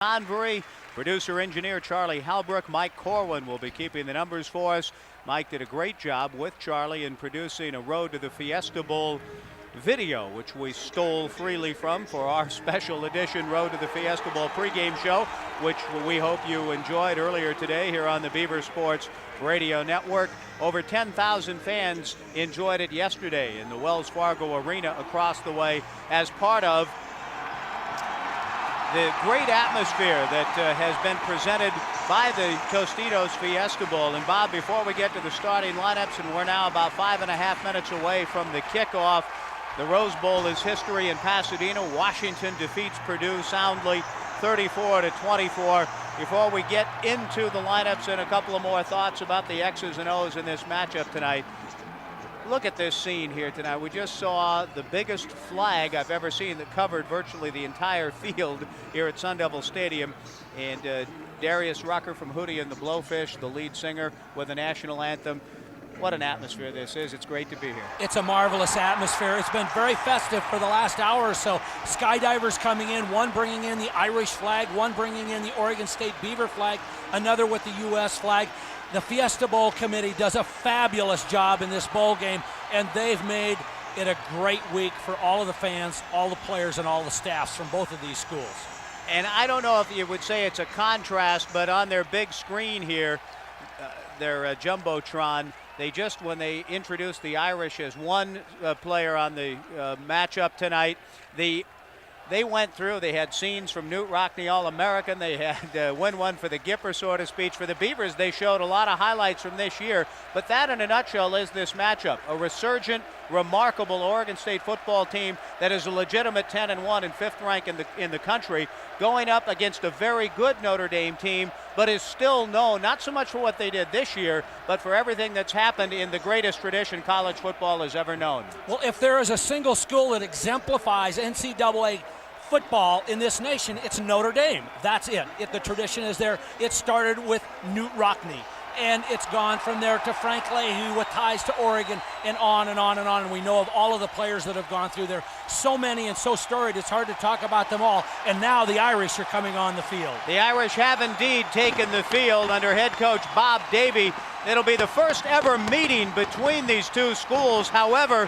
Convery, producer-engineer Charlie Halbrook. Mike Corwin will be keeping the numbers for us. Mike did a great job with Charlie in producing a Road to the Fiesta Bowl video, which we stole freely from for our special edition Road to the Fiesta Bowl pregame show, which we hope you enjoyed earlier today here on the Beaver Sports Radio Network. Over 10,000 fans enjoyed it yesterday in the Wells Fargo Arena across the way as part of the great atmosphere that has been presented by the Tostitos Fiesta Bowl. And Bob, before we get to the starting lineups, and we're now about 5.5 minutes away from the kickoff, the Rose Bowl is history in Pasadena. Washington defeats Purdue soundly 34-24. Before we get into the lineups and a couple of more thoughts about the X's and O's in this matchup tonight, look at this scene here tonight. We just saw the biggest flag I've ever seen that covered virtually the entire field here at Sun Devil Stadium. And Darius Rucker from Hootie and the Blowfish, the lead singer with the national anthem. What an atmosphere this is. It's great to be here. It's a marvelous atmosphere. It's been very festive for the last hour or so. Skydivers coming in, one bringing in the Irish flag, one bringing in the Oregon State Beaver flag, another with the U.S. flag. The Fiesta Bowl committee does a fabulous job in this bowl game, and they've made it a great week for all of the fans, all the players, and all the staffs from both of these schools. And I don't know if you would say it's a contrast, but on their big screen here, their Jumbotron, they just, when they introduced the Irish as one player on the matchup tonight, they went through, they had scenes from Newt Rockne All-American, they had win one for the Gipper sort of speech. For the Beavers, they showed a lot of highlights from this year, but that in a nutshell is this matchup. A resurgent, remarkable Oregon State football team that is a legitimate 10-1 and fifth rank in the country, going up against a very good Notre Dame team, but is still known not so much for what they did this year, but for everything that's happened in the greatest tradition college football has ever known. Well, if there is a single school that exemplifies NCAA football in this nation, it's Notre Dame. That's it. The tradition is there. It started with Newt Rockne, and it's gone from there to Frank Leahy with ties to Oregon, and on and on and on. And we know of all of the players that have gone through there. So many and so storied, it's hard to talk about them all. And now the Irish are coming on the field. The Irish have indeed taken the field under head coach Bob Davie. It'll be the first ever meeting between these two schools. However,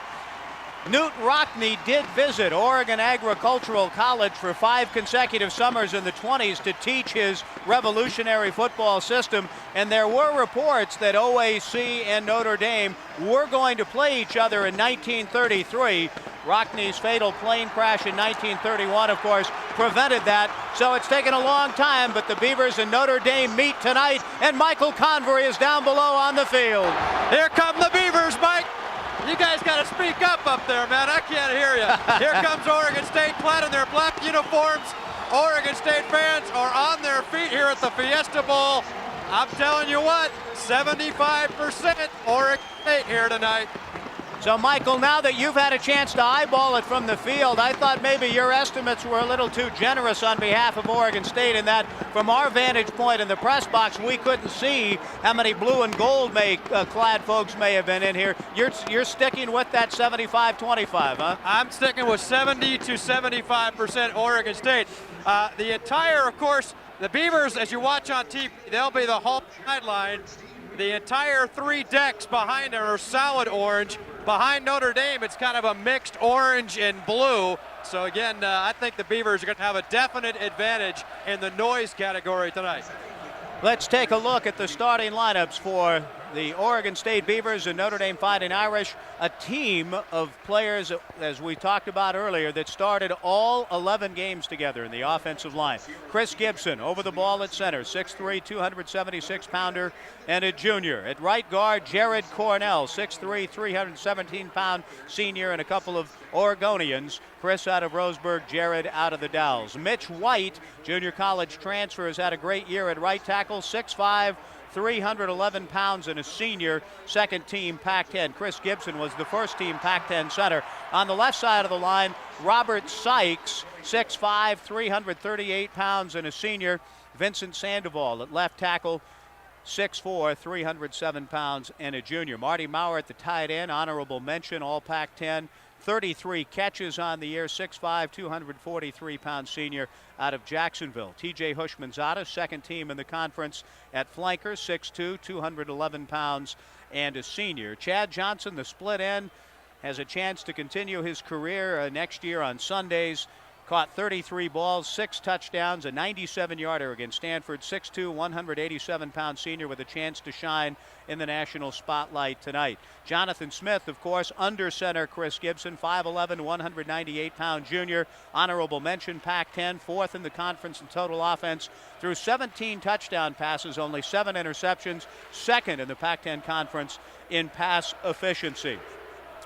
Newt Rockne did visit Oregon Agricultural College for 5 consecutive summers in the 20s to teach his revolutionary football system, and there were reports that OAC and Notre Dame were going to play each other in 1933. Rockne's fatal plane crash in 1931, of course, prevented that, so it's taken a long time, but the Beavers and Notre Dame meet tonight, and Michael Convery is down below on the field. Here come the Beavers, Mike. You guys got to speak up there, man. I can't hear you. Here comes Oregon State clad in their black uniforms. Oregon State fans are on their feet here at the Fiesta Bowl. I'm telling you what, 75% Oregon State here tonight. So, Michael, now that you've had a chance to eyeball it from the field, I thought maybe your estimates were a little too generous on behalf of Oregon State, in that from our vantage point in the press box, we couldn't see how many blue and gold clad folks may have been in here. You're sticking with that 75-25, huh? I'm sticking with 70 to 75% Oregon State. The entire, of course, the Beavers, as you watch on TV, they'll be the whole sideline. The entire 3 decks behind them are solid orange. Behind Notre Dame, it's kind of a mixed orange and blue. So again, I think the Beavers are going to have a definite advantage in the noise category tonight. Let's take a look at the starting lineups for the Oregon State Beavers and Notre Dame Fighting Irish, a team of players, as we talked about earlier, that started all 11 games together in the offensive line. Chris Gibson over the ball at center, 6'3", 276-pounder and a junior. At right guard, Jared Cornell, 6'3", 317-pound senior, and a couple of Oregonians. Chris out of Roseburg, Jared out of the Dalles. Mitch White, junior college transfer, has had a great year at right tackle, 6'5", 311 pounds and a senior, second team Pac-10. Chris Gibson was the first team Pac-10 center. On the left side of the line, Robert Sykes, 6'5", 338 pounds and a senior. Vincent Sandoval at left tackle, 6'4", 307 pounds and a junior. Marty Maurer at the tight end, honorable mention, all Pac-10. 33 catches on the year, 6'5", 243-pound senior out of Jacksonville. TJ Hushmanzada, second team in the conference at flanker, 6'2", 211 pounds, and a senior. Chad Johnson, the split end, has a chance to continue his career next year on Sundays. Caught 33 balls, 6 touchdowns, a 97-yarder against Stanford. 6'2", 187-pound senior with a chance to shine in the national spotlight tonight. Jonathan Smith, of course, under center Chris Gibson, 5'11", 198-pound junior. Honorable mention, Pac-10, fourth in the conference in total offense. Through 17 touchdown passes, only 7 interceptions, second in the Pac-10 conference in pass efficiency.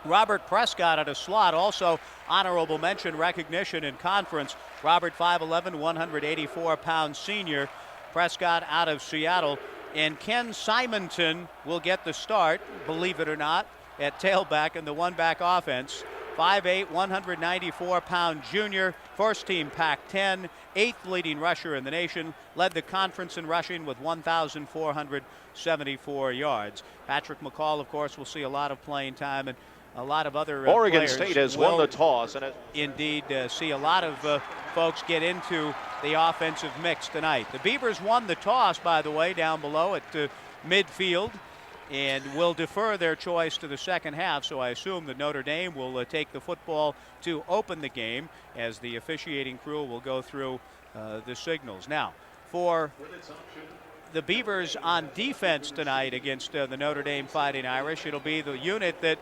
Robert Prescott at a slot, also honorable mention recognition in conference. Robert, 5'11", 184-pound senior. Prescott out of Seattle. And Ken Simonton will get the start, believe it or not, at tailback in the one-back offense. 5'8", 194-pound junior, first team Pac-10, 8th leading rusher in the nation, led the conference in rushing with 1,474 yards. Patrick McCall, of course, will see a lot of playing time, and a lot of other Oregon State has won the toss. And indeed see a lot of folks get into the offensive mix tonight. The Beavers won the toss, by the way, down below at midfield, and will defer their choice to the second half. So I assume that Notre Dame will take the football to open the game as the officiating crew will go through the signals. Now, for the Beavers on defense tonight against the Notre Dame Fighting Irish, it'll be the unit that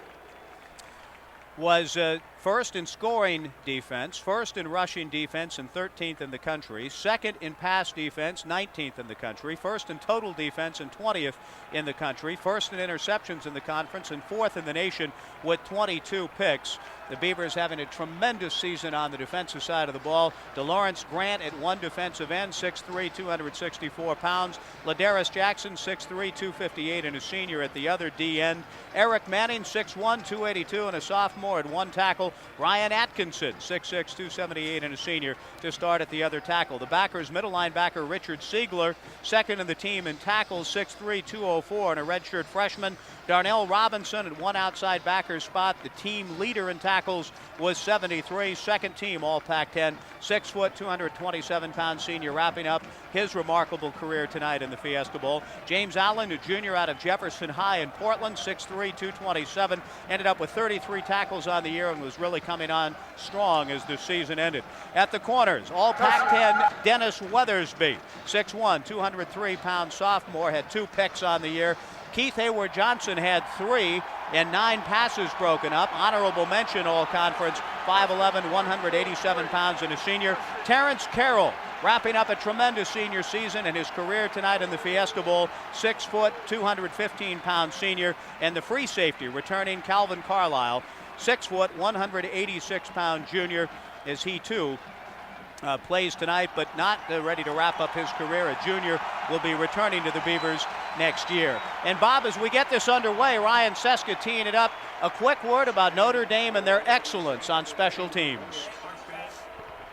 was first in scoring defense, first in rushing defense, and 13th in the country, second in pass defense, 19th in the country, first in total defense and 20th in the country, first in interceptions in the conference, and fourth in the nation with 22 picks. The Beavers having a tremendous season on the defensive side of the ball. DeLawrence Grant at one defensive end, 6'3", 264 pounds. Ladarius Jackson, 6'3", 258, and a senior at the other D end. Eric Manning, 6'1", 282, and a sophomore at one tackle. Ryan Atkinson, 6'6", 278, and a senior to start at the other tackle. The backers, middle linebacker Richard Siegler, second in the team in tackles, 6'3", 204, and a redshirt freshman. Darnell Robinson at one outside backer spot. The team leader in tackles was 73, second team all Pac-10, 6 foot, 227-pound senior wrapping up his remarkable career tonight in the Fiesta Bowl. James Allen, a junior out of Jefferson High in Portland, 6'3", 227, ended up with 33 tackles on the year and was really coming on strong as the season ended. At the corners, all Pac-10, Dennis Weathersby, 6'1", 203-pound sophomore, had 2 picks on the year. Keith Hayward Johnson had 3 and 9 passes broken up. Honorable mention all conference, 5'11", 187 pounds and a senior. Terrence Carroll wrapping up a tremendous senior season in his career tonight in the Fiesta Bowl, 6 foot, 215-pound senior. And the free safety returning, Calvin Carlisle, 6 foot, 186-pound junior, as he too plays tonight, but not ready to wrap up his career. A junior will be returning to the Beavers next year. And Bob, as we get this underway, Ryan Seska teeing it up. A quick word about Notre Dame and their excellence on special teams.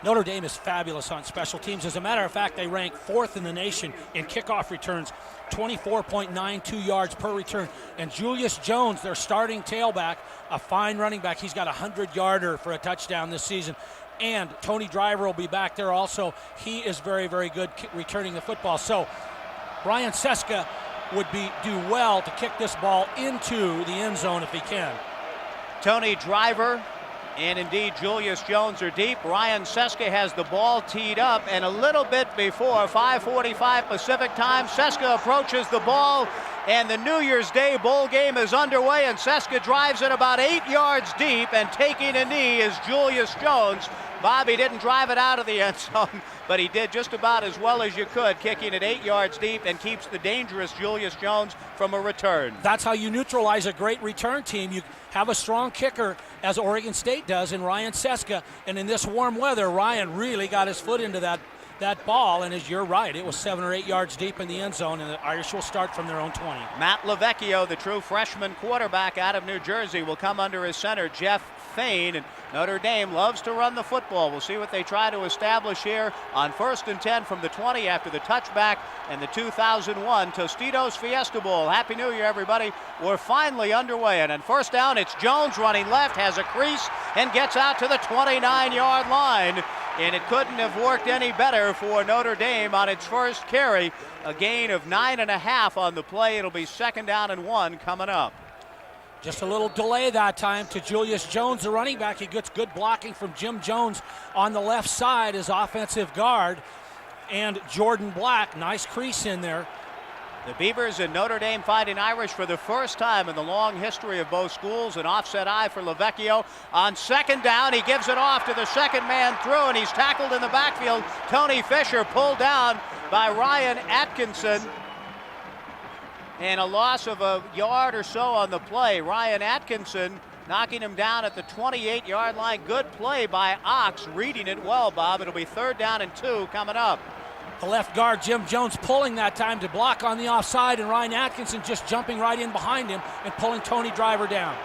Notre Dame is fabulous on special teams. As a matter of fact, they rank 4th in the nation in kickoff returns, 24.92 yards per return. And Julius Jones, their starting tailback, a fine running back. He's got a 100-yarder for a touchdown this season. And Tony Driver will be back there also. He is very, very good returning the football. So Ryan Seska would do well to kick this ball into the end zone if he can. Tony Driver and indeed Julius Jones are deep. Ryan Seska has the ball teed up, and a little bit before 5:45 Pacific time, Seska approaches the ball, and the New Year's Day bowl game is underway, and Seska drives it about 8 yards deep, and taking a knee is Julius Jones. Bobby didn't drive it out of the end zone, but he did just about as well as you could, kicking it 8 yards deep, and keeps the dangerous Julius Jones from a return. That's how you neutralize a great return team. You have a strong kicker, as Oregon State does, in Ryan Seska, and in this warm weather, Ryan really got his foot into that that ball, and as you're right, it was 7 or 8 yards deep in the end zone, and the Irish will start from their own 20. Matt LaVecchio, the true freshman quarterback out of New Jersey, will come under his center, Jeff Fain, and Notre Dame loves to run the football. We'll see what they try to establish here on 1st and 10 from the 20 after the touchback and the 2001 Tostitos Fiesta Bowl. Happy New Year, everybody. We're finally underway, and on 1st down, it's Jones running left, has a crease, and gets out to the 29-yard line. And it couldn't have worked any better for Notre Dame on its first carry. A gain of 9.5 on the play. It'll be 2nd down and 1 coming up. Just a little delay that time to Julius Jones, the running back. He gets good blocking from Jim Jones on the left side as offensive guard. And Jordan Black, nice crease in there. The Beavers and Notre Dame Fighting Irish for the first time in the long history of both schools. An offset eye for LaVecchio. On 2nd down, he gives it off to the second man through, and he's tackled in the backfield. Tony Fisher pulled down by Ryan Atkinson. And a loss of a yard or so on the play. Ryan Atkinson knocking him down at the 28-yard line. Good play by Ox, reading it well, Bob. It'll be 3rd down and 2 coming up. The left guard, Jim Jones, pulling that time to block on the offside, and Ryan Atkinson just jumping right in behind him and pulling Tony Fisher down.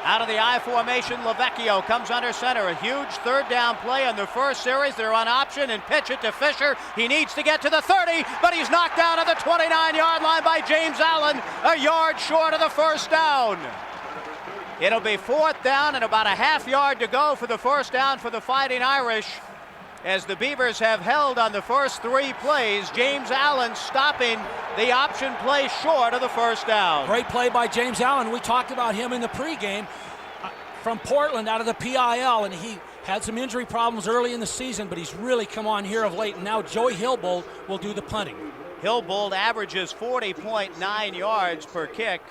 Out of the I formation, LaVecchio comes under center. A huge 3rd down play on the first series. They're on option and pitch it to Fisher. He needs to get to the 30, but he's knocked down at the 29-yard line by James Allen, a yard short of the 1st down. It'll be 4th down and about a half yard to go for the 1st down for the Fighting Irish. As the Beavers have held on the first 3 plays, James Allen stopping the option play short of the 1st down. Great play by James Allen. We talked about him in the pregame from Portland out of the PIL, and he had some injury problems early in the season, but he's really come on here of late, and now Joey Hilbold will do the punting. Hilbold averages 40.9 yards per kick.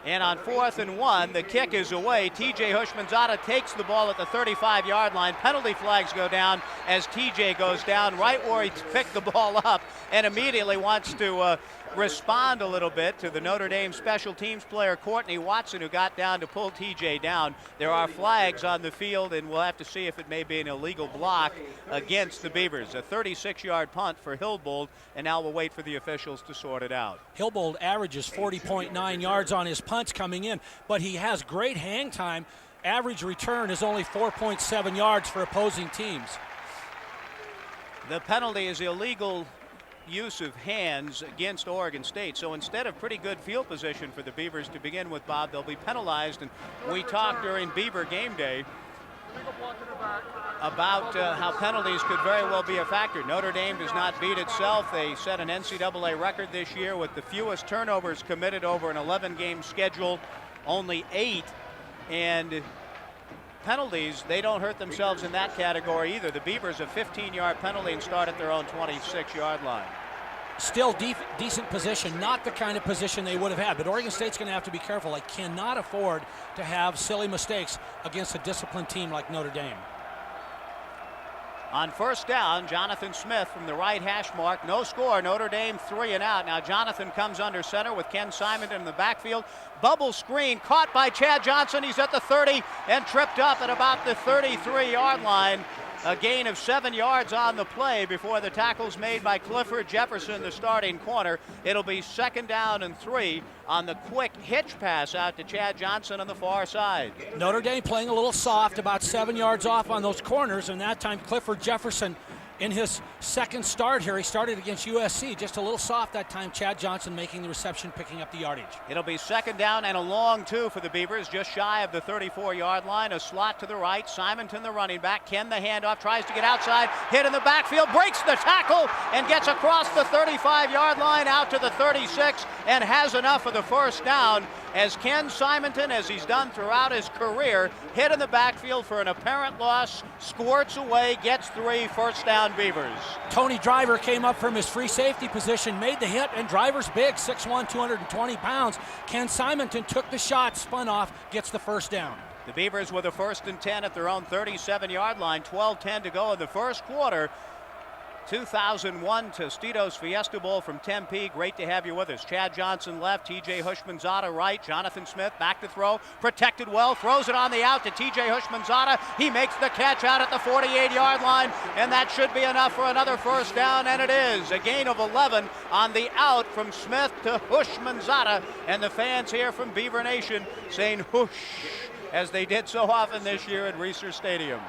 And on 4th and 1, the kick is away. TJ Hushmanzada takes the ball at the 35-yard line. Penalty flags go down as TJ goes down right where he picked the ball up and immediately wants to respond a little bit to the Notre Dame special teams player Courtney Watson, who got down to pull TJ down. There are flags on the field, and we'll have to see if it may be an illegal block against the Beavers. A 36-yard punt for Hilbold, and now we'll wait for the officials to sort it out. Hilbold averages 40.9 yards on his punts coming in, but he has great hang time. Average return is only 4.7 yards for opposing teams. The penalty is illegal use of hands against Oregon State. So instead of pretty good field position for the Beavers to begin with, Bob, they'll be penalized. And we talked during Beaver game day about how penalties could very well be a factor. Notre Dame does not beat itself. They set an NCAA record this year with the fewest turnovers committed over an 11-game schedule, only 8. And penalties, they don't hurt themselves in that category either. The Beavers a 15-yard penalty and start at their own 26-yard line. Still decent position, not the kind of position they would have had, but Oregon State's going to have to be careful. They cannot afford to have silly mistakes against a disciplined team like Notre Dame. On 1st down, Jonathan Smith from the right hash mark. No score, Notre Dame 3 and out. Now Jonathan comes under center with Ken Simonton in the backfield. Bubble screen caught by Chad Johnson. He's at the 30 and tripped up at about the 33-yard line. A gain of 7 yards on the play before the tackle's made by Clifford Jefferson, the starting corner. It'll be 2nd down and 3 on the quick hitch pass out to Chad Johnson on the far side. Notre Dame playing a little soft, about 7 yards off on those corners, and that time Clifford Jefferson in his second start here. He started against USC, just a little soft that time. Chad Johnson making the reception, picking up the yardage. It'll be 2nd down and a long 2 for the Beavers, just shy of the 34-yard line. A slot to the right, Simonton the running back. Ken the handoff, tries to get outside, hit in the backfield, breaks the tackle and gets across the 35-yard line out to the 36 and has enough of the 1st down as Ken Simonton, as he's done throughout his career, hit in the backfield for an apparent loss, squirts away, gets 3, 1st down Beavers. Tony Driver came up from his free safety position, made the hit, and Driver's big, 6'1", 220 pounds. Ken Simonton took the shot, spun off, gets the 1st down. The Beavers with a 1st and 10 at their own 37-yard line, 12-10 to go in the first quarter. 2001 Tostitos Fiesta Bowl from Tempe. Great to have you with us. Chad Johnson left, TJ Hushmanzada right, Jonathan Smith back to throw, protected well, throws it on the out to TJ Hushmanzada. He makes the catch out at the 48-yard line, and that should be enough for another first down, and it is. A gain of 11 on the out from Smith to Hushmanzada, and the fans here from Beaver Nation saying whoosh, as they did so often this year at Reser Stadium.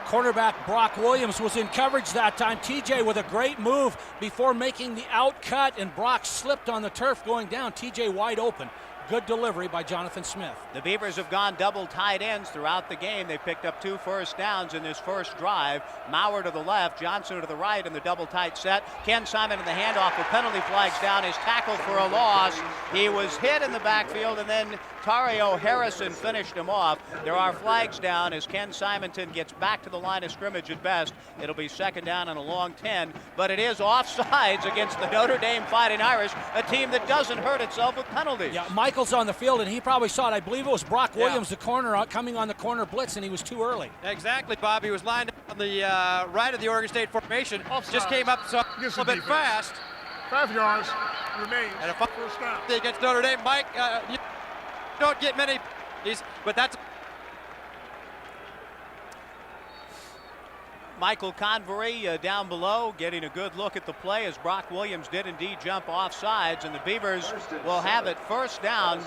Cornerback Brock Williams was in coverage that time. TJ with a great move before making the out cut, and Brock slipped on the turf going down. TJ wide open. Good delivery by Jonathan Smith. The Beavers have gone double tight ends throughout the game. They picked up 2 first downs in this first drive. Maurer to the left, Johnson to the right in the double tight set. Ken Simon in the handoff with penalty flags down. Is tackled for a loss. He was hit in the backfield, and then Tario Harrison finished him off. There are flags down as Ken Simonton gets back to the line of scrimmage at best. It'll be second down and a long 10, but it is offsides against the Notre Dame Fighting Irish, a team that doesn't hurt itself with penalties. Yeah, Michael's on the field, and he probably saw it. I believe it was Brock Williams, the corner, coming on the corner blitz, and he was too early. Exactly, Bob. He was lined up on the right of the Oregon State formation. Offside. Just came up a little bit fast. 5 yards remains. And a first down against Notre Dame. Mike, you don't get many, but that's. Michael Convery down below getting a good look at the play as Brock Williams did indeed jump off sides, and the Beavers will have it first down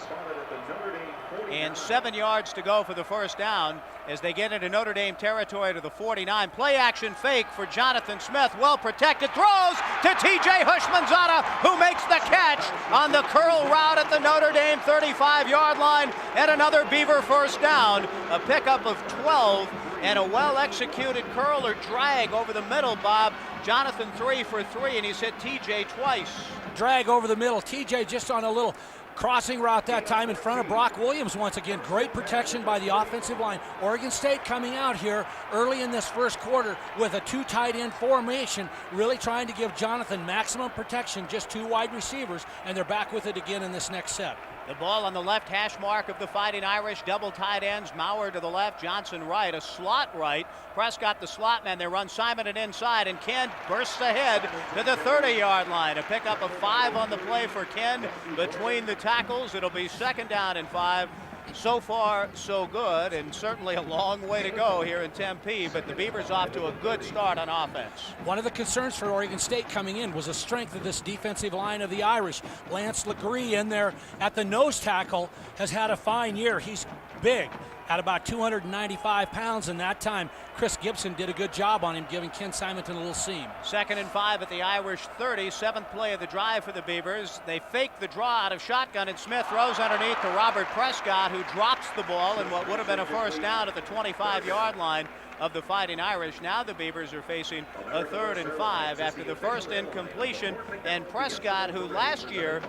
and 7 yards to go for the first down as they get into Notre Dame territory to the 49. Play action fake for Jonathan Smith. Well protected. Throws to TJ Hushmanzada, who makes the catch on the curl route at the Notre Dame 35-yard line, and another Beaver first down. A pickup of 12 and a well-executed curl or drag over the middle, Bob. Jonathan 3 for 3, and he's hit TJ twice. Drag over the middle. TJ just on a little crossing route that time in front of Brock Williams once again. Great protection by the offensive line. Oregon State coming out here early in this first quarter with a 2 tight end formation, really trying to give Jonathan maximum protection, just 2 wide receivers, and they're back with it again in this next set. The ball on the left hash mark of the Fighting Irish, double tight ends, Maurer to the left, Johnson right, a slot right. Prescott the slot man, they run Simon and inside, and Ken bursts ahead to the 30-yard line. A pickup of 5 on the play for Ken between the tackles. It'll be second down and 5. So far, so good, and certainly a long way to go here in Tempe, but the Beavers off to a good start on offense. One of the concerns for Oregon State coming in was the strength of this defensive line of the Irish. Lance Legree in there at the nose tackle has had a fine year. He's big, at about 295 pounds, and that time Chris Gibson did a good job on him, giving Ken Simonton a little seam. Second and 5 at the Irish 30, 7th play of the drive for the Beavers. They fake the draw out of shotgun, and Smith throws underneath to Robert Prescott, who drops the ball in what would have been a first down at the 25-yard line of the Fighting Irish. Now the Beavers are facing a 3rd and 5 after the first incompletion, and Prescott, who last year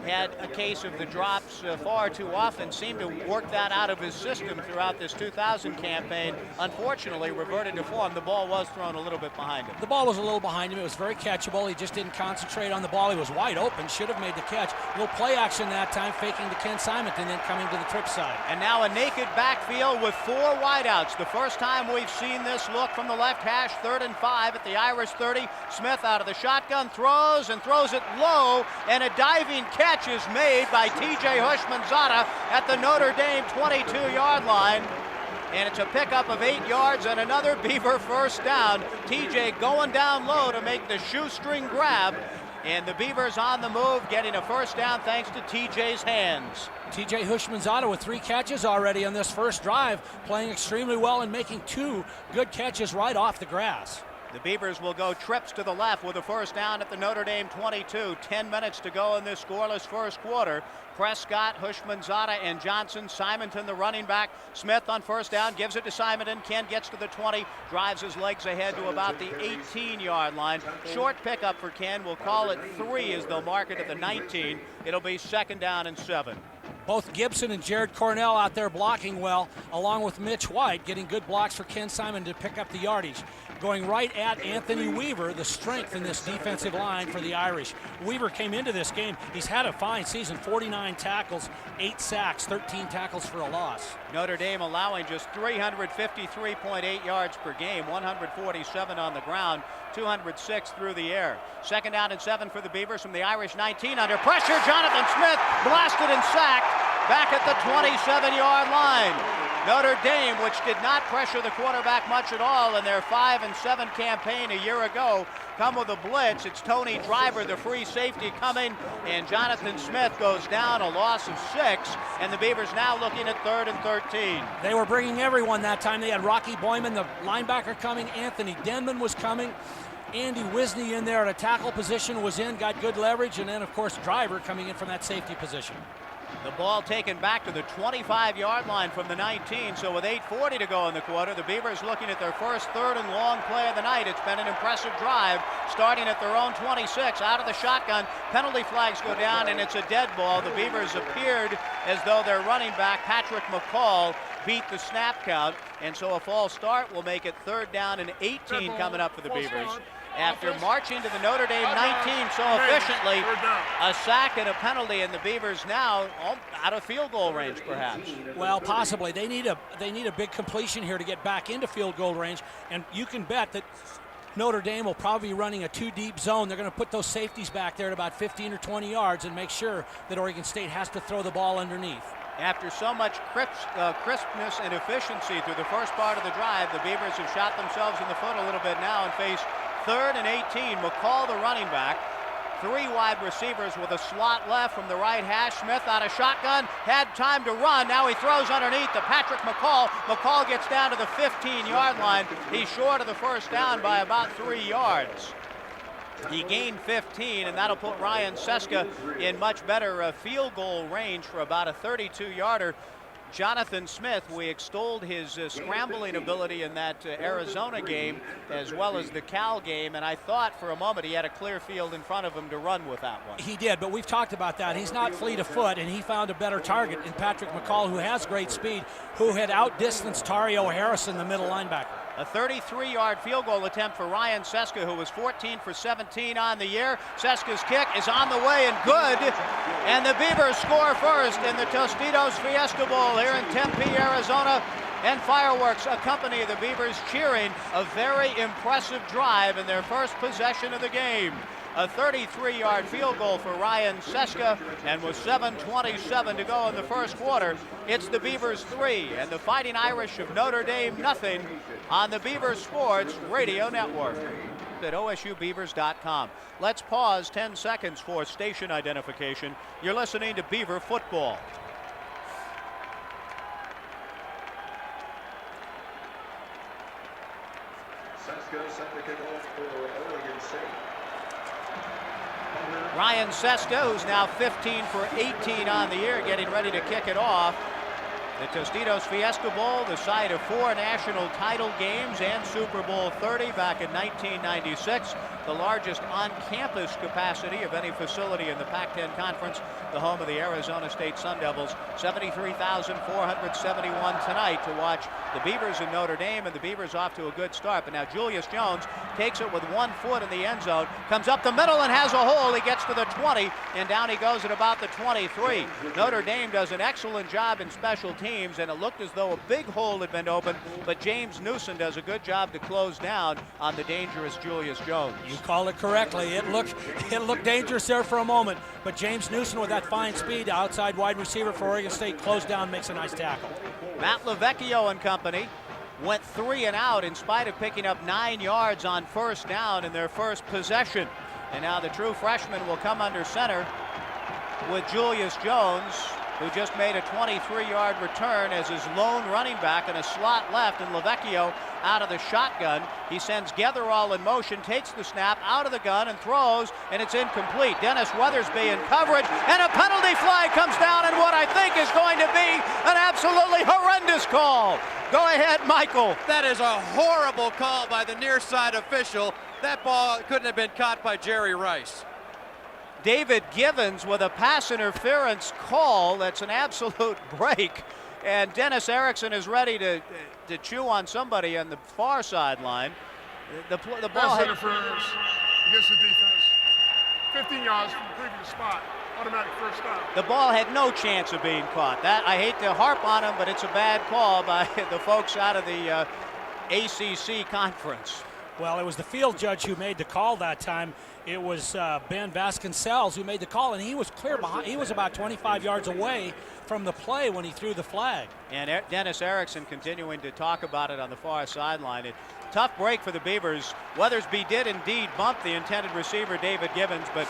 had a case of the drops far too often, seemed to work that out of his system throughout this 2000 campaign. Unfortunately, reverted to form. The ball was thrown a little bit behind him. The ball was a little behind him. It was very catchable. He just didn't concentrate on the ball. He was wide open, should have made the catch. A little play action that time, faking to Ken Simonton, then coming to the trip side. And now a naked backfield with 4 wideouts. The first time we've seen this look from the left hash, 3rd and 5 at the Irish 30. Smith out of the shotgun, throws it low, and a diving catch is made by TJ Hushmanzada at the Notre Dame 22-yard line. And it's a pickup of 8 yards and another Beaver first down. TJ going down low to make the shoestring grab. And the Beavers on the move, getting a first down thanks to TJ's hands. TJ Hushmanzada with 3 catches already on this first drive, playing extremely well and making 2 good catches right off the grass. The Beavers will go trips to the left with a first down at the Notre Dame 22. 10 minutes to go in this scoreless first quarter. Prescott, Hushmanzada, and Johnson. Simonton, the running back. Smith on first down, gives it to Simonton. Ken gets to the 20, drives his legs ahead to about the 18-yard line. Short pickup for Ken. We'll call it 3 as they'll mark it at the 19. It'll be second down and 7. Both Gibson and Jared Cornell out there blocking well, along with Mitch White, getting good blocks for Ken Simon to pick up the yardage. Going right at Anthony Weaver, the strength in this defensive line for the Irish. Weaver came into this game, he's had a fine season, 49 tackles, 8 sacks, 13 tackles for a loss. Notre Dame allowing just 353.8 yards per game, 147 on the ground, 206 through the air. 2nd down and 7 for the Beavers from the Irish 19. Under pressure, Jonathan Smith blasted and sacked back at the 27-yard line. Notre Dame, which did not pressure the quarterback much at all in their 5-7 campaign a year ago, come with a blitz. It's Tony Driver, the free safety, coming, and Jonathan Smith goes down, a loss of 6, and the Beavers now looking at 3rd and 13. They were bringing everyone that time. They had Rocky Boyman, the linebacker, coming. Anthony Denman was coming. Andy Wisney in there at a tackle position was in, got good leverage, and then, of course, Driver coming in from that safety position. The ball taken back to the 25-yard line from the 19, so with 8:40 to go in the quarter, the Beavers looking at their first 3rd and long play of the night. It's been an impressive drive, starting at their own 26, out of the shotgun. Penalty flags go down, and it's a dead ball. The Beavers appeared as though their running back, Patrick McCall, beat the snap count, and so a false start will make it 3rd down and 18 coming up for the Beavers. After marching to the Notre Dame 19 so efficiently, a sack and a penalty, and the Beavers now out of field goal range, perhaps. Well, possibly. They need a big completion here to get back into field goal range, and you can bet that Notre Dame will probably be running a 2-deep zone. They're going to put those safeties back there at about 15 or 20 yards and make sure that Oregon State has to throw the ball underneath. After so much crispness and efficiency through the first part of the drive, the Beavers have shot themselves in the foot a little bit now and face 3rd and 18. McCall, the running back, 3 wide receivers with a slot left from the right hash. Smith out of shotgun, had time to run. Now he throws underneath to Patrick McCall. McCall gets down to the 15-yard line. He's short of the first down by about 3 yards. He gained 15, and that'll put Ryan Seska in much better field goal range for about a 32-yarder. Jonathan Smith, we extolled his scrambling ability in that Arizona game as well as the Cal game, and I thought for a moment he had a clear field in front of him to run with that one. He did, but we've talked about that. He's not fleet of foot, and he found a better target in Patrick McCall, who has great speed, who had outdistanced Tario Harrison, the middle linebacker. A 33-yard field goal attempt for Ryan Seska, who was 14 for 17 on the year. Seska's kick is on the way and good. And the Beavers score first in the Tostitos Fiesta Bowl here in Tempe, Arizona. And fireworks accompany the Beavers cheering a very impressive drive in their first possession of the game. A 33-yard field goal for Ryan Seska, and with 7:27 to go in the first quarter, it's the Beavers 3 and the Fighting Irish of Notre Dame nothing on the Beaver Sports Radio Network at OSUBeavers.com. Let's pause 10 seconds for station identification. You're listening to Beaver Football. Seska set the kickoff for Oregon State. Ryan Seska, who's now 15 for 18 on the year, getting ready to kick it off. The Tostitos Fiesta Bowl, the site of 4 national title games and Super Bowl 30 back in 1996. The largest on-campus capacity of any facility in the Pac-10 Conference, the home of the Arizona State Sun Devils. 73,471 tonight to watch the Beavers and Notre Dame, and the Beavers off to a good start. But now Julius Jones takes it with 1 foot in the end zone, comes up the middle and has a hole. He gets to the 20, and down he goes at about the 23. Notre Dame does an excellent job in special teams, and it looked as though a big hole had been opened, but James Newsom does a good job to close down on the dangerous Julius Jones. You called it correctly. It looked dangerous there for a moment, but James Newsom with that fine speed, outside wide receiver for Oregon State, closed down, makes a nice tackle. Matt LaVecchio and company went 3 and out in spite of picking up 9 yards on first down in their first possession. And now the true freshman will come under center with Julius Jones, who just made a 23-yard return as his lone running back in a slot left, and LaVecchio out of the shotgun. He sends Getherall in motion, takes the snap out of the gun and throws, and it's incomplete. Dennis Weathersby in coverage, and a penalty flag comes down in what I think is going to be an absolutely horrendous call. Go ahead, Michael. That is a horrible call by the near side official. That ball couldn't have been caught by Jerry Rice. David Givens with a pass interference call. That's an absolute break. And Dennis Erickson is ready to chew on somebody on the far sideline. The ball Pass had, interference against the defense. 15 yards from the previous spot. Automatic first down. the ball had no chance of being caught. That, I hate to harp on him, but it's a bad call by the folks out of the ACC conference. Well, it was the field judge who made the call that time. It was Ben Vasconcells who made the call, and he was clear behind. He was about 25 yards away from the play when he threw the flag. And Dennis Erickson continuing to talk about it on the far sideline. Tough break for the Beavers. Weathersby did indeed bump the intended receiver, David Givens, but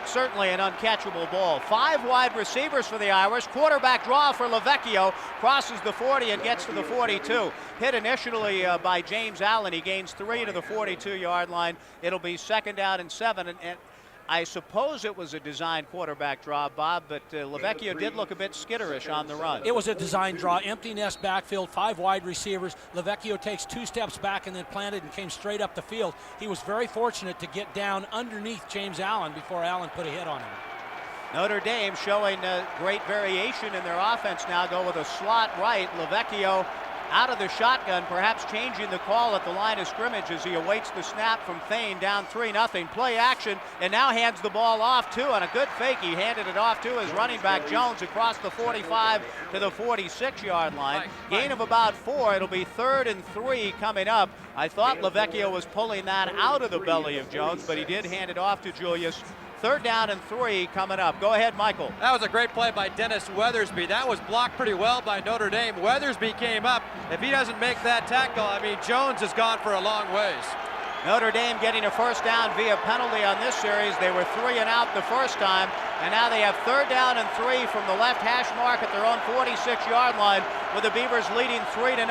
certainly an uncatchable ball. 5 wide receivers for the Irish. Quarterback draw for Lavecchio. Crosses the 40 and gets to the 42. Hit initially by James Allen. He gains 3 to the 42-yard line. It'll be 2nd down and 7. And I suppose it was a designed quarterback draw, Bob, but Lavecchio did look a bit skitterish on the run. It was a design draw, empty nest backfield, 5 wide receivers. Lavecchio takes 2 steps back and then planted and came straight up the field. He was very fortunate to get down underneath James Allen before Allen put a hit on him. Notre Dame showing great variation in their offense now. Go with a slot right. Lavecchio out of the shotgun, perhaps changing the call at the line of scrimmage as he awaits the snap from Thane, down 3-0. Play action, and now hands the ball off to, on a good fake, he handed it off to his running back Jones across the 45 to the 46-yard line. Gain of about 4. It'll be 3rd and 3 coming up. I thought Lavecchio was pulling that out of the belly of Jones, but he did hand it off to Julius. 3rd down and 3 coming up. Go ahead, Michael. That was a great play by Dennis Weathersby. That was blocked pretty well by Notre Dame. Weathersby came up. If he doesn't make that tackle, I mean, Jones has gone for a long ways. Notre Dame getting a 1st down via penalty on this series. They were 3 and out the first time, and now they have 3rd down and 3 from the left hash mark at their own 46-yard line, with the Beavers leading 3-0.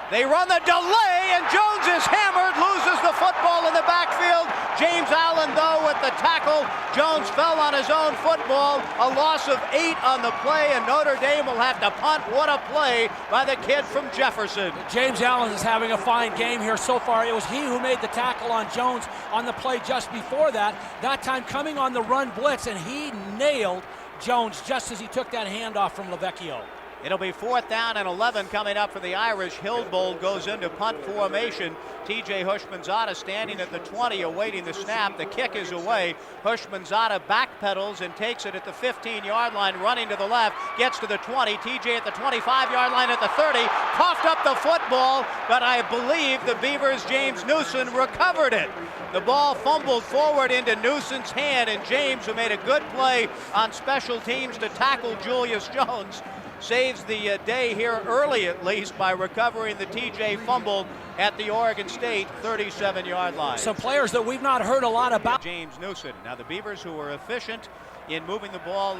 They run the delay, and Jones is hammered, loses the football in the backfield. James Allen, though, with the tackle. Jones fell on his own football. A loss of 8 on the play, and Notre Dame will have to punt. What a play by the kid from Jefferson. James Allen is having a fine game here so far. It was he who made the tackle on Jones on the play just before that. That time coming on the run blitz, and he nailed Jones just as he took that handoff from Lavecchio. It'll be 4th down and 11 coming up for the Irish. Hillbold goes into punt formation. TJ Hushmanzada standing at the 20 awaiting the snap. The kick is away. Hushmanzada backpedals and takes it at the 15-yard line, running to the left, gets to the 20. TJ at the 25-yard line at the 30. Coughed up the football, but I believe the Beavers' James Newson recovered it. The ball fumbled forward into Newson's hand, and James, who made a good play on special teams to tackle Julius Jones, saves the day here early, at least, by recovering the TJ fumble at the Oregon State 37-yard line. Some players that we've not heard a lot about. James Newson. Now the Beavers, who were efficient in moving the ball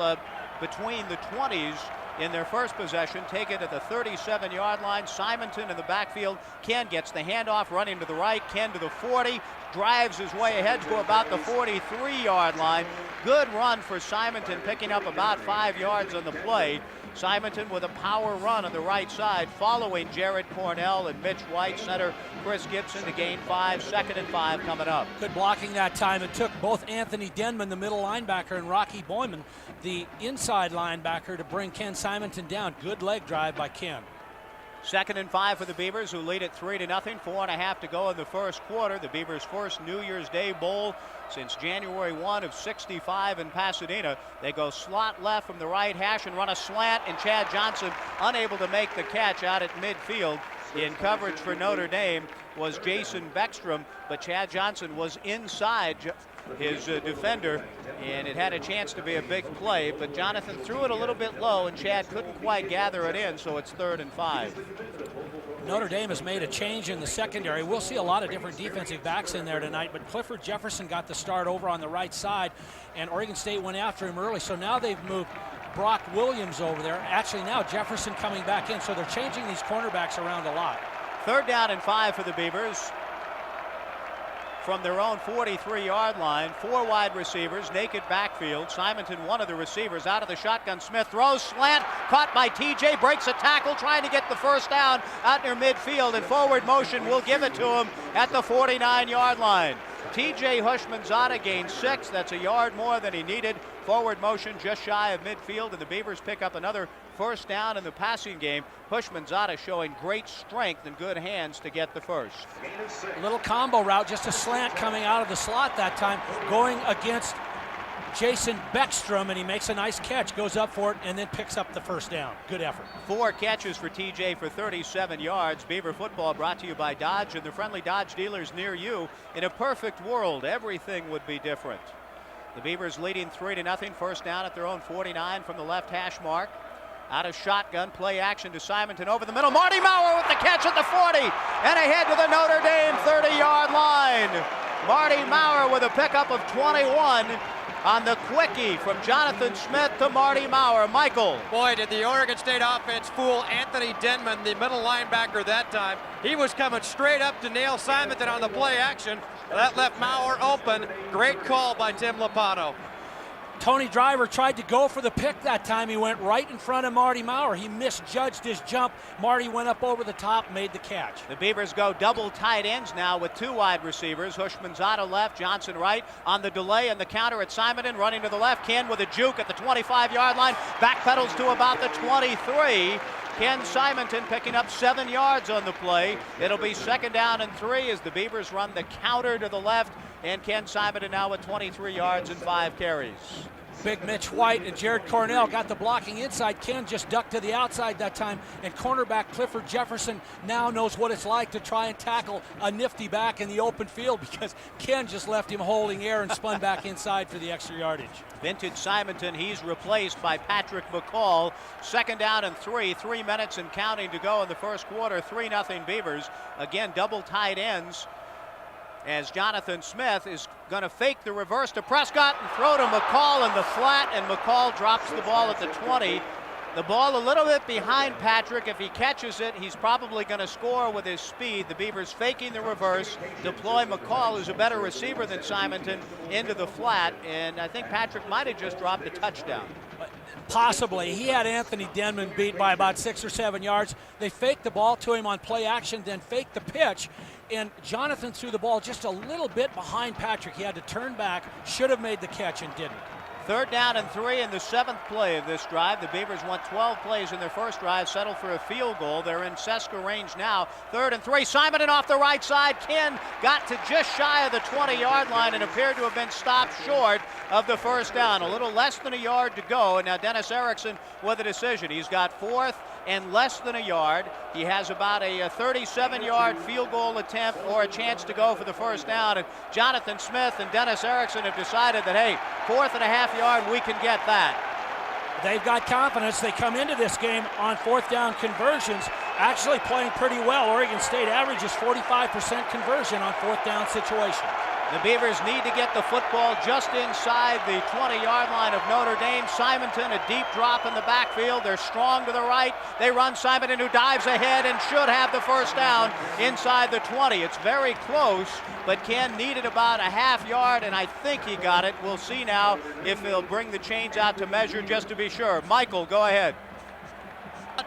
between the 20s in their first possession, take it at the 37-yard line. Simonton in the backfield. Ken gets the handoff, running to the right. Ken to the 40. Drives his way ahead to about the 43-yard line. Good run for Simonton, picking up about 5 yards on the play. Simonton with a power run on the right side, following Jared Cornell and Mitch White. Center Chris Gibson to gain 5. 2nd and 5 coming up. Good blocking that time. It took both Anthony Denman, the middle linebacker, and Rocky Boyman, the inside linebacker, to bring Ken Simonton down. Good leg drive by Ken. 2nd and 5 for the Beavers, who lead it 3-0. 4.5 to go in the first quarter. The Beavers' first New Year's Day bowl since January 1 of '65 in Pasadena. They go slot left from the right hash and run a slant, and Chad Johnson unable to make the catch out at midfield. In coverage for Notre Dame was Jason Beckstrom, but Chad Johnson was inside his defender, and it had a chance to be a big play, but Jonathan threw it a little bit low, and Chad couldn't quite gather it in, so it's 3rd and 5. Notre Dame has made a change in the secondary. We'll see a lot of different defensive backs in there tonight, but Clifford Jefferson got the start over on the right side, and Oregon State went after him early, so now they've moved Brock Williams over there. Actually, now Jefferson coming back in, so they're changing these cornerbacks around a lot. 3rd down and 5 for the Beavers. From their own 43-yard line, 4 wide receivers, naked backfield. Simonton, one of the receivers, out of the shotgun. Smith throws, slant, caught by TJ, breaks a tackle, trying to get the 1st down out near midfield, and forward motion will give it to him at the 49-yard line. TJ Hushmanzada gained 6. That's a yard more than he needed. Forward motion just shy of midfield, and the Beavers pick up another first down in the passing game. Hushmanzada showing great strength and good hands to get the first. A little combo route, just a slant coming out of the slot that time, going against Jason Beckstrom, and he makes a nice catch, goes up for it, and then picks up the first down. Good effort. 4 catches for TJ for 37 yards. Beaver football brought to you by Dodge and the friendly Dodge dealers near you. In a perfect world, everything would be different. The Beavers leading 3-0, first down at their own 49 from the left hash mark. Out of shotgun, play action to Simonton over the middle. Marty Maurer with the catch at the 40 and ahead to the Notre Dame 30-yard line. Marty Maurer with a pickup of 21 on the quickie from Jonathan Smith to Marty Maurer. Michael. Boy, did the Oregon State offense fool Anthony Denman, the middle linebacker that time. He was coming straight up to nail Simonton on the play action. That left Maurer open. Great call by Tim Lopano. Tony Driver tried to go for the pick that time. He went right in front of Marty Maurer. He misjudged his jump. Marty went up over the top, made the catch. The Beavers go double tight ends now with 2 wide receivers. Hushmanzada left, Johnson right. On the delay and the counter at Simonton, running to the left. Ken with a juke at the 25-yard line. Backpedals to about the 23. Ken Simonton picking up 7 yards on the play. It'll be 2nd down and 3 as the Beavers run the counter to the left. And Ken Simonton now with 23 yards and 5 carries. Big Mitch White and Jared Cornell got the blocking inside. Ken just ducked to the outside that time. And cornerback Clifford Jefferson now knows what it's like to try and tackle a nifty back in the open field, because Ken just left him holding air and spun back inside for the extra yardage. Vintage Simonton, he's replaced by Patrick McCall. 2nd down and 3, 3 minutes and counting to go in the first quarter. 3-0 Beavers. Again, double tight ends, as Jonathan Smith is going to fake the reverse to Prescott and throw to McCall in the flat, and McCall drops the ball at the 20. The ball a little bit behind Patrick. If he catches it, he's probably going to score with his speed. The Beavers faking the reverse, deploy McCall, who's a better receiver than Simonton, into the flat, and I think Patrick might have just dropped a touchdown. Possibly. He had Anthony Denman beat by about 6 or 7 yards. They faked the ball to him on play action, then faked the pitch, and Jonathan threw the ball just a little bit behind Patrick. He had to turn back, should have made the catch, and didn't. 3rd down and 3 in the 7th play of this drive. The Beavers won 12 plays in their first drive, settled for a field goal. They're in Seska range now. 3rd and 3. Simonton off the right side. Ken got to just shy of the 20-yard line and appeared to have been stopped short of the first down. A little less than a yard to go, and now Dennis Erickson with a decision. He's got 4th and less than a yard. He has about a 37-yard field goal attempt or a chance to go for the first down. And Jonathan Smith and Dennis Erickson have decided that, hey, 4th and a half yard, we can get that. They've got confidence. They come into this game on 4th down conversions, actually playing pretty well. Oregon State averages 45% conversion on 4th down situation. The Beavers need to get the football just inside the 20-yard line of Notre Dame. Simonton, a deep drop in the backfield. They're strong to the right. They run Simonton, who dives ahead and should have the first down inside the 20. It's very close, but Ken needed about a half yard, and I think he got it. We'll see now if he'll bring the chains out to measure just to be sure. Michael, go ahead.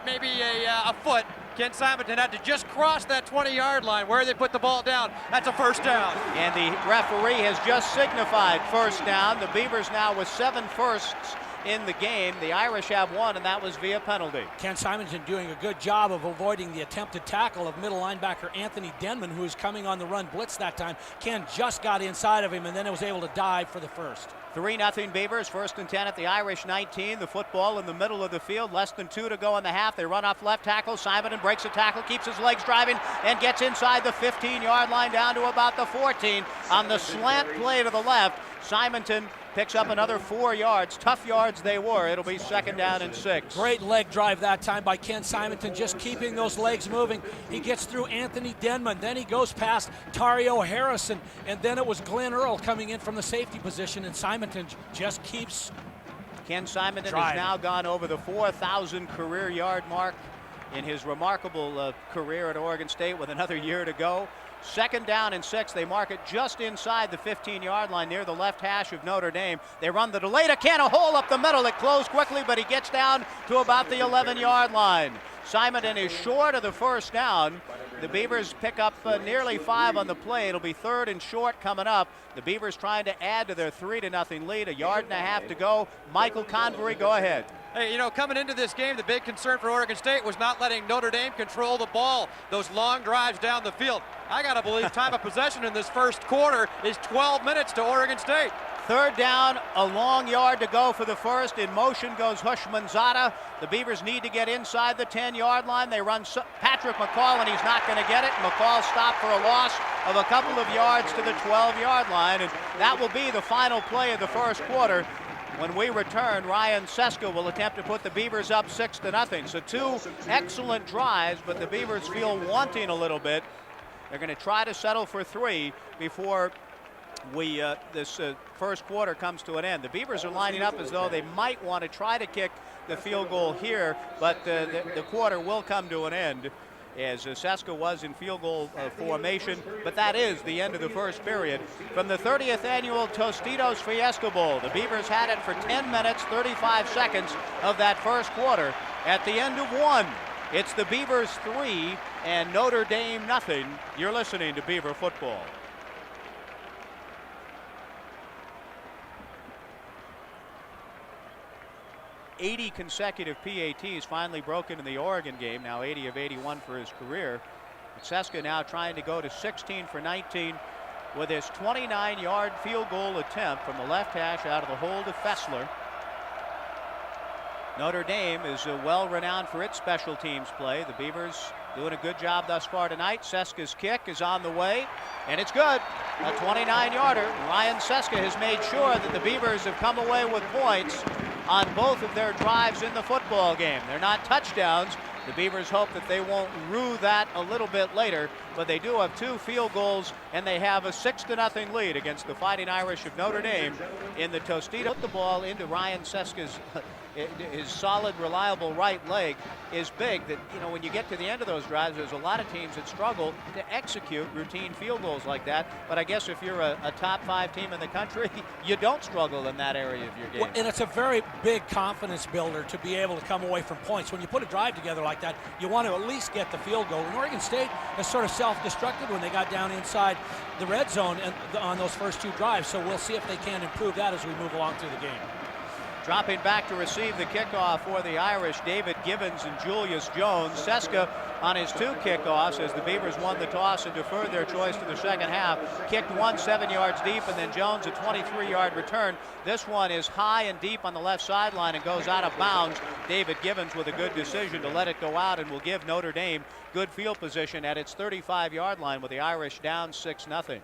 Maybe a foot. Ken Simonton had to just cross that 20-yard line where they put the ball down. That's a first down. And the referee has just signified first down. The Beavers now with 7 firsts in the game. The Irish have 1, and that was via penalty. Ken Simonton doing a good job of avoiding the attempted tackle of middle linebacker Anthony Denman, who was coming on the run blitz that time. Ken just got inside of him and then was able to dive for the first. 3-0 Beavers, 1st and 10 at the Irish 19. The football in the middle of the field, less than 2 to go in the half. They run off left tackle. Simonton breaks a tackle, keeps his legs driving, and gets inside the 15-yard line down to about the 14. On the slant play to the left, Simonton picks up another 4 yards. Tough yards they were. It'll be 2nd down and 6. Great leg drive that time by Ken Simonton, just keeping those legs moving. He gets through Anthony Denman, then he goes past Tario Harrison, and then it was Glenn Earl coming in from the safety position, and Simonton just keeps Ken Simonton driving. has now gone over the 4,000 career yard mark in his remarkable career at Oregon State with another year to go. 2nd down and 6. They mark it just inside the 15-yard line near the left hash of Notre Dame. They run the delay to Ken, a hole up the middle. It closed quickly, but he gets down to about the 11-yard line. Simonton is short of the first down. the Beavers pick up nearly 5 on the play. It'll be 3rd and short coming up. The Beavers trying to add to their 3-0 lead. 1.5 yards to go. Michael Convery, go ahead. Hey, you know, coming into this game, the big concern for Oregon State was not letting Notre Dame control the ball, those long drives down the field. I got to believe time of possession in this first quarter is 12 minutes to Oregon State. 3rd down, a long yard to go for the first. In motion goes Hushmanzada. The Beavers need to get inside the 10-yard line. They run Patrick McCall, and he's not going to get it. McCall stopped for a loss of a couple of yards to the 12-yard line, and that will be the final play of the first quarter. When we return, Ryan Seska will attempt to put the Beavers up 6-0. So 2 excellent drives, but the Beavers feel wanting a little bit. They're going to try to settle for 3 before this first quarter comes to an end. The Beavers are lining up as though they might want to try to kick the field goal here, but the quarter will come to an end as Seska was in field goal formation, but that is the end of the first period. From the 30th annual Tostitos Fiesta Bowl, the Beavers had it for 10 minutes, 35 seconds of that first quarter. At the end of 1, it's the Beavers 3 and Notre Dame 0. You're listening to Beaver Football. 80 consecutive PATs finally broken in the Oregon game, now 80 of 81 for his career. But Seska now trying to go to 16 for 19 with his 29-yard field goal attempt from the left hash out of the hold of Fessler. Notre Dame is well renowned for its special teams play. The Beavers doing a good job thus far tonight. Seska's kick is on the way, and it's good. A 29-yarder. Ryan Seska has made sure that the Beavers have come away with points on both of their drives in the football game. They're not touchdowns. The Beavers hope that they won't rue that a little bit later, but they do have 2 field goals, and they have a 6-0 lead against the Fighting Irish of Notre Dame in the Tostitos. Put the ball into Ryan Seska's his solid, reliable right leg is big. That, you know, when you get to the end of those drives, there's a lot of teams that struggle to execute routine field goals like that. But I guess if you're a top 5 team in the country, you don't struggle in that area of your game. Well, and it's a very big confidence builder to be able to come away from points. When you put a drive together like that, you want to at least get the field goal. And Oregon State has sort of self-destructed when they got down inside the red zone on those first 2 drives. So we'll see if they can improve that as we move along through the game. Dropping back to receive the kickoff for the Irish, David Gibbons and Julius Jones. Seska on his 2 kickoffs as the Beavers won the toss and deferred their choice to the second half. Kicked one 7 yards deep, and then Jones a 23-yard return. This one is high and deep on the left sideline and goes out of bounds. David Gibbons with a good decision to let it go out and will give Notre Dame good field position at its 35-yard line with the Irish down 6-0.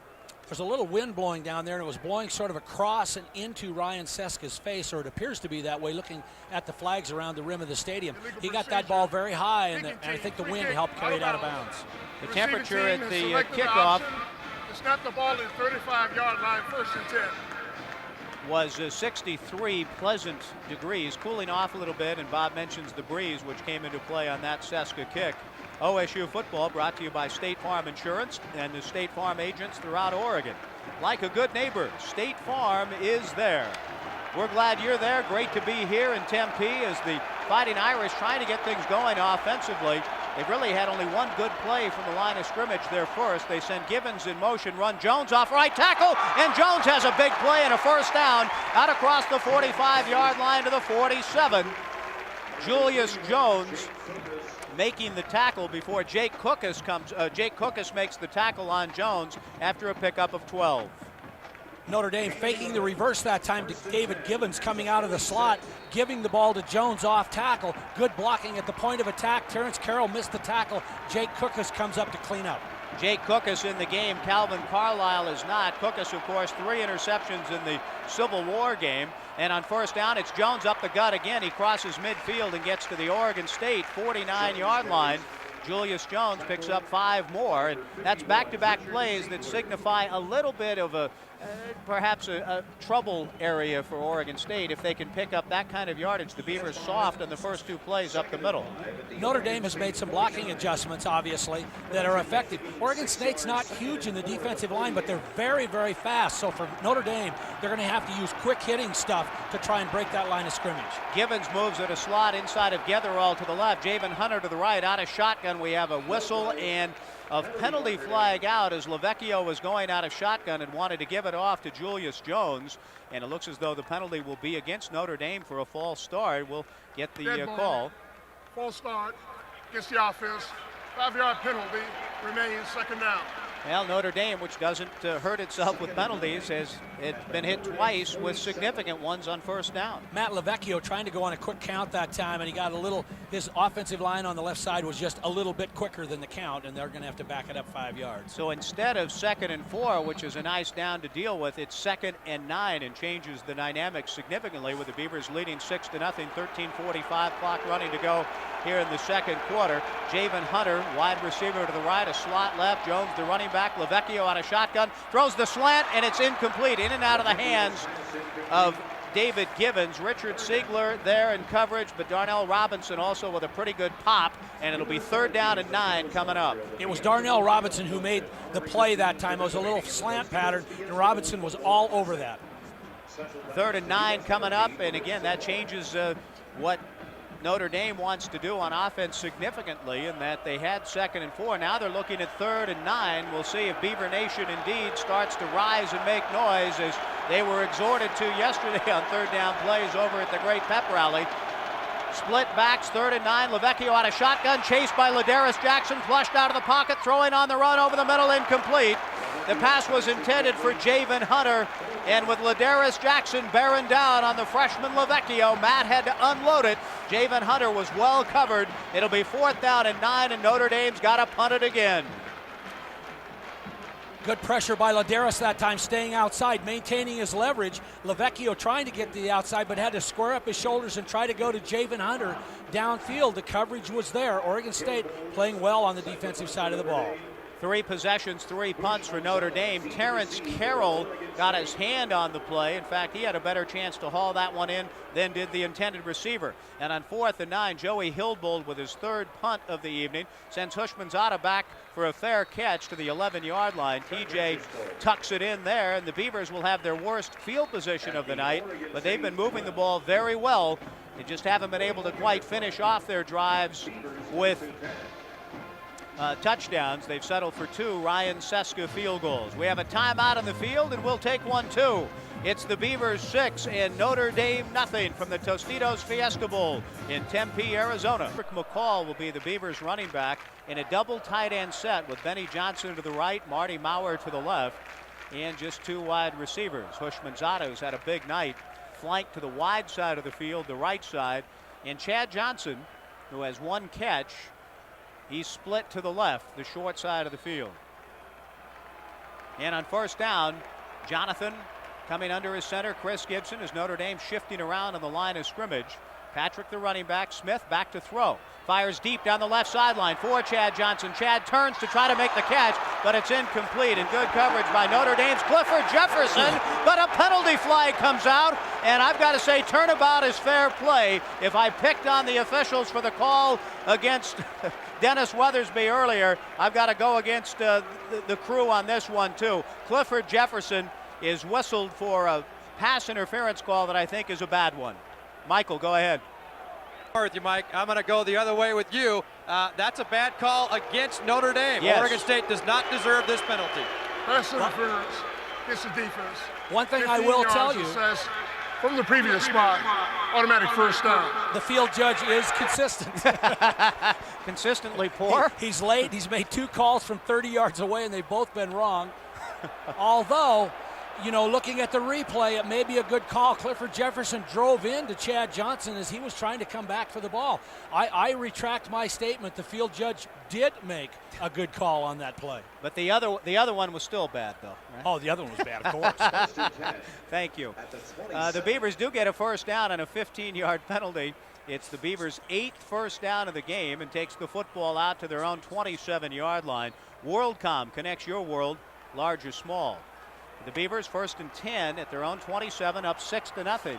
There's a little wind blowing down there, and it was blowing sort of across and into Ryan Seska's face, or it appears to be that way looking at the flags around the rim of the stadium. He got that ball very high, and I think the wind helped carry it out of bounds. The temperature at the kickoff snap the ball to the 35-yard line, 1st and 10. Was 63 pleasant degrees, cooling off a little bit, and Bob mentions the breeze, which came into play on that Seska kick. OSU football brought to you by State Farm Insurance and the State Farm agents throughout Oregon. Like a good neighbor, State Farm is there. We're glad you're there. Great to be here in Tempe as the Fighting Irish trying to get things going offensively. They've really had only one good play from the line of scrimmage there first. They send Gibbons in motion, run Jones off right tackle, and Jones has a big play and a first down out across the 45-yard line to the 47. Julius Jones making the tackle before Jake Cookus comes. Jake Cookus makes the tackle on Jones after a pickup of 12. Notre Dame faking the reverse that time to David Gibbons coming out of the slot, giving the ball to Jones off tackle. Good blocking at the point of attack. Terrence Carroll missed the tackle. Jake Cookus comes up to clean up. Jake Cookus in the game. Calvin Carlisle is not. Cookus, of course, 3 interceptions in the Civil War game. And on first down, it's Jones up the gut again. He crosses midfield and gets to the Oregon State 49-yard line. Julius Jones picks up 5 more. And that's back-to-back plays that signify a little bit of perhaps a trouble area for Oregon State if they can pick up that kind of yardage. The Beavers soft on the first 2 plays up the middle. Notre Dame has made some blocking adjustments, obviously, that are effective. Oregon State's not huge in the defensive line, but they're very, very fast. So for Notre Dame, they're going to have to use quick hitting stuff to try and break that line of scrimmage. Gibbons moves at a slot inside of Getherall to the left. Javen Hunter to the right. Out of shotgun, we have a whistle, and of penalty flag out as Lavecchio was going out of shotgun and wanted to give it off to Julius Jones. And it looks as though the penalty will be against Notre Dame for a false start. We'll get the call. False start against the offense. 5-yard penalty remains, second down. Well, Notre Dame, which doesn't hurt itself with penalties, has been hit twice with significant ones on first down. Matt Lavecchio trying to go on a quick count that time, and he got a little, his offensive line on the left side was just a little bit quicker than the count, and they're going to have to back it up 5 yards. So instead of 2nd and 4, which is a nice down to deal with, it's 2nd and 9 and changes the dynamics significantly with the Beavers leading 6-0, 13:45 clock running to go here in the second quarter. Javen Hunter, wide receiver to the right, a slot left. Jones, the running back. Lavecchio out of shotgun, throws the slant, and it's incomplete. In and out of the hands of David Givens. Richard Siegler there in coverage, but Darnell Robinson also with a pretty good pop, and it'll be 3rd down and 9 coming up. It was Darnell Robinson who made the play that time. It was a little slant pattern, and Robinson was all over that. 3rd and 9 coming up, and again, that changes what Notre Dame wants to do on offense significantly, in that they had 2nd and 4. Now they're looking at 3rd and 9. We'll see if Beaver Nation indeed starts to rise and make noise, as they were exhorted to yesterday on 3rd down plays over at the Great Pep Rally. Split backs, 3rd and 9. Lavecchio out of shotgun, chased by Ladarius Jackson, flushed out of the pocket, throwing on the run over the middle, incomplete. The pass was intended for Javen Hunter, and with Ladarius Jackson bearing down on the freshman Lavecchio, Matt had to unload it. Javen Hunter was well covered. It'll be 4th down and 9, and Notre Dame's got to punt it again. Good pressure by Ladarius that time, staying outside, maintaining his leverage. Lavecchio trying to get to the outside, but had to square up his shoulders and try to go to Javen Hunter downfield. The coverage was there. Oregon State playing well on the defensive side of the ball. 3 possessions, 3 punts for Notre Dame. Terrence Carroll got his hand on the play. In fact, he had a better chance to haul that one in than did the intended receiver. And on 4th and 9, Joey Hilbold with his 3rd punt of the evening sends Hushmanzada back for a fair catch to the 11-yard line. TJ tucks it in there, and the Beavers will have their worst field position of the night, but they've been moving the ball very well. They just haven't been able to quite finish off their drives with touchdowns. They've settled for 2 Ryan Seska field goals. We have a timeout on the field, and we'll take one too. It's the Beavers 6 and Notre Dame nothing from the Tostitos Fiesta Bowl in Tempe, Arizona. Rick McCall will be the Beavers running back in a double tight end set with Benny Johnson to the right, Marty Maurer to the left, and just 2 wide receivers. Hushmanzada, who's had a big night, flanked to the wide side of the field, the right side, and Chad Johnson, who has 1 catch. He's split to the left, the short side of the field. And on first down, Jonathan coming under his center. Chris Gibson as Notre Dame shifting around on the line of scrimmage. Patrick the running back. Smith back to throw. Fires deep down the left sideline for Chad Johnson. Chad turns to try to make the catch, but it's incomplete. And good coverage by Notre Dame's Clifford Jefferson, but a penalty flag comes out. And I've got to say, turnabout is fair play. If I picked on the officials for the call against Dennis Weathersby earlier, I've got to go against the crew on this one too. Clifford Jefferson is whistled for a pass interference call that I think is a bad one. Michael, go ahead. With you, Mike. I'm going to go the other way with you. That's a bad call against Notre Dame. Yes. Oregon State does not deserve this penalty. Pass interference against the defense. One thing I will tell you, says from the previous spot, automatic first down. the field judge is consistent. Consistently poor. He's late. He's made 2 calls from 30 yards away, and they've both been wrong. Although, you know, looking at the replay, it may be a good call. Clifford Jefferson drove into Chad Johnson as he was trying to come back for the ball. I retract my statement. The field judge did make a good call on that play. But the other one was still bad, though. Right? Oh, the other one was bad, of course. Thank you. The Beavers do get a first down on a 15-yard penalty. It's the Beavers' 8th first down of the game and takes the football out to their own 27-yard line. WorldCom connects your world, large or small. The Beavers 1st and 10 at their own 27, up 6-0.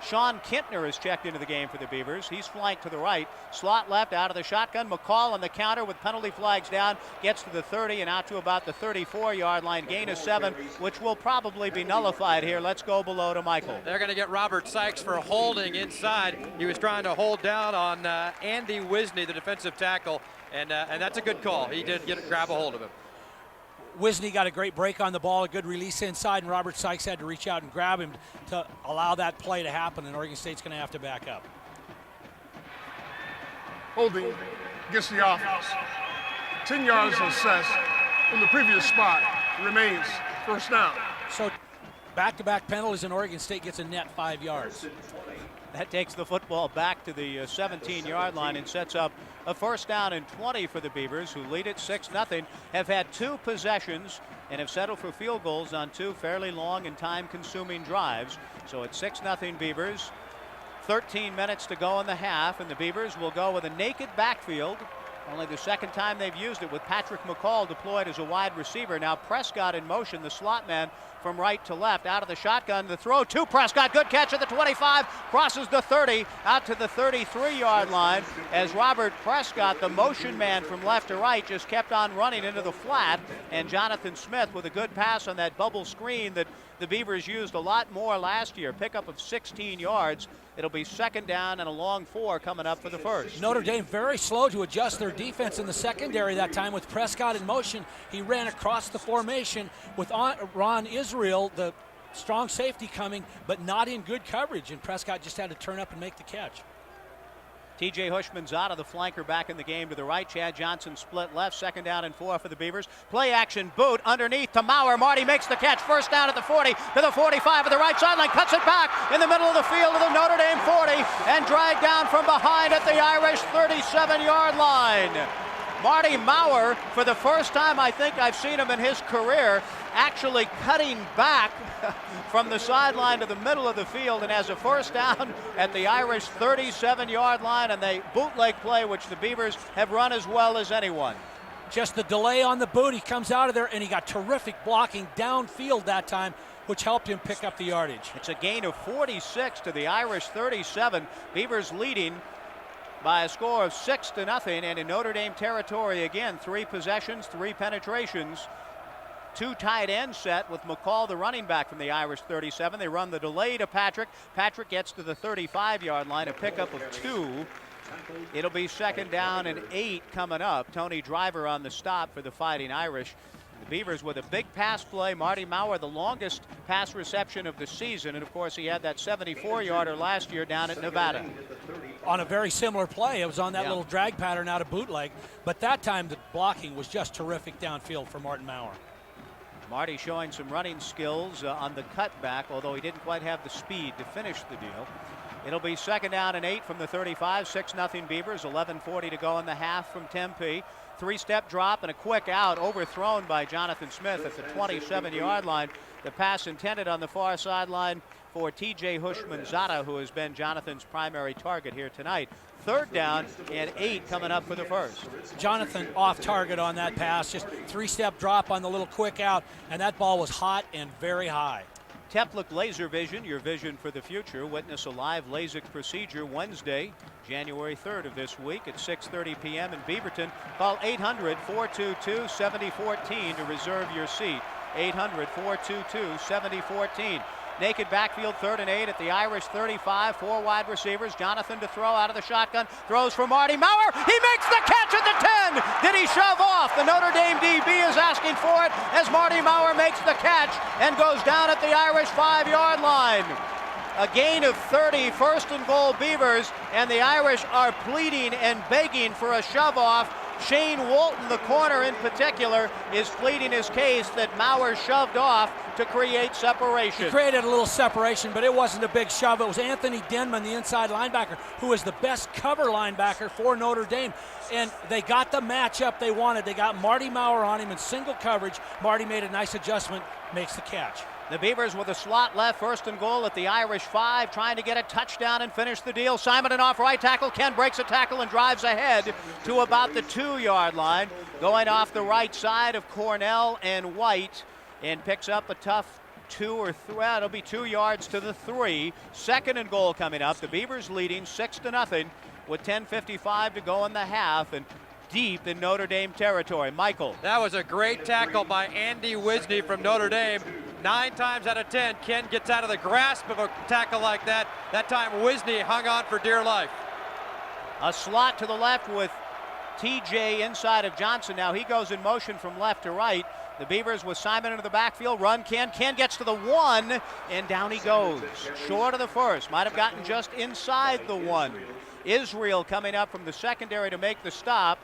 Sean Kintner is checked into the game for the Beavers. He's flanked to the right. Slot left out of the shotgun. McCall on the counter with penalty flags down. Gets to the 30 and out to about the 34-yard line. Gain of 7, which will probably be nullified here. Let's go below to Michael. They're going to get Robert Sykes for holding inside. He was trying to hold down on Andy Wisney, the defensive tackle, and that's a good call. He did grab a hold of him. Wisney got a great break on the ball, a good release inside, and Robert Sykes had to reach out and grab him to allow that play to happen, and Oregon State's going to have to back up. Holding against the offense. 10 yards assessed from the previous spot. Remains first down. So back-to-back penalties, and Oregon State gets a net 5 yards. That takes the football back to the 17-yard line and sets up a first down and 20 for the Beavers, who lead it 6-0, have had 2 possessions and have settled for field goals on 2 fairly long and time-consuming drives. So it's 6-0 Beavers. 13 minutes to go in the half, and the Beavers will go with a naked backfield. Only the second time they've used it, with Patrick McCall deployed as a wide receiver. Now Prescott in motion, the slot man from right to left, out of the shotgun. The throw to Prescott, good catch at the 25, crosses the 30, out to the 33-yard line, as Robert Prescott, the motion man from left to right, just kept on running into the flat, and Jonathan Smith with a good pass on that bubble screen that the Beavers used a lot more last year. Pickup of 16 yards. It'll be second down and a long 4 coming up for the first. Notre Dame very slow to adjust their defense in the secondary that time with Prescott in motion. He ran across the formation with Ron Israel, the strong safety, coming, but not in good coverage, and Prescott just had to turn up and make the catch. TJ Hushman's out of the flanker back in the game to the right. Chad Johnson split left. Second down and 4 for the Beavers. Play action boot underneath to Maurer. Marty makes the catch. First down at the 40 to the 45 of the right sideline. Cuts it back in the middle of the field to the Notre Dame 40 and dragged down from behind at the Irish 37-yard line. Marty Maurer, for the first time I think I've seen him in his career, actually cutting back from the sideline to the middle of the field, and has a first down at the Irish 37-yard line, and they bootleg play, which the Beavers have run as well as anyone. Just the delay on the boot. He comes out of there, and he got terrific blocking downfield that time, which helped him pick up the yardage. It's a gain of 46 to the Irish 37. Beavers leading by a score of 6-0, and in Notre Dame territory again. 3 possessions, 3 penetrations. 2 tight end set with McCall, the running back from the Irish 37. They run the delay to Patrick. Patrick gets to the 35-yard line, a pickup of 2. It'll be second down and 8 coming up. Tony Driver on the stop for the Fighting Irish. The Beavers with a big pass play. Marty Maurer, the longest pass reception of the season, and of course he had that 74-yarder last year down at Nevada. On a very similar play, it was on that little drag pattern out of bootleg, but that time the blocking was just terrific downfield for Martin Maurer. Marty showing some running skills on the cutback, although he didn't quite have the speed to finish the deal. It'll be second down and 8 from the 35, 6-0 Beavers, 11:40 to go in the half from Tempe. 3-step drop and a quick out, overthrown by Jonathan Smith at the 27-yard line. The pass intended on the far sideline for TJ Hushman-Zata, who has been Jonathan's primary target here tonight. Third down and 8 coming up for the first. Jonathan off target on that pass, just 3-step drop on the little quick out, and that ball was hot and very high. Teplik Laser Vision, your vision for the future. Witness a live LASIK procedure Wednesday, January 3rd of this week at 6:30 p.m. in Beaverton. Call 800-422-7014 to reserve your seat. 800-422-7014. Naked backfield, 3rd and 8 at the Irish 35. 4 wide receivers. Jonathan to throw out of the shotgun. Throws for Marty Maurer. He makes the catch at the 10. Did he shove off? The Notre Dame DB is asking for it as Marty Maurer makes the catch and goes down at the Irish 5-yard line. A gain of 30, first and goal Beavers, and the Irish are pleading and begging for a shove off. Shane Walton, the corner in particular, is pleading his case that Maurer shoved off to create separation. He created a little separation, but it wasn't a big shove. It was Anthony Denman, the inside linebacker, who is the best cover linebacker for Notre Dame. And they got the matchup they wanted. They got Marty Maurer on him in single coverage. Marty made a nice adjustment, makes the catch. The Beavers with a slot left, first and goal at the Irish 5, trying to get a touchdown and finish the deal. Simon off right tackle. Ken breaks a tackle and drives ahead to about the 2-yard line. Going off the right side of Cornell and White, and picks up a tough 2 or 3, well, it'll be 2 yards to the 3. Second and goal coming up. The Beavers leading 6-0 with 10:55 to go in the half, and deep in Notre Dame territory. Michael. That was a great tackle by Andy Wisney from Notre Dame. 9 times out of 10, Ken gets out of the grasp of a tackle like that. That time, Wisney hung on for dear life. A slot to the left with TJ inside of Johnson. Now he goes in motion from left to right. The Beavers with Simon into the backfield. Run Ken. Ken gets to the 1, and down he goes. Short of the first. Might have gotten just inside the 1. Israel coming up from the secondary to make the stop.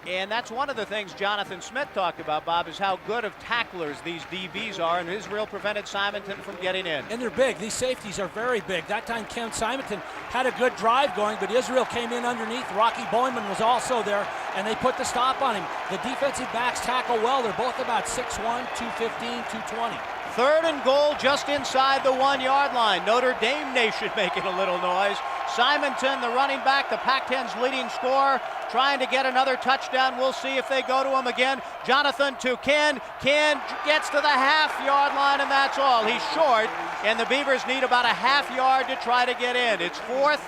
And that's one of the things Jonathan Smith talked about, Bob, is how good of tacklers these DBs are, and Israel prevented Simonton from getting in. And they're big. These safeties are very big. That time Ken Simonton had a good drive going, but Israel came in underneath. Rocky Boyman was also there, and they put the stop on him. The defensive backs tackle well. They're both about 6'1", 215, 220. Third and goal just inside the 1-yard line. Notre Dame Nation making a little noise. Simonton, the running back, the Pac-10's leading scorer, trying to get another touchdown. We'll see if they go to him again. Jonathan to Ken. Ken gets to the half-yard line, and that's all. He's short, and the Beavers need about a half yard to try to get in. It's 4th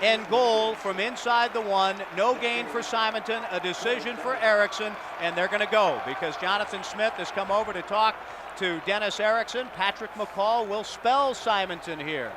and goal from inside the 1. No gain for Simonton, a decision for Erickson, and they're going to go because Jonathan Smith has come over to talk to Dennis Erickson. Patrick McCall will spell Simonton here.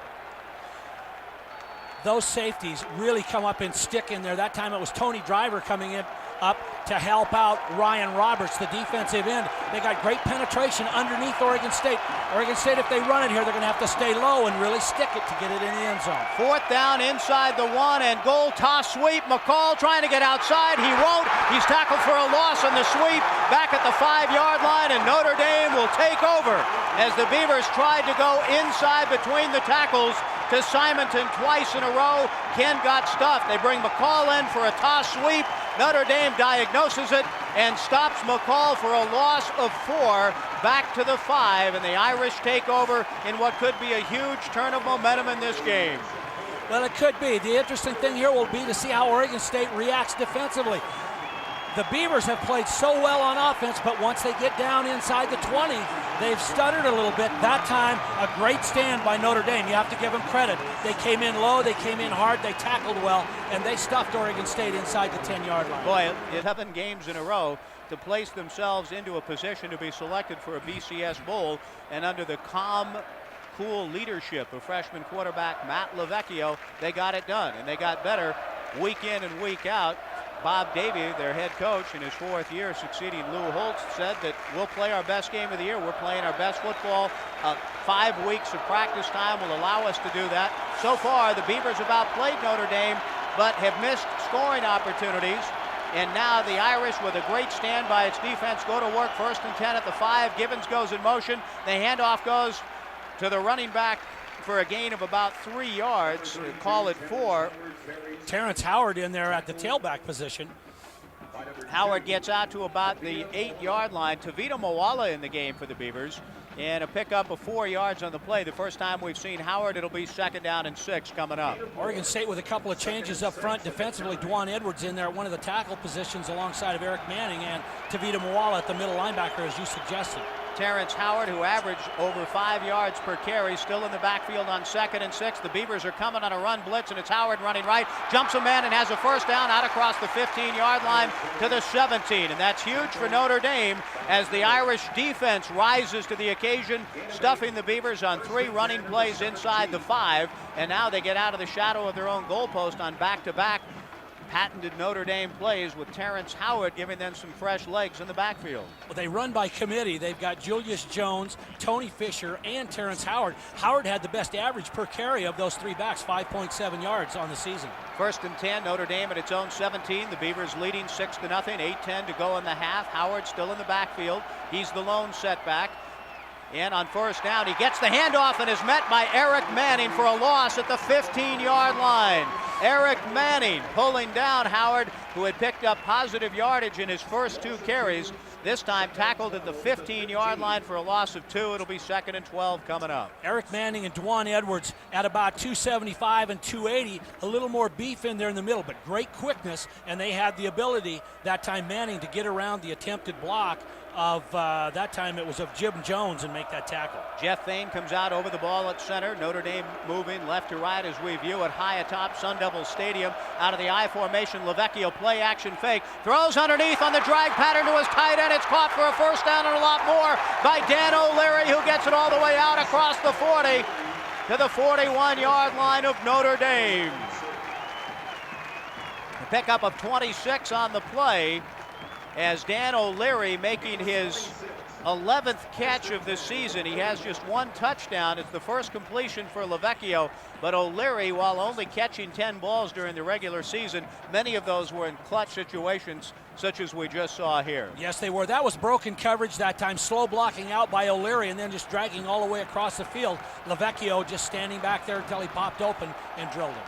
Those safeties really come up and stick in there. That time it was Tony Driver coming in up to help out Ryan Roberts, the defensive end. They got great penetration underneath Oregon State. Oregon State, if they run it here, they're going to have to stay low and really stick it to get it in the end zone. 4th down inside the 1 and goal. Toss sweep. McCall trying to get outside. He won't. He's tackled for a loss on the sweep back at the 5-yard line, and Notre Dame will take over as the Beavers tried to go inside between the tackles to Simonton twice in a row. Ken got stuffed. They bring McCall in for a toss sweep. Notre Dame diagnoses it and stops McCall for a loss of 4 back to the 5, and the Irish take over in what could be a huge turn of momentum in this game. Well, it could be. The interesting thing here will be to see how Oregon State reacts defensively. The Beavers have played so well on offense, but once they get down inside the 20, they've stuttered a little bit. That time, a great stand by Notre Dame. You have to give them credit. They came in low, they came in hard, they tackled well, and they stuffed Oregon State inside the 10-yard line. Boy, 11 games in a row to place themselves into a position to be selected for a BCS Bowl, and under the calm, cool leadership of freshman quarterback Matt LaVecchio, they got it done, and they got better week in and week out. Bob Davie, their head coach in his 4th year, succeeding Lou Holtz, said that we'll play our best game of the year. We're playing our best football. 5 weeks of practice time will allow us to do that. So far, the Beavers have outplayed Notre Dame, but have missed scoring opportunities. And now the Irish, with a great stand by its defense, go to work. 1st and 10 at the 5. Gibbons goes in motion. The handoff goes to the running back for a gain of about 3 yards. Call it 4. Terrence Howard in there at the tailback position. Howard gets out to about the 8-yard line. Tavita Moala in the game for the Beavers, and a pickup of 4 yards on the play. The first time we've seen Howard. It'll be 2nd down and 6 coming up. Oregon State with a couple of changes up front defensively. Dwan Edwards in there at one of the tackle positions alongside of Eric Manning, and Tavita Moala at the middle linebacker, as you suggested. Terrence Howard, who averaged over 5 yards per carry, still in the backfield on 2nd and 6. The Beavers are coming on a run blitz, and it's Howard running right, jumps a man and has a 1st down out across the 15-yard line to the 17. And that's huge for Notre Dame as the Irish defense rises to the occasion, stuffing the Beavers on 3 running plays inside the 5. And now they get out of the shadow of their own goalpost on back-to-back patented Notre Dame plays, with Terrence Howard giving them some fresh legs in the backfield. Well, they run by committee. They've got Julius Jones, Tony Fisher, and Terrence Howard. Howard had the best average per carry of those 3 backs, 5.7 yards on the season. 1st and 10, Notre Dame at its own 17. The Beavers leading 6-0, 8:10 to go in the half. Howard still in the backfield. He's the lone setback. And on 1st down, he gets the handoff and is met by Eric Manning for a loss at the 15-yard line. Eric Manning pulling down Howard, who had picked up positive yardage in his first 2 carries. This time tackled at the 15-yard line for a loss of 2. It'll be 2nd and 12 coming up. Eric Manning and Dwan Edwards at about 275 and 280. A little more beef in there in the middle, but great quickness, and they had the ability that time, Manning, to get around the attempted block of that time it was of Jim Jones and make that tackle. Jeff Fain comes out over the ball at center. Notre Dame moving left to right as we view it high atop Sun Devil Stadium. Out of the I formation, Lavecchio play action fake. Throws underneath on the drag pattern to his tight end. It's caught for a first down and a lot more by Dan O'Leary, who gets it all the way out across the 40 to the 41-yard line of Notre Dame. The pickup of 26 on the play as Dan O'Leary making his 11th catch of the season. He has just one touchdown. It's the first completion for Lavecchio, but O'Leary, while only catching 10 balls during the regular season, many of those were in clutch situations such as we just saw here. Yes, they were. That was broken coverage that time, slow blocking out by O'Leary and then just dragging all the way across the field. Lavecchio just standing back there until he popped open and drilled him.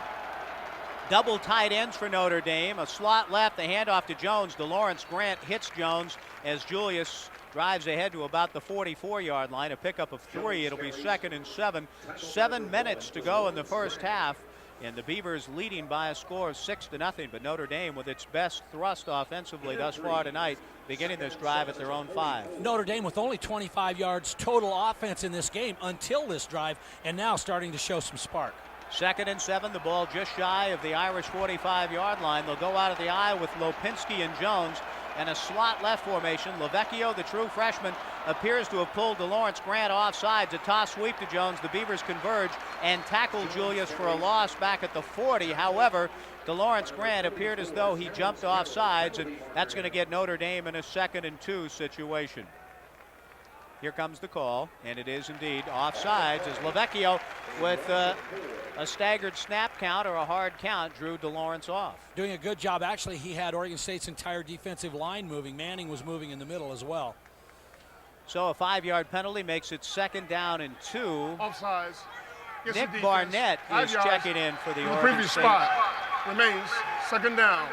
Double tight ends for Notre Dame. A slot left, the handoff to Jones. DeLawrence Grant hits Jones as Julius drives ahead to about the 44-yard line. A pickup of 3. It'll be 2nd and 7. 7 minutes to go in the first half. And the Beavers leading by a score of 6-0. But Notre Dame with its best thrust offensively thus far tonight, beginning this drive at their own 5. Notre Dame with only 25 yards total offense in this game until this drive, and now starting to show some spark. 2nd and 7, the ball just shy of the Irish 45-yard line. They'll go out of the I with Lopinski and Jones and a slot left formation. Lavecchio, the true freshman, appears to have pulled DeLawrence Grant offsides. A toss sweep to Jones. The Beavers converge and tackle Julius for a loss back at the 40. However, DeLawrence Grant appeared as though he jumped offsides, and that's going to get Notre Dame in a 2nd and 2 situation. Here comes the call, and it is indeed offsides as Lavecchio, with a staggered snap count or a hard count, drew DeLawrence off. Doing a good job. Actually, he had Oregon State's entire defensive line moving. Manning was moving in the middle as well. So a 5-yard penalty makes it 2nd down and 2. Offsides. Nick Barnett is checking in for the Oregon previous State. spot remains 2nd down.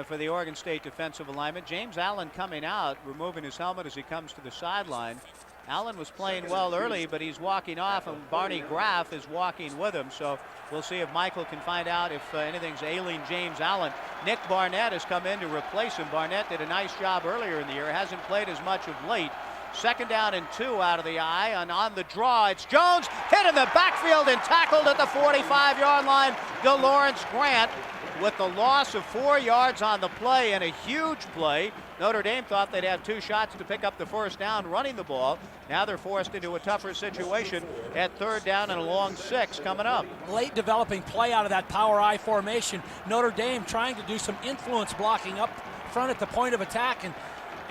For the Oregon State defensive alignment. James Allen coming out, removing his helmet as he comes to the sideline. Allen was playing well early, but he's walking off, and Barney Graff is walking with him. So we'll see if Michael can find out if anything's ailing James Allen. Nick Barnett has come in to replace him. Barnett did a nice job earlier in the year, hasn't played as much of late. 2nd down and 2 out of the I, and on the draw, it's Jones, hit in the backfield and tackled at the 45-yard line. DeLawrence Grant with the loss of 4 yards on the play, and a huge play. Notre Dame thought they'd have 2 shots to pick up the first down running the ball. Now they're forced into a tougher situation at 3rd down and a long 6 coming up. Late developing play out of that power I formation. Notre Dame trying to do some influence blocking up front at the point of attack,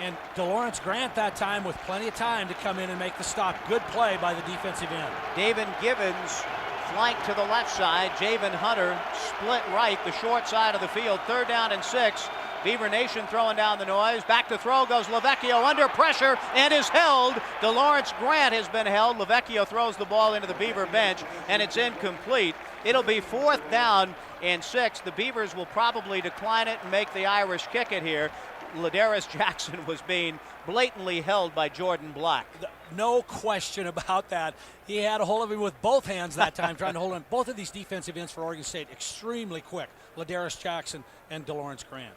and DeLawrence Grant that time with plenty of time to come in and make the stop. Good play by the defensive end. David Gibbons flank to the left side. Javen Hunter split right, the short side of the field. 3rd down and 6. Beaver Nation throwing down the noise. Back to throw goes Lavecchio under pressure and is held. DeLawrence Grant has been held. Lavecchio throws the ball into the Beaver bench and it's incomplete. It'll be 4th down and 6. The Beavers will probably decline it and make the Irish kick it here. Ladarius Jackson was being blatantly held by Jordan Black. No question about that. He had a hold of him with both hands that time, trying to hold him. Both of these defensive ends for Oregon State extremely quick. Ladarius Jackson and DeLawrence Grant.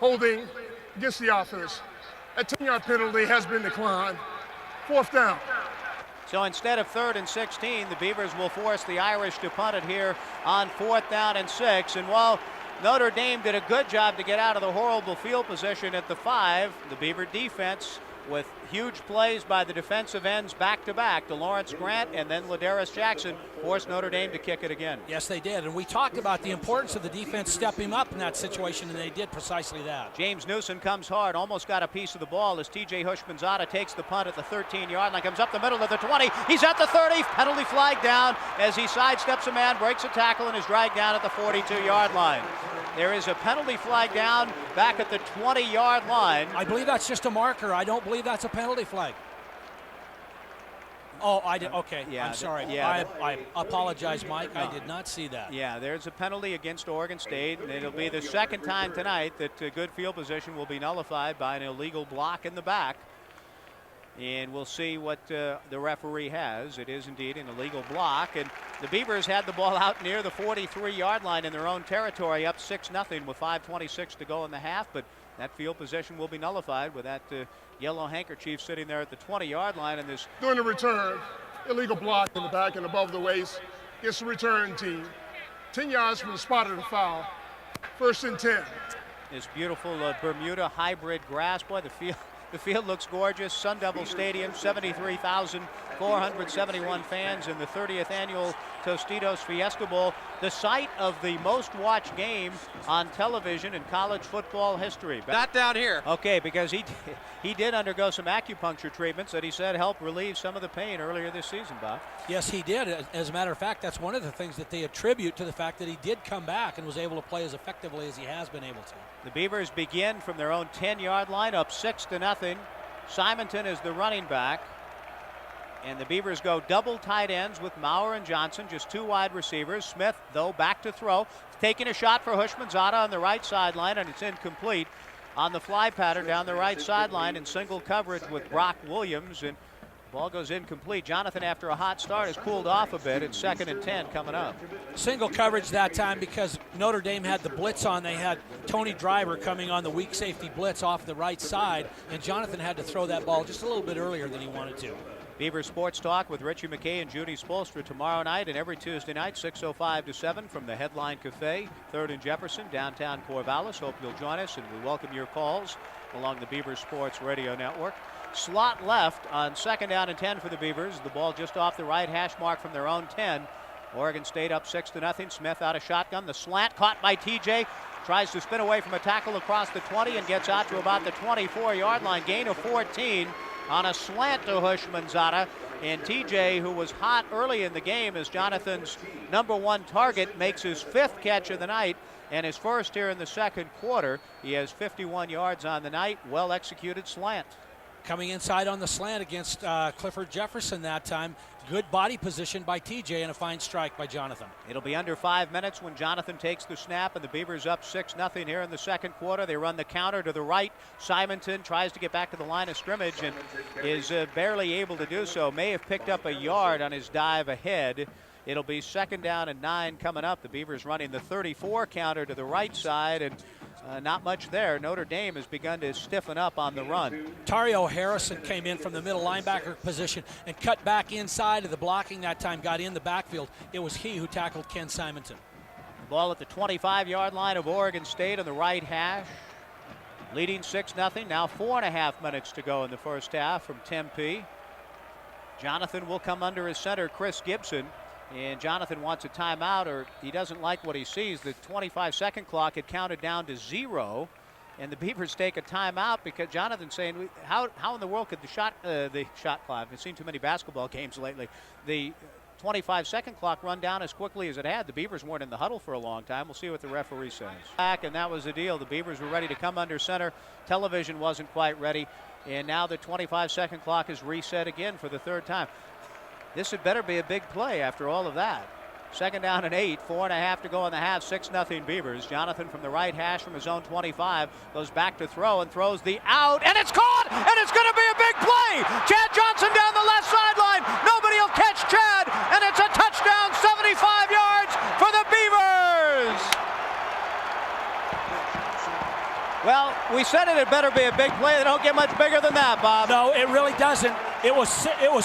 Holding against the offense. A 10-yard penalty has been declined. 4th down. So instead of 3rd and 16, the Beavers will force the Irish to punt it here on 4th down and 6. And while Notre Dame did a good job to get out of the horrible field position at the 5, the Beaver defense with huge plays by the defensive ends back-to-back. DeLawrence Grant and then Ladarius Jackson forced Notre Dame to kick it again. Yes, they did. And we talked about the importance of the defense stepping up in that situation, and they did precisely that. James Newsom comes hard, almost got a piece of the ball as T.J. Hushmanzada takes the punt at the 13-yard line, comes up the middle of the 20. He's at the 30, penalty flag down as he sidesteps a man, breaks a tackle, and is dragged down at the 42-yard line. There is a penalty flag down back at the 20-yard line. I believe that's just a marker. I don't believe that's a penalty flag. Oh, I did. Okay, yeah, I'm sorry. Yeah, I apologize, Mike. I did not see that. Yeah, there's a penalty against Oregon State, and it'll be the 2nd time tonight that good field position will be nullified by an illegal block in the back. And we'll see what the referee has. It is indeed an illegal block. And the Beavers had the ball out near the 43-yard line in their own territory, up 6-0 with 5:26 to go in the half. But that field position will be nullified with that yellow handkerchief sitting there at the 20-yard line. And this During the return, illegal block in the back and above the waist. It's the return team. 10 yards from the spot of the foul. 1st and 10. This beautiful Bermuda hybrid grass. Boy, the field looks gorgeous. Sun Devil Stadium, 73,471 fans in the 30th annual Tostitos Fiesta Bowl. The site of the most watched game on television in college football history. Not down here. Okay, because he did undergo some acupuncture treatments that he said helped relieve some of the pain earlier this season, Bob. Yes, he did. As a matter of fact, that's one of the things that they attribute to the fact that he did come back and was able to play as effectively as he has been able to. The Beavers begin from their own 10-yard line, up 6-0. Simonton is the running back. And the Beavers go double tight ends with Maurer and Johnson, just 2 wide receivers. Smith, though, back to throw. Taking a shot for Hushmanzada on the right sideline, and it's incomplete on the fly pattern down the right sideline in single coverage with Brock Williams. And ball goes incomplete. Jonathan, after a hot start, has cooled off a bit. It's 2nd and 10 coming up. Single coverage that time because Notre Dame had the blitz on. They had Tony Driver coming on the weak safety blitz off the right side, and Jonathan had to throw that ball just a little bit earlier than he wanted to. Beaver Sports Talk with Richie McKay and Judy Spolstra tomorrow night and every Tuesday night, 6:05 to 7 from the Headline Cafe, 3rd and Jefferson, downtown Corvallis. Hope you'll join us, and we welcome your calls along the Beaver Sports Radio Network. Slot left on 2nd down and 10 for the Beavers. The ball just off the right hash mark from their own 10. Oregon State up 6-0. Smith out of shotgun. The slant caught by TJ. Tries to spin away from a tackle across the 20 and gets out to about the 24-yard line. Gain of 14 on a slant to Hushmanzada. And TJ, who was hot early in the game as Jonathan's #1 target, makes his 5th catch of the night and his first here in the 2nd quarter. He has 51 yards on the night. Well executed slant. Coming inside on the slant against Clifford Jefferson that time. Good body position by TJ and a fine strike by Jonathan. It'll be under 5 minutes when Jonathan takes the snap, and the Beavers up 6-0 here in the 2nd quarter. They run the counter to the right. Simonton tries to get back to the line of scrimmage and is barely able to do so. May have picked up a yard on his dive ahead. It'll be 2nd down and 9 coming up. The Beavers running the 34 counter to the right side, and not much there. Notre Dame has begun to stiffen up on the run. Tario Harrison came in from the middle linebacker position and cut back inside of the blocking that time, got in the backfield. It was he who tackled Ken Simonton. Ball at the 25-yard line of Oregon State on the right hash. Leading 6-0. Now 4.5 minutes to go in the first half from Tempe. Jonathan will come under his center, Chris Gibson. And Jonathan wants a timeout, or he doesn't like what he sees. The 25-second clock had counted down to 0, and the Beavers take a timeout because Jonathan's saying, how in the world could the shot clock, I've seen too many basketball games lately, the 25-second clock run down as quickly as it had. The Beavers weren't in the huddle for a long time. We'll see what the referee says. Back, and that was the deal. The Beavers were ready to come under center. Television wasn't quite ready, and now the 25-second clock is reset again for the 3rd time. This had better be a big play after all of that. 2nd down and 8, 4.5 to go in the half, 6-0 Beavers. Jonathan from the right hash from his own 25 goes back to throw and throws the out, and it's caught, and it's going to be a big play. Chad Johnson down the left sideline. Nobody will catch Chad, and it's a touchdown, 75 yards for the Beavers. Well, we said it had better be a big play. They don't get much bigger than that, Bob. No, it really doesn't. It was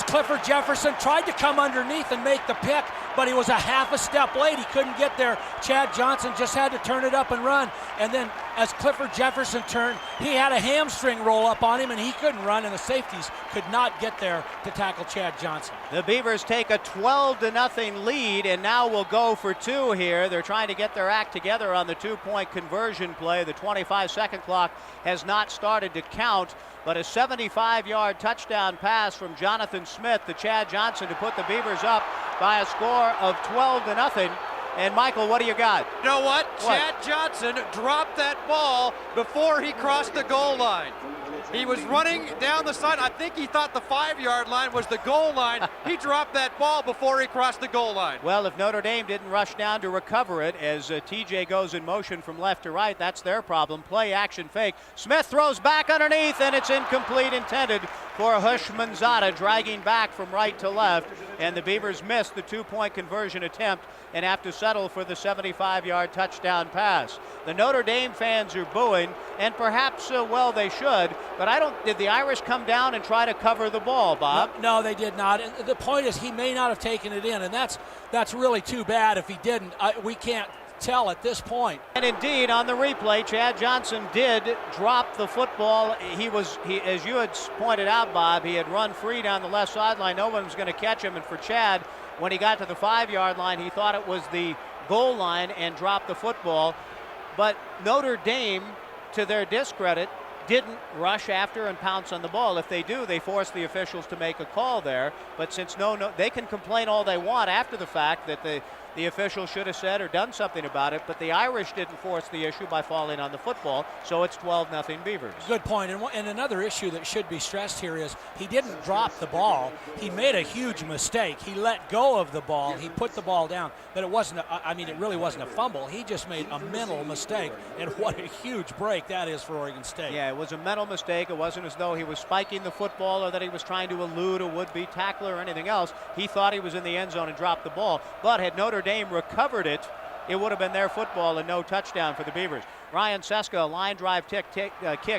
Clifford Jefferson tried to come underneath and make the pick, but he was a half a step late. He couldn't get there. Chad Johnson just had to turn it up and run. And then as Clifford Jefferson turned, he had a hamstring roll up on him, and he couldn't run, and the safeties could not get there to tackle Chad Johnson. The Beavers take a 12-0 lead, and now will go for 2 here. They're trying to get their act together on the 2-point conversion play. The 25-second clock has not started to count, but a 75-yard touchdown pass from Jonathan Smith to Chad Johnson to put the Beavers up by a score of 12-0. And Michael, what do you got? You know what? Chad Johnson dropped that ball before he crossed the goal line. He was running down the side. I think he thought the 5-yard line was the goal line. He dropped that ball before he crossed the goal line. Well, if Notre Dame didn't rush down to recover it as TJ goes in motion from left to right, that's their problem. Play action fake. Smith throws back underneath, and it's incomplete, intended for Hushmanzada, dragging back from right to left, and the Beavers missed the two-point conversion attempt and have to settle for the 75-yard touchdown pass. The Notre Dame fans are booing, and perhaps, well, they should, but did the Irish come down and try to cover the ball, Bob? No, they did not. And the point is he may not have taken it in, and that's really too bad if he didn't. We can't tell at this point. And indeed, on the replay, Chad Johnson did drop the football. He, as you had pointed out, Bob, he had run free down the left sideline. No one was going to catch him, and for Chad, when he got to the 5-yard line, he thought it was the goal line and dropped the football. But Notre Dame, to their discredit, didn't rush after and pounce on the ball. If they do, they force the officials to make a call there. But since they can complain all they want after the fact that the official should have said or done something about it, but the Irish didn't force the issue by falling on the football, so it's 12-0 Beavers. Good point. And another issue that should be stressed here is he didn't drop the ball. He made a huge mistake. He let go of the ball. He put the ball down, but it wasn't, it really wasn't a fumble. He just made a mental mistake, and what a huge break that is for Oregon State. Yeah, it was a mental mistake. It wasn't as though he was spiking the football or that he was trying to elude a would-be tackler or anything else. He thought he was in the end zone and dropped the ball, but had Notre Dame recovered it, it would have been their football and no touchdown for the Beavers. Ryan Seska, line drive kick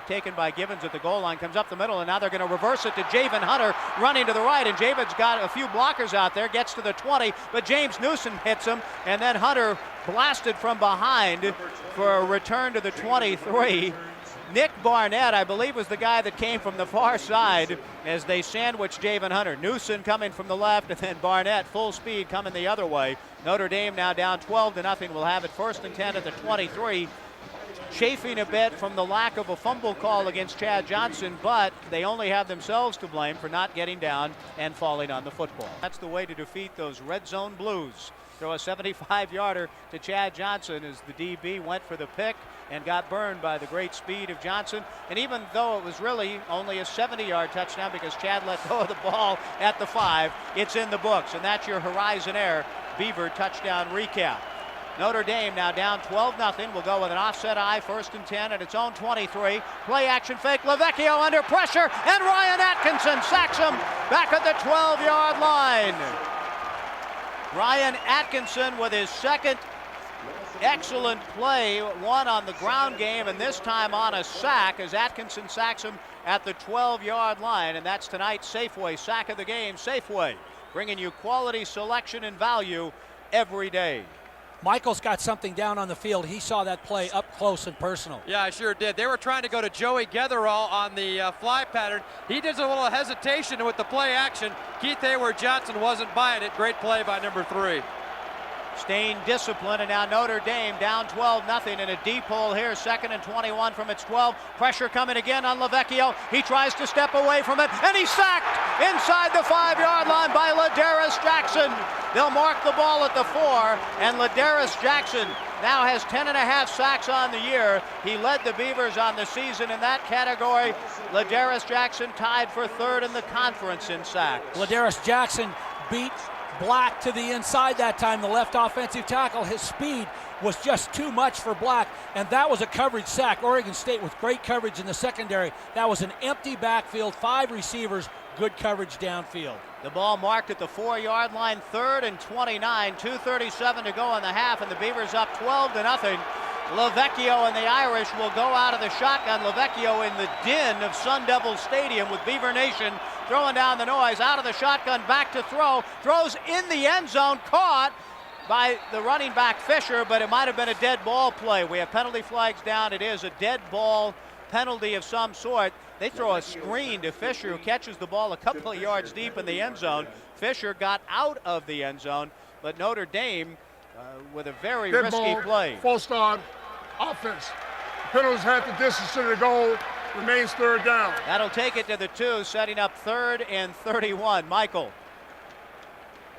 taken by Givens at the goal line, comes up the middle, and now they're going to reverse it to Javen Hunter running to the right, and Javen's got a few blockers out there, gets to the 20, but James Newsom hits him, and then Hunter blasted from behind for a return to the 23. Nick Barnett, I believe, was the guy that came from the far side as they sandwiched Javen Hunter. Newsom coming from the left, and then Barnett full speed coming the other way. Notre Dame now down 12-0. We'll have it 1st and 10 at the 23. Chafing a bit from the lack of a fumble call against Chad Johnson, but they only have themselves to blame for not getting down and falling on the football. That's the way to defeat those red zone Blues. Throw a 75-yarder to Chad Johnson as the DB went for the pick and got burned by the great speed of Johnson. And even though it was really only a 70-yard touchdown because Chad let go of the ball at the 5, it's in the books. And that's your Horizon Air Beaver touchdown recap. Notre Dame now down 12-0. We'll go with an offset eye, 1st and 10 at its own 23. Play action fake. LaVecchio under pressure, and Ryan Atkinson sacks him back at the 12-yard line. Ryan Atkinson with his second excellent play, one on the ground game and this time on a sack as Atkinson sacks him at the 12-yard line, and that's tonight's Safeway sack of the game. Safeway, bringing you quality selection and value every day. Michael's got something down on the field. He saw that play up close and personal. Yeah, I sure did. They were trying to go to Joey Getherall on the fly pattern. He did a little hesitation with the play action. Keith Hayward Johnson wasn't buying it. Great play by number 3. Staying disciplined, and now Notre Dame down 12-0 in a deep hole here, 2nd and 21 from its 12. Pressure coming again on LaVecchio. He tries to step away from it, and he's sacked inside the 5-yard line by Ladarius Jackson. They'll mark the ball at the 4, and Ladarius Jackson now has 10.5 sacks on the year. He led the Beavers on the season in that category. Ladarius Jackson tied for 3rd in the conference in sacks. Ladarius Jackson beat Black to the inside that time, the left offensive tackle. His speed was just too much for Black, and that was a coverage sack. Oregon State with great coverage in the secondary. That was an empty backfield, 5 receivers, good coverage downfield. The ball marked at the 4-yard line, 3rd and 29, 2:37 to go in the half, and the Beavers up 12-0. LaVecchio and the Irish will go out of the shotgun. LaVecchio in the din of Sun Devil Stadium with Beaver Nation throwing down the noise. Out of the shotgun, back to throw. Throws in the end zone, caught by the running back Fisher, but it might have been a dead ball play. We have penalty flags down. It is a dead ball penalty of some sort. They throw a screen to Fisher, who catches the ball a couple of yards deep in the end zone. Fisher got out of the end zone, but Notre Dame with a very dead risky ball, play. False start offense. Penalties had the distance to the goal. Remains 3rd down. That'll take it to the 2, setting up 3rd and 31. Michael.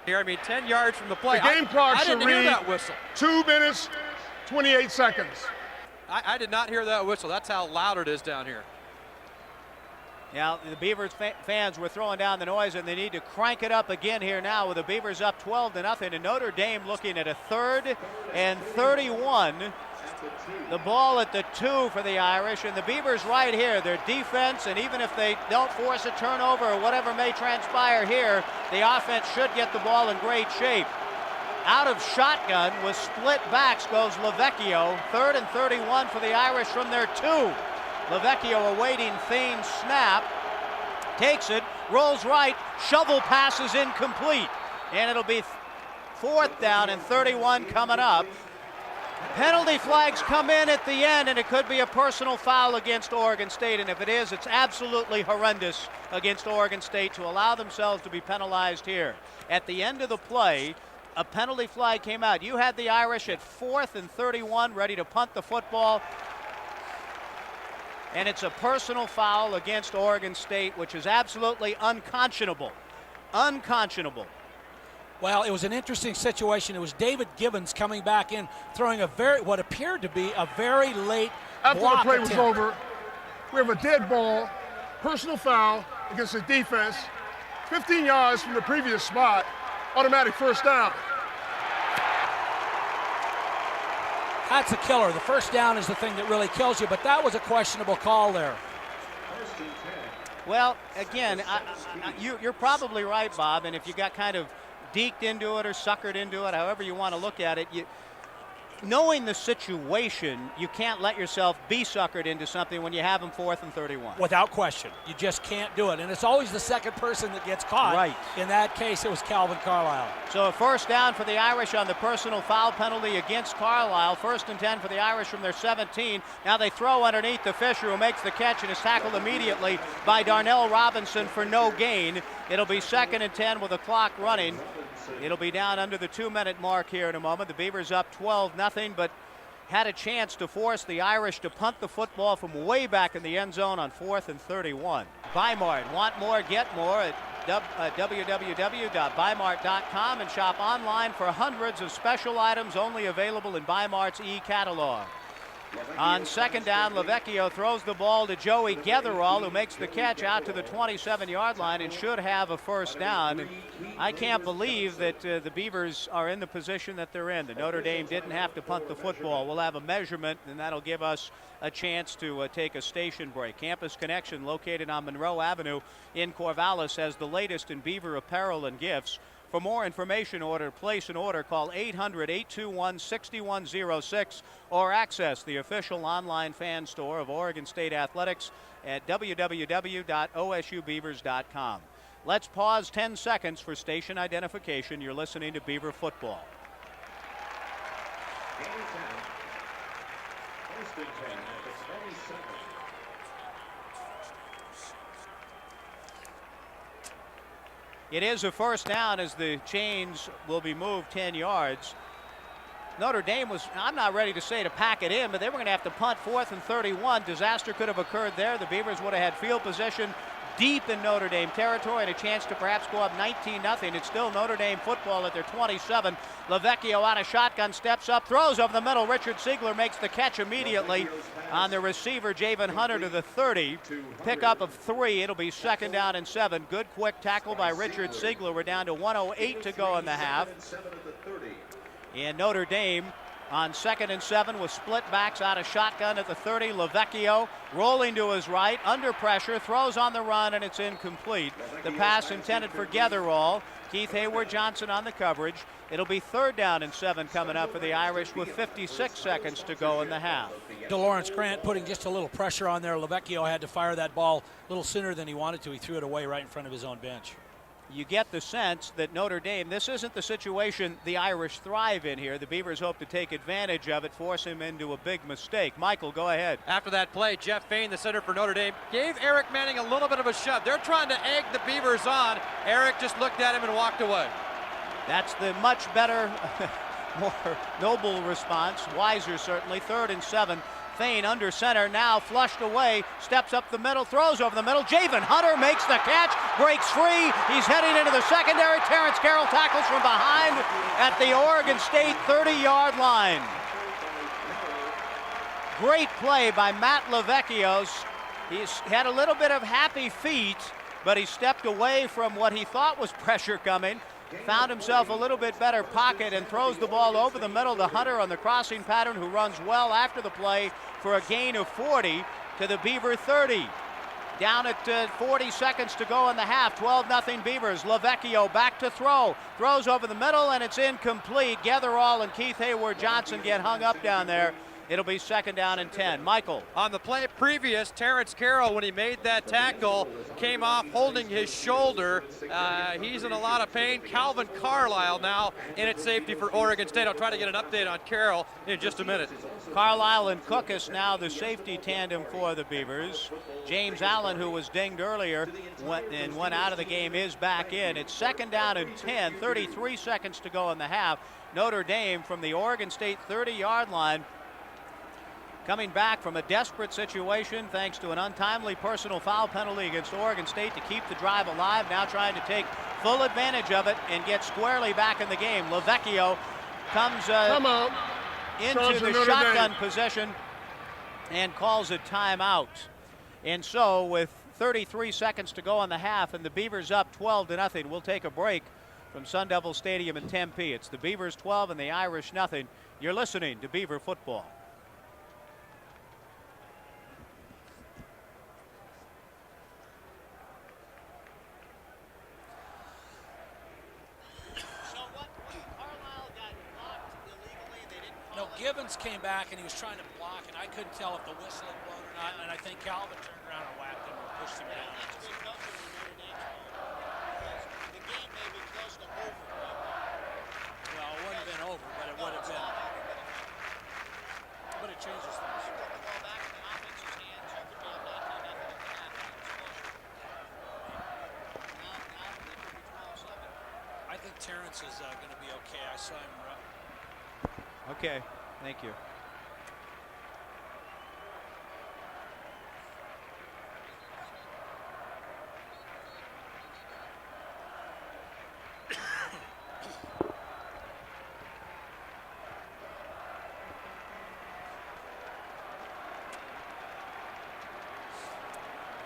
Here, 10 yards from the play. The game clock I should didn't hear read that whistle. 2 minutes, 28 seconds. I did not hear that whistle. That's how loud it is down here. Now, the Beavers fans were throwing down the noise, and they need to crank it up again here now with the Beavers up 12-0, and Notre Dame looking at a 3rd and 31 The ball at the 2 for the Irish, and the Beavers right here. Their defense, and even if they don't force a turnover or whatever may transpire here, the offense should get the ball in great shape. Out of shotgun with split backs goes Lavecchio. 3rd and 31 for the Irish from their 2. Lavecchio awaiting Thane's snap. Takes it, rolls right, shovel pass is incomplete. And it'll be 4th down and 31 coming up. Penalty flags come in at the end, and it could be a personal foul against Oregon State. And if it is, it's absolutely horrendous against Oregon State to allow themselves to be penalized here. At the end of the play, a penalty flag came out. You had the Irish at 4th and 31, ready to punt the football. And it's a personal foul against Oregon State, which is absolutely unconscionable. Unconscionable. Well, it was an interesting situation. It was David Gibbons coming back in, throwing what appeared to be a very late After block the play attempt. was over, we have a dead ball, personal foul against the defense, 15 yards from the previous spot, automatic first down. That's a killer. The first down is the thing that really kills you, but that was a questionable call there. Well, again, you're probably right, Bob, and if you got kind of deked into it or suckered into it, however you want to look at it, knowing the situation, you can't let yourself be suckered into something when you have them 4th and 31. Without question. You just can't do it. And it's always the second person that gets caught. Right. In that case, it was Calvin Carlisle. So a first down for the Irish on the personal foul penalty against Carlisle. 1st and 10 for the Irish from their 17. Now they throw underneath the Fisher, who makes the catch and is tackled immediately by Darnell Robinson for no gain. It'll be 2nd and 10 with the clock running. It'll be down under the 2-minute mark here in a moment. The Beavers up 12-0, but had a chance to force the Irish to punt the football from way back in the end zone on 4th and 31. Bimart, want more, get more at www.bimart.com and shop online for hundreds of special items only available in Bimart's e-catalog. On 2nd down, Lavecchio throws the ball to Joey Getherall, who makes the catch out to the 27-yard line and should have a first down. I can't believe that the Beavers are in the position that they're in. The Notre Dame didn't have to punt the football. We'll have a measurement, and that'll give us a chance to take a station break. Campus Connection, located on Monroe Avenue in Corvallis, has the latest in Beaver apparel and gifts. For more information or place an order, call 800-821-6106 or access the official online fan store of Oregon State Athletics at www.osubeavers.com. Let's pause 10 seconds for station identification. You're listening to Beaver Football. It is a first down as the chains will be moved 10 yards. Notre Dame was, I'm not ready to say to pack it in, but they were going to have to punt 4th and 31. Disaster could have occurred there. The Beavers would have had field position deep in Notre Dame territory and a chance to perhaps go up 19-0. It's still Notre Dame football at their 27. Lavecchio out of shotgun, steps up, throws over the middle. Richard Ziegler makes the catch immediately on the receiver, Javen Hunter, to the 30. Pickup of 3. It'll be 2nd down and 7. Good quick tackle by Richard Ziegler. We're down to 1:08 to go in the half. And Notre Dame on 2nd and 7 with split backs out of shotgun at the 30. Lavecchio rolling to his right, under pressure, throws on the run, and it's incomplete. The pass intended for Getherall. Keith Hayward-Johnson on the coverage. It'll be 3rd down and 7 coming up for the Irish with 56 seconds to go in the half. DeLawrence Grant putting just a little pressure on there. Lavecchio had to fire that ball a little sooner than he wanted to. He threw it away right in front of his own bench. You get the sense that Notre Dame, this isn't the situation the Irish thrive in here. The Beavers hope to take advantage of it, force him into a big mistake. Michael, go ahead. After that play, Jeff Fain, the center for Notre Dame, gave Eric Manning a little bit of a shove. They're trying to egg the Beavers on. Eric just looked at him and walked away. That's the much better, more noble response. Wiser, certainly. 3rd and 7. Fain under center, now flushed away, steps up the middle, throws over the middle. Javen Hunter makes the catch, breaks free. He's heading into the secondary. Terrence Carroll tackles from behind at the Oregon State 30-yard line. Great play by Matt Lavecchio. He's had a little bit of happy feet, but he stepped away from what he thought was pressure coming. found himself a little bit better pocket and throws the ball over the middle to Hunter on the crossing pattern, who runs well after the play for a gain of 40 to the Beaver 30. Down at 40 seconds to go in the half, 12-0 Beavers. Lavecchio back to throw. Throws over the middle, and it's incomplete. Getherall and Keith Hayward Johnson get hung up down there. It'll be 2nd down and 10. Michael. On the play previous, Terrence Carroll, when he made that tackle, came off holding his shoulder. He's in a lot of pain. Calvin Carlisle now in at safety for Oregon State. I'll try to get an update on Carroll in just a minute. Carlisle and Cookus now the safety tandem for the Beavers. James Allen, who was dinged earlier went out of the game, is back in. It's 2nd down and 10, 33 seconds to go in the half. Notre Dame from the Oregon State 30-yard line, coming back from a desperate situation thanks to an untimely personal foul penalty against Oregon State to keep the drive alive, now trying to take full advantage of it and get squarely back in the game. Lavecchio comes into the shotgun position and calls a timeout. And so with 33 seconds to go in the half and the Beavers up 12-0, we'll take a break from Sun Devil Stadium in Tempe. It's the Beavers 12 and the Irish nothing. You're listening to Beaver Football. Gibbons came back and he was trying to block, and I couldn't tell if the whistle had blown or not, and I think Calvin turned around and whacked him and pushed him down. The game may be close to over. Well, it wouldn't have been over, but it would have been. But it changes things. I think Terrence is going to be okay. I saw him. Okay, thank you.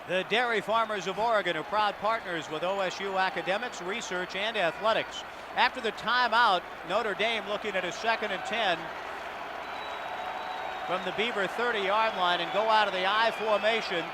The Dairy Farmers of Oregon are proud partners with OSU academics, research, and athletics. After the timeout, Notre Dame looking at a 2nd and 10 from the Beaver 30-yard line and go out of the I formation.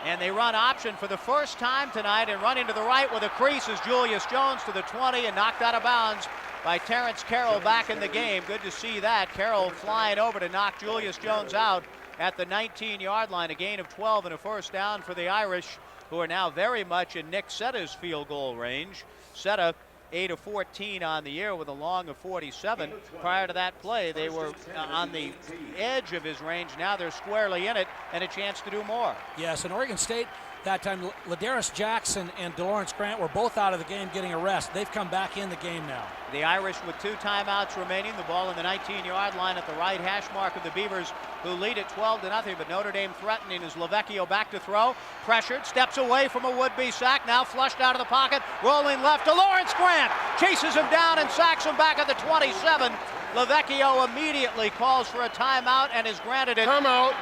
And they run option for the first time tonight and run into the right with a crease is Julius Jones to the 20 and knocked out of bounds by Terrence Carroll back in the game. Good to see that. Carroll flying over to knock Julius Jones out at the 19-yard line. A gain of 12 and a 1st down for the Irish, who are now very much in Nick Setta's field goal range. Setta 8 of 14 on the year with a long of 47. Prior to that play, they were on the edge of his range. Now they're squarely in it and a chance to do more. Yes, and Oregon State that time, Ladarius Jackson and DeLawrence Grant were both out of the game getting a rest. They've come back in the game now. The Irish with 2 timeouts remaining. The ball in the 19-yard line at the right hash mark of the Beavers, who lead it 12-0, but Notre Dame threatening as Lavecchio back to throw. Pressured, steps away from a would-be sack, now flushed out of the pocket, rolling left to Lawrence Grant. Chases him down and sacks him back at the 27. Lavecchio immediately calls for a timeout and is granted it. Timeout,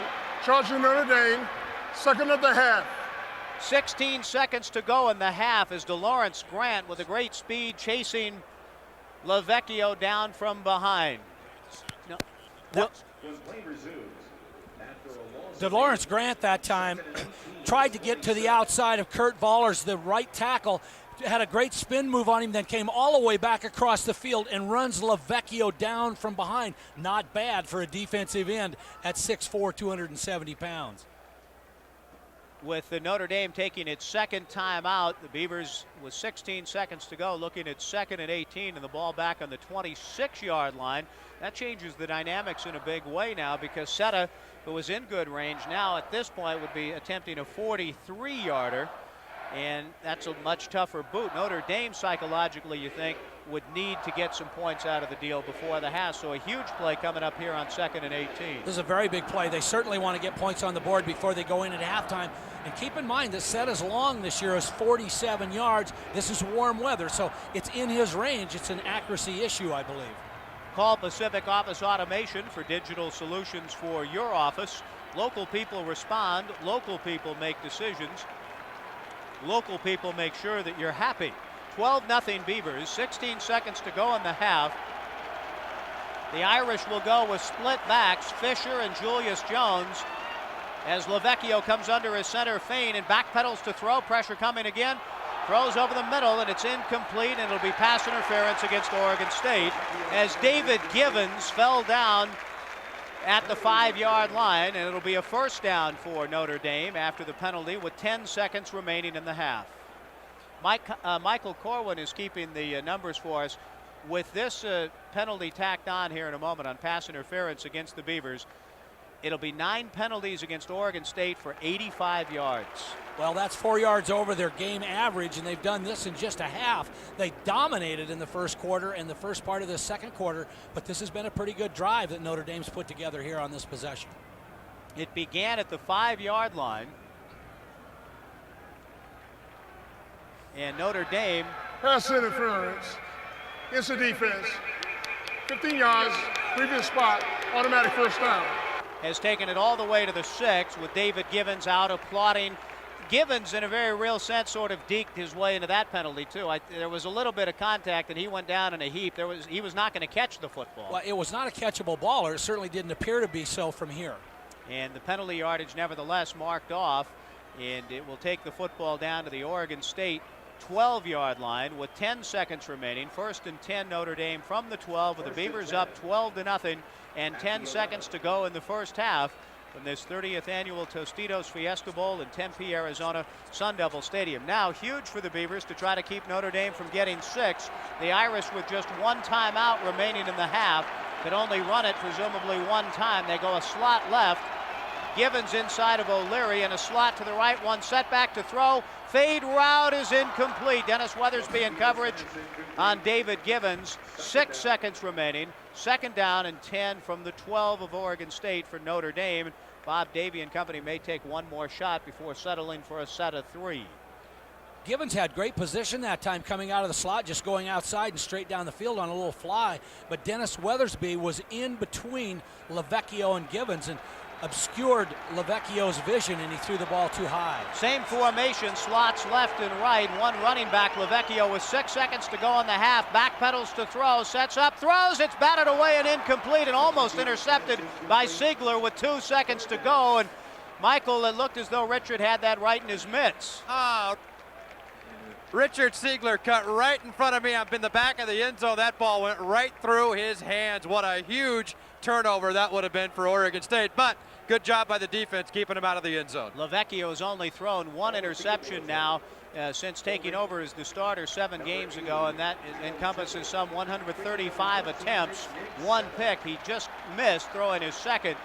charging Notre Dame, 2nd of the half. 16 seconds to go in the half as DeLawrence Grant with a great speed chasing Lavecchio down from behind. No. DeLawrence Grant that time tried to get to the outside of Kurt Vollers, the right tackle, had a great spin move on him, then came all the way back across the field and runs Lavecchio down from behind. Not bad for a defensive end at 6'4", 270 pounds. With the Notre Dame taking its 2nd timeout, the Beavers with 16 seconds to go looking at 2nd and 18 and the ball back on the 26-yard line. That changes the dynamics in a big way now because Setta, who was in good range, now at this point would be attempting a 43-yarder, and that's a much tougher boot. Notre Dame psychologically, you think, would need to get some points out of the deal before the half, so a huge play coming up here on 2nd and 18. This is a very big play. They certainly want to get points on the board before they go in at halftime. And keep in mind that Setta's long this year is 47 yards. This is warm weather, so it's in his range. It's an accuracy issue, I believe. Call Pacific Office Automation for digital solutions for your office. Local people respond. Local people make decisions. Local people make sure that you're happy. 12-0 Beavers, 16 seconds to go in the half. The Irish will go with split backs, Fisher and Julius Jones, as Lavecchio comes under his center feint and backpedals to throw. Pressure coming again. Throws over the middle, and it's incomplete, and it'll be pass interference against Oregon State as David Givens fell down at the 5-yard line, and it'll be a first down for Notre Dame after the penalty with 10 seconds remaining in the half. Michael Corwin is keeping the numbers for us. With this penalty tacked on here in a moment on pass interference against the Beavers, it'll be 9 penalties against Oregon State for 85 yards. Well, that's 4 yards over their game average, and they've done this in just a half. They dominated in the first quarter and the first part of the second quarter, but this has been a pretty good drive that Notre Dame's put together here on this possession. It began at the 5-yard line, and Notre Dame. Pass interference. It's a defense. 15 yards, previous spot, automatic first down. Has taken it all the way to the 6 with David Givens out applauding. Givens, in a very real sense, sort of deked his way into that penalty, too. There was a little bit of contact, and he went down in a heap. He was not going to catch the football. Well, it was not a catchable ball, or it certainly didn't appear to be so from here. And the penalty yardage, nevertheless, marked off, and it will take the football down to the Oregon State 12-yard line with 10 seconds remaining. 1st and 10 Notre Dame from the 12 with the Beavers up 12-0 and 10 seconds to go in the first half from this 30th annual Tostitos Fiesta Bowl in Tempe, Arizona, Sun Devil Stadium. Now huge for the Beavers to try to keep Notre Dame from getting 6. The Irish with just 1 timeout remaining in the half could only run it presumably 1 time. They go a slot left. Givens inside of O'Leary and a slot to the right, 1 setback to throw. Fade route is incomplete. Dennis Weathersby in coverage on David Givens. 6 seconds remaining. 2nd down and 10 from the 12 of Oregon State for Notre Dame. Bob Davie and company may take 1 more shot before settling for a set of 3. Givens had great position that time coming out of the slot, just going outside and straight down the field on a little fly. But Dennis Weathersby was in between Lavecchio and Givens and obscured Lavecchio's vision, and he threw the ball too high. Same formation, slots left and right. 1 running back, Lavecchio, with 6 seconds to go in the half. Backpedals to throw, sets up, throws. It's batted away and incomplete and almost intercepted by Siegler with 2 seconds to go. And Michael, it looked as though Richard had that right in his mitts. Richard Siegler cut right in front of me. I'm in the back of the end zone. That ball went right through his hands. What a huge turnover that would have been for Oregon State. But good job by the defense keeping him out of the end zone. Lavecchio has only thrown 1 interception now since taking over as the starter 7 games ago, and that encompasses some 135 attempts, 1 pick. He just missed throwing his 2nd.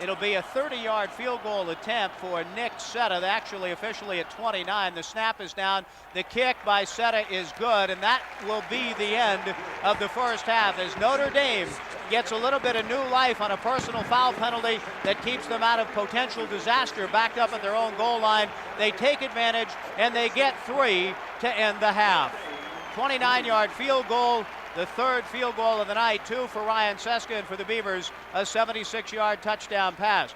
It'll be a 30-yard field goal attempt for Nick Setta, actually officially at 29. The snap is down. The kick by Setta is good, and that will be the end of the first half as Notre Dame gets a little bit of new life on a personal foul penalty that keeps them out of potential disaster backed up at their own goal line. They take advantage, and they get 3 to end the half. 29-yard field goal, the 3rd field goal of the night, 2 for Ryan Seska, and for the Beavers, a 76-yard touchdown pass.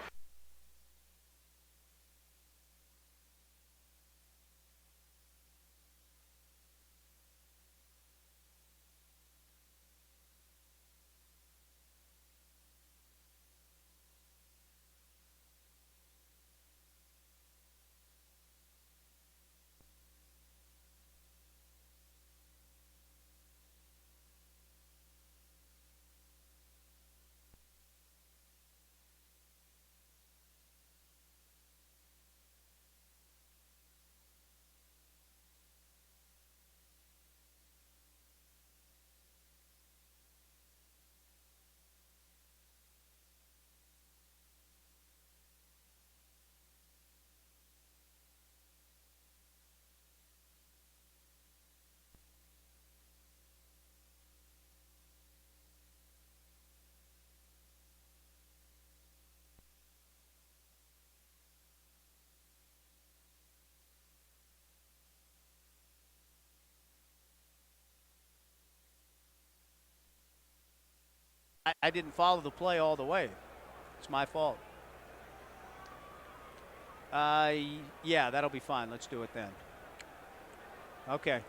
I didn't follow the play all the way. It's my fault. Yeah, that'll be fine. Let's do it then. Okay.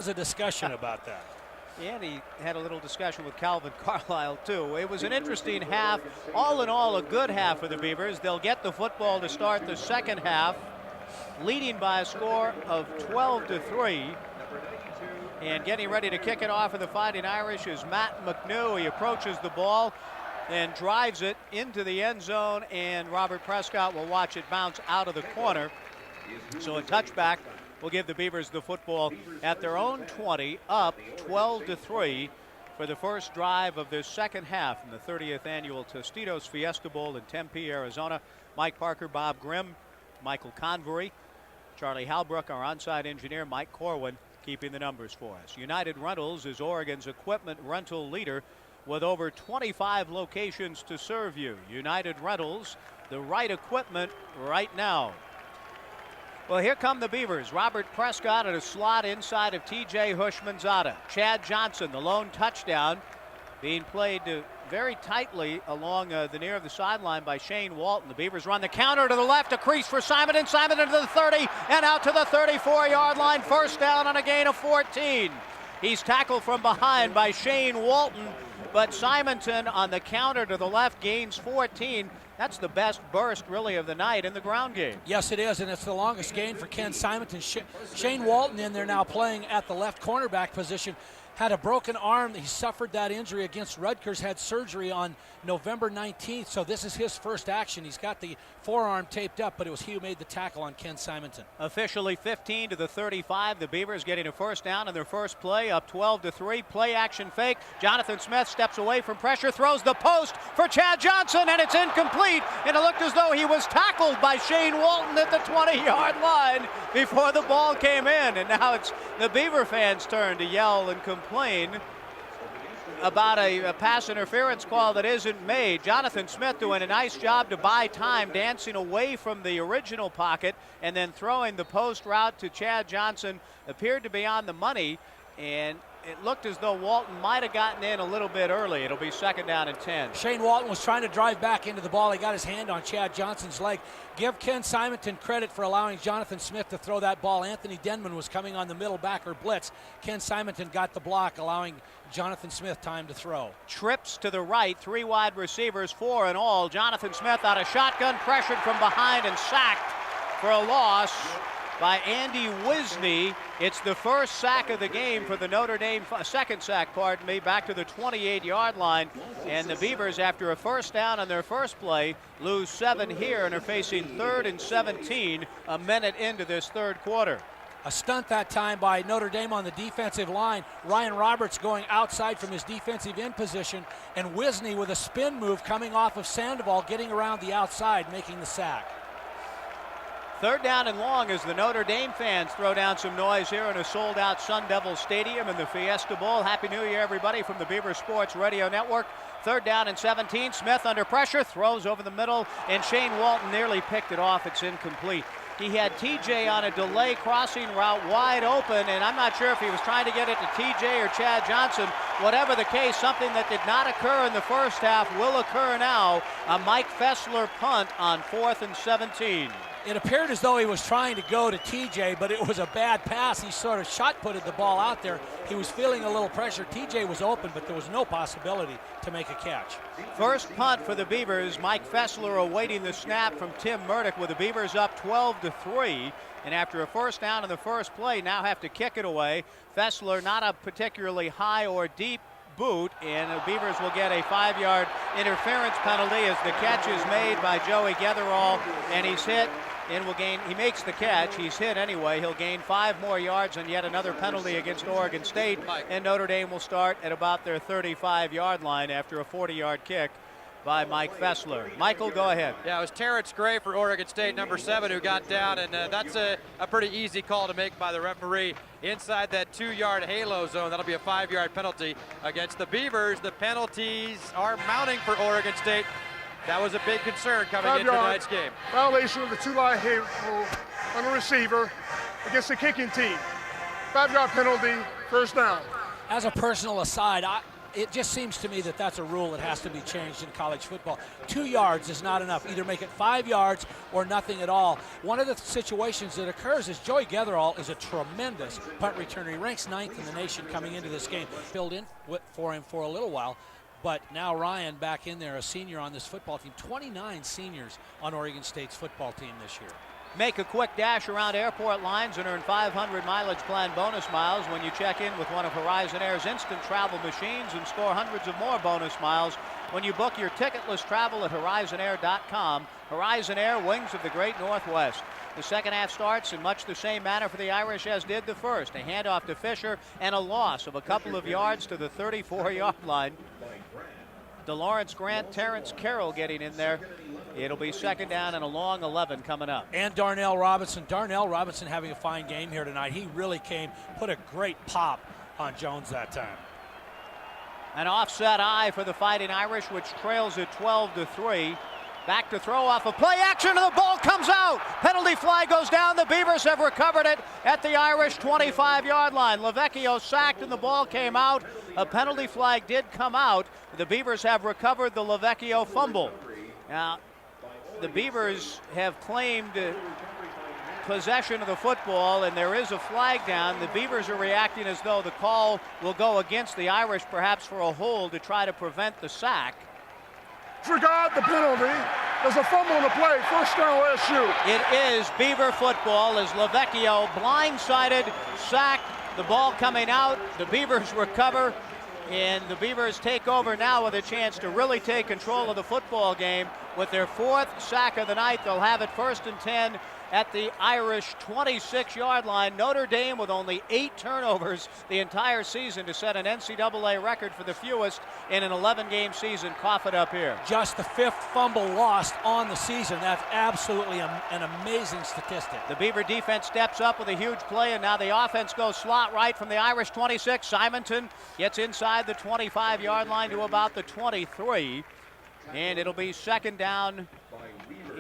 was a discussion about that. And he had a little discussion with Calvin Carlisle, too. It was an interesting half. All in all, a good half for the Beavers. They'll get the football to start the second half, leading by a score of 12-3. And getting ready to kick it off for the Fighting Irish is Matt McNew. He approaches the ball and drives it into the end zone, and Robert Prescott will watch it bounce out of the corner. So a touchback will give the Beavers the football at their own 20, up 12-3 for the first drive of this second half in the 30th annual Tostitos Fiesta Bowl in Tempe, Arizona. Mike Parker, Bob Grimm, Michael Convery, Charlie Halbrook, our on-site engineer, Mike Corwin, keeping the numbers for us. United Rentals is Oregon's equipment rental leader with over 25 locations to serve you. United Rentals, the right equipment right now. Well, here come the Beavers. Robert Prescott at a slot inside of T.J. Hushmanzada. Chad Johnson, the lone touchdown, being played very tightly along the near of the sideline by Shane Walton. The Beavers run the counter to the left, a crease for Simonton. Simonton to the 30 and out to the 34-yard line. First down on a gain of 14. He's tackled from behind by Shane Walton, but Simonton on the counter to the left gains 14. That's the best burst, really, of the night in the ground game. Yes, it is, and it's the longest gain for Ken Simonton. Shane Walton in there now playing at the left cornerback position. Had a broken arm. He suffered that injury against Rutgers, had surgery on November 19th, so this is his first action. He's got the forearm taped up, but it was he who made the tackle on Ken Simonton. Officially 15 to the 35. The Beavers getting a first down in their first play, up 12-3. Play action fake. Jonathan Smith steps away from pressure, throws the post for Chad Johnson, and it's incomplete. And it looked as though he was tackled by Shane Walton at the 20-yard line before the ball came in. And now it's the Beaver fans' turn to yell and complain about a pass interference call that isn't made. Jonathan Smith doing a nice job to buy time, dancing away from the original pocket and then throwing the post route to Chad Johnson. Appeared to be on the money, and it looked as though Walton might have gotten in a little bit early. It'll be second down and 10. Shane Walton was trying to drive back into the ball. He got his hand on Chad Johnson's leg. Give Ken Simonton credit for allowing Jonathan Smith to throw that ball. Anthony Denman was coming on the middle backer blitz. Ken Simonton got the block, allowing Jonathan Smith time to throw. Trips to the right, three wide receivers, four in all. Jonathan Smith out of shotgun, pressured from behind and sacked for a loss by Andy Wisney. It's the first sack of the game for the Notre Dame, second sack, pardon me, back to the 28-yard line. And the Beavers, after a first down on their first play, lose 7 here and are facing 3rd and 17 a minute into this third quarter. A stunt that time by Notre Dame on the defensive line. Ryan Roberts going outside from his defensive end position, and Wisney with a spin move coming off of Sandoval, getting around the outside, making the sack. Third down and long as the Notre Dame fans throw down some noise here in a sold-out Sun Devil Stadium in the Fiesta Bowl. Happy New Year, everybody, from the Beaver Sports Radio Network. Third down and 17. Smith under pressure, throws over the middle, and Shane Walton nearly picked it off. It's incomplete. He had TJ on a delay crossing route wide open, and I'm not sure if he was trying to get it to TJ or Chad Johnson. Whatever the case, something that did not occur in the first half will occur now. A Mike Fessler punt on 4th and 17. It appeared as though he was trying to go to TJ, but it was a bad pass. He sort of shot-putted the ball out there. He was feeling a little pressure. TJ was open, but there was no possibility to make a catch. First punt for the Beavers. Mike Fessler awaiting the snap from Tim Murdoch, with the Beavers up 12-3. And after a first down in the first play, now have to kick it away. Fessler not a particularly high or deep boot, and the Beavers will get a 5-yard interference penalty as the catch is made by Joey Getherall, and he's hit and will gain. He makes the catch. He's hit anyway. He'll gain 5 more yards and yet another penalty against Oregon State, and Notre Dame will start at about their 35-yard line after a 40-yard kick by Mike Fessler. Michael, go ahead. Yeah, it was Terrence Gray for Oregon State, number 7, who got down, and that's a pretty easy call to make by the referee. Inside that 2-yard halo zone, that'll be a 5-yard penalty against the Beavers. The penalties are mounting for Oregon State. That was a big concern coming into tonight's game. Violation of the 2-line halo on the receiver against the kicking team. 5-yard penalty, first down. As a personal aside, it just seems to me that that's a rule that has to be changed in college football. 2 yards is not enough. Either make it 5 yards or nothing at all. One of the situations that occurs is Joey Getherall is a tremendous punt returner. He ranks 9th in the nation coming into this game. Filled in for him for a little while. But now Ryan back in there, a senior on this football team. 29 seniors on Oregon State's football team this year. Make a quick dash around airport lines and earn 500 mileage plan bonus miles when you check in with one of Horizon Air's instant travel machines and score hundreds of more bonus miles when you book your ticketless travel at horizonair.com. Horizon Air, wings of the great Northwest. The second half starts in much the same manner for the Irish as did the first. A handoff to Fisher and a loss of a couple of yards to the 34-yard line. DeLawrence Grant, Terrence Carroll getting in there. It'll be second down and a long 11 coming up. And Darnell Robinson. Darnell Robinson having a fine game here tonight. He really put a great pop on Jones that time. An offset eye for the Fighting Irish, which trails at 12-3. Back to throw off a play action, and the ball comes out. Penalty flag goes down. The Beavers have recovered it at the Irish 25-yard line. Lavecchio sacked and the ball came out. A penalty flag did come out. The Beavers have recovered the Lavecchio fumble. Now, the Beavers have claimed possession of the football, and there is a flag down. The Beavers are reacting as though the call will go against the Irish, perhaps for a hold to try to prevent the sack. Disregard the penalty. There's a fumble on the play. First down, LSU. It is Beaver football as Lavecchio blindsided, sacked, the ball coming out. The Beavers recover, and the Beavers take over now with a chance to really take control of the football game. With their 4th sack of the night, they'll have it 1st and 10 at the Irish 26-yard line. Notre Dame with only 8 turnovers the entire season to set an NCAA record for the fewest in an 11-game season. Cough it up here. Just the 5th fumble lost on the season. That's absolutely an amazing statistic. The Beaver defense steps up with a huge play, and now the offense goes slot right from the Irish 26. Simonton gets inside the 25-yard line to about the 23, and it'll be second down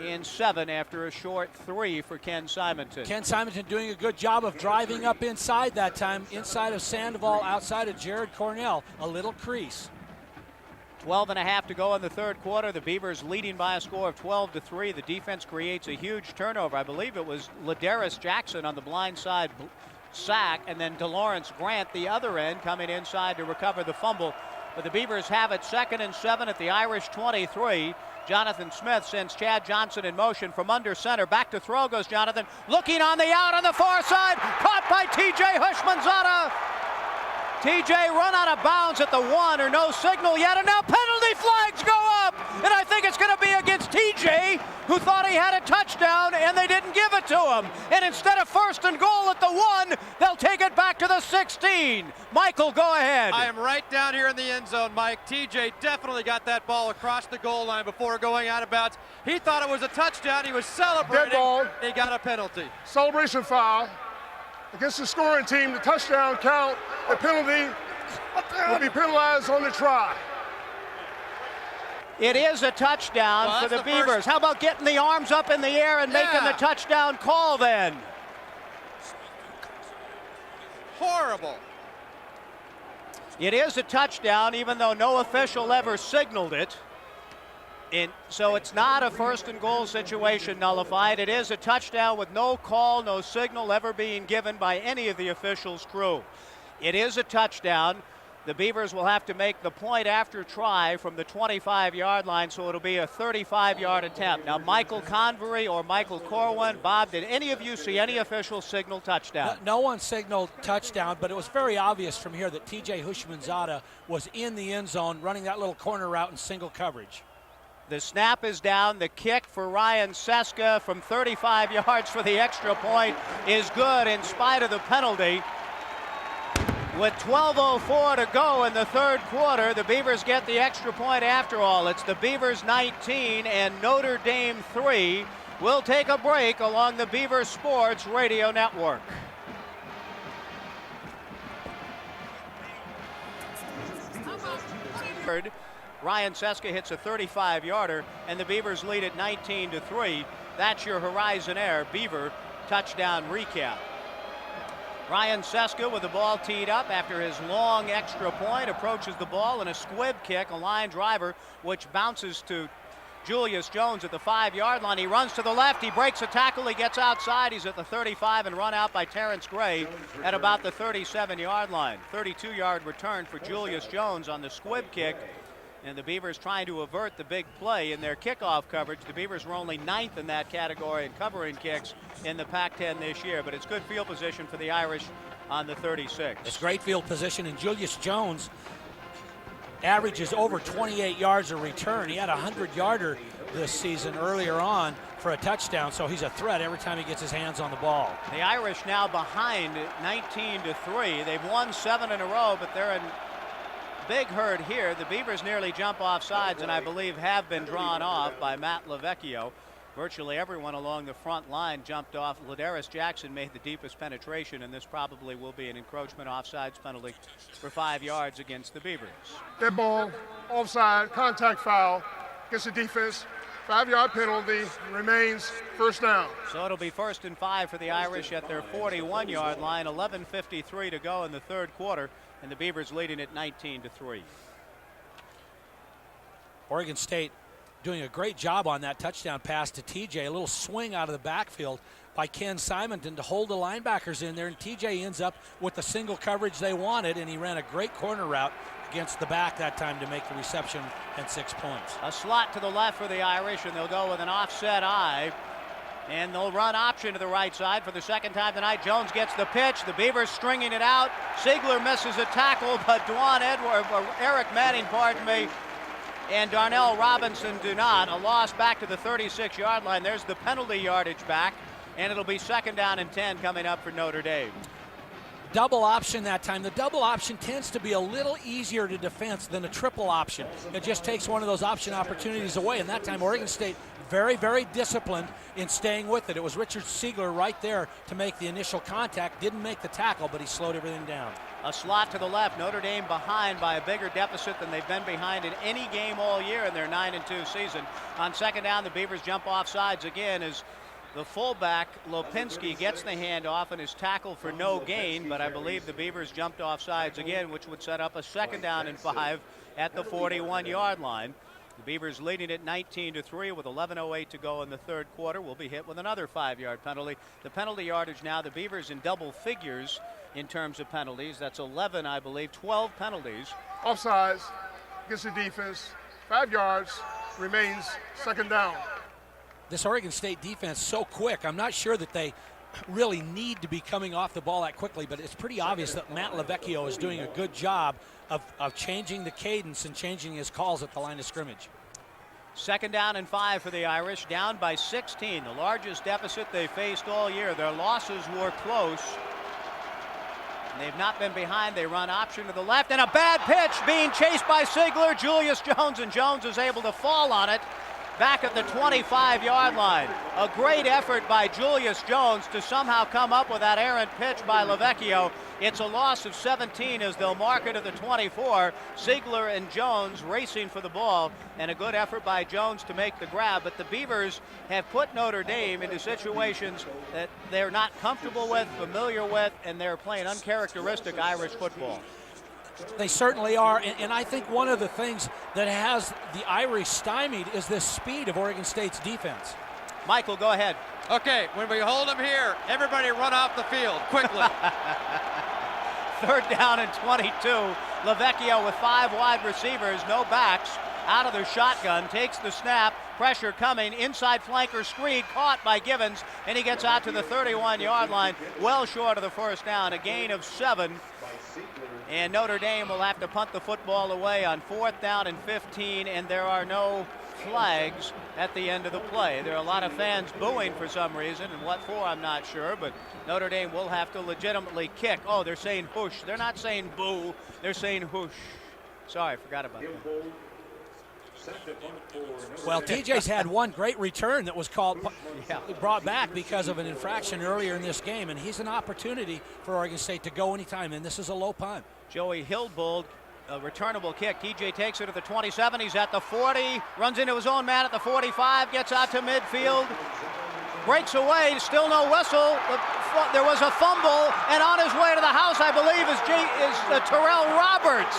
and 7 after a short 3 for Ken Simonton. Ken Simonton doing a good job of driving up inside that time, inside of Sandoval, outside of Jared Cornell, a little crease. 12.5 to go in the third quarter. The Beavers leading by a score of 12-3. The defense creates a huge turnover. I believe it was Ladarius Jackson on the blind side sack, and then DeLawrence Grant the other end coming inside to recover the fumble. But the Beavers have it 2nd and 7 at the Irish 23. Jonathan Smith sends Chad Johnson in motion from under center. Back to throw goes Jonathan. Looking on the out on the far side. Caught by T.J. Hushmanzada. T.J. run out of bounds at the 1, or no signal yet. And now penalty flags go up. And I think it's going to be against T.J., who thought he had a touchdown, and they didn't give it to him. And instead of 1st and goal at the 1, they'll take it back to the 16. Michael, go ahead. I am right down here in the end zone, Mike. TJ definitely got that ball across the goal line before going out of bounds. He thought it was a touchdown. He was celebrating. Dead ball. He got a penalty. Celebration foul against the scoring team. The touchdown count. The penalty will be penalized on the try. It is a touchdown for the Beavers. How about getting the arms up in the air and making the touchdown call then? Horrible. It is a touchdown, even though no official ever signaled it. So it's not a 1st and goal situation nullified. It is a touchdown with no call, no signal ever being given by any of the officials' crew. It is a touchdown. The Beavers will have to make the point after try from the 25-yard line, so it'll be a 35-yard attempt. Now, Michael Convery or Michael Corwin, Bob, did any of you see any official signal touchdown? No one signaled touchdown, but it was very obvious from here that T.J. Hushmanzada was in the end zone running that little corner route in single coverage. The snap is down. The kick for Ryan Seska from 35 yards for the extra point is good in spite of the penalty. With 12:04 to go in the third quarter, the Beavers get the extra point after all. It's the Beavers 19 and Notre Dame 3. We'll take a break along the Beaver Sports Radio Network. Ryan Seska hits a 35-yarder, and the Beavers lead at 19-3. That's your Horizon Air Beaver touchdown recap. Ryan Seska with the ball teed up after his long extra point, approaches the ball and a squib kick, a line driver, which bounces to Julius Jones at the 5-yard line. He runs to the left, he breaks a tackle, he gets outside, he's at the 35 and run out by Terrence Gray at about the 37-yard line. 32-yard return for Julius Jones on the squib kick. And the Beavers trying to avert the big play in their kickoff coverage. The Beavers were only 9th in that category in covering kicks in the Pac-10 this year, but it's good field position for the Irish on the 36. It's great field position, and Julius Jones averages over 28 yards a return. He had a 100-yarder this season earlier on for a touchdown, so he's a threat every time he gets his hands on the ball. The Irish now behind 19-3. They've won 7 in a row, but they're in big hurt here. The Beavers nearly jump off sides and I believe have been drawn off by Matt Lavecchio. Virtually everyone along the front line jumped off. Ladarius Jackson made the deepest penetration, and this probably will be an encroachment offsides penalty for 5 yards against the Beavers. Dead ball, offside, contact foul against the defense. 5-yard penalty, remains first down. So it'll be 1st and 5 for the Irish at their 41-yard line. 11:53 to go in the third quarter, and the Beavers leading at 19-3. Oregon State doing a great job on that touchdown pass to TJ. A little swing out of the backfield by Ken Simonton to hold the linebackers in there, and TJ ends up with the single coverage they wanted, and he ran a great corner route against the back that time to make the reception and 6 points. A slot to the left for the Irish, and they'll go with an offset eye. And they'll run option to the right side for the second time tonight. Jones gets the pitch. The Beavers stringing it out. Siegler misses a tackle, but Eric Manning, and Darnell Robinson do not. A loss back to the 36-yard line. There's the penalty yardage back, and it'll be 2nd down and 10 coming up for Notre Dame. Double option that time. The double option tends to be a little easier to defense than a triple option. It just takes one of those option opportunities away, and that time Oregon State very, very disciplined in staying with it. It was Richard Siegler right there to make the initial contact. Didn't make the tackle, but he slowed everything down. A slot to the left. Notre Dame behind by a bigger deficit than they've been behind in any game all year in their 9-2 season. On 2nd down, the Beavers jump off sides again as the fullback, Lopinski, gets the handoff and is tackled for no gain, but I believe the Beavers jumped off sides again, which would set up a 2nd down and 5 at the 41-yard line. The Beavers leading at 19-3 with 11:08 to go in the third quarter. Will be hit with another 5-yard penalty. The penalty yardage now, the Beavers in double figures in terms of penalties. That's 11, I believe, 12 penalties. Offsides against the defense. 5 yards, remains 2nd down. This Oregon State defense so quick. I'm not sure that they really need to be coming off the ball that quickly, but it's pretty obvious that Matt Lavecchio is doing a good job of changing the cadence and changing his calls at the line of scrimmage. 2nd down and 5 for the Irish, down by 16, the largest deficit they faced all year. Their losses were close. They've not been behind. They run option to the left, and a bad pitch being chased by Siegler. Julius Jones, and Jones is able to fall on it back at the 25-yard line. A great effort by Julius Jones to somehow come up with that errant pitch by Lavecchio. It's a loss of 17 as they'll mark it at the 24. Siegler and Jones racing for the ball, and a good effort by Jones to make the grab. But the Beavers have put Notre Dame into situations that they're not comfortable with, familiar with, and they're playing uncharacteristic Irish football. They certainly are, and I think one of the things that has the Irish stymied is the speed of Oregon State's defense. Michael, go ahead. Okay, when we hold them here, everybody run off the field quickly. 3rd down and 22. Lavecchio with 5 wide receivers, no backs, out of the shotgun, takes the snap, pressure coming, inside flanker screen, caught by Givens, and he gets out to the 31-yard line, well short of the 1st down, a gain of 7. And Notre Dame will have to punt the football away on 4th down and 15, and there are no flags at the end of the play. There are a lot of fans booing for some reason, and what for I'm not sure, but Notre Dame will have to legitimately kick. Oh, they're saying whoosh. They're not saying boo, they're saying whoosh. Sorry, I forgot about that. Well, TJ's had one great return that was brought back because of an infraction earlier in this game, and he's an opportunity for Oregon State to go anytime, and this is a low punt. Joey Hildbold, a returnable kick. TJ takes it to the 27. He's at the 40, runs into his own man at the 45, gets out to midfield, breaks away, still no whistle. The there was a fumble, and on his way to the house, I believe, is Terrell Roberts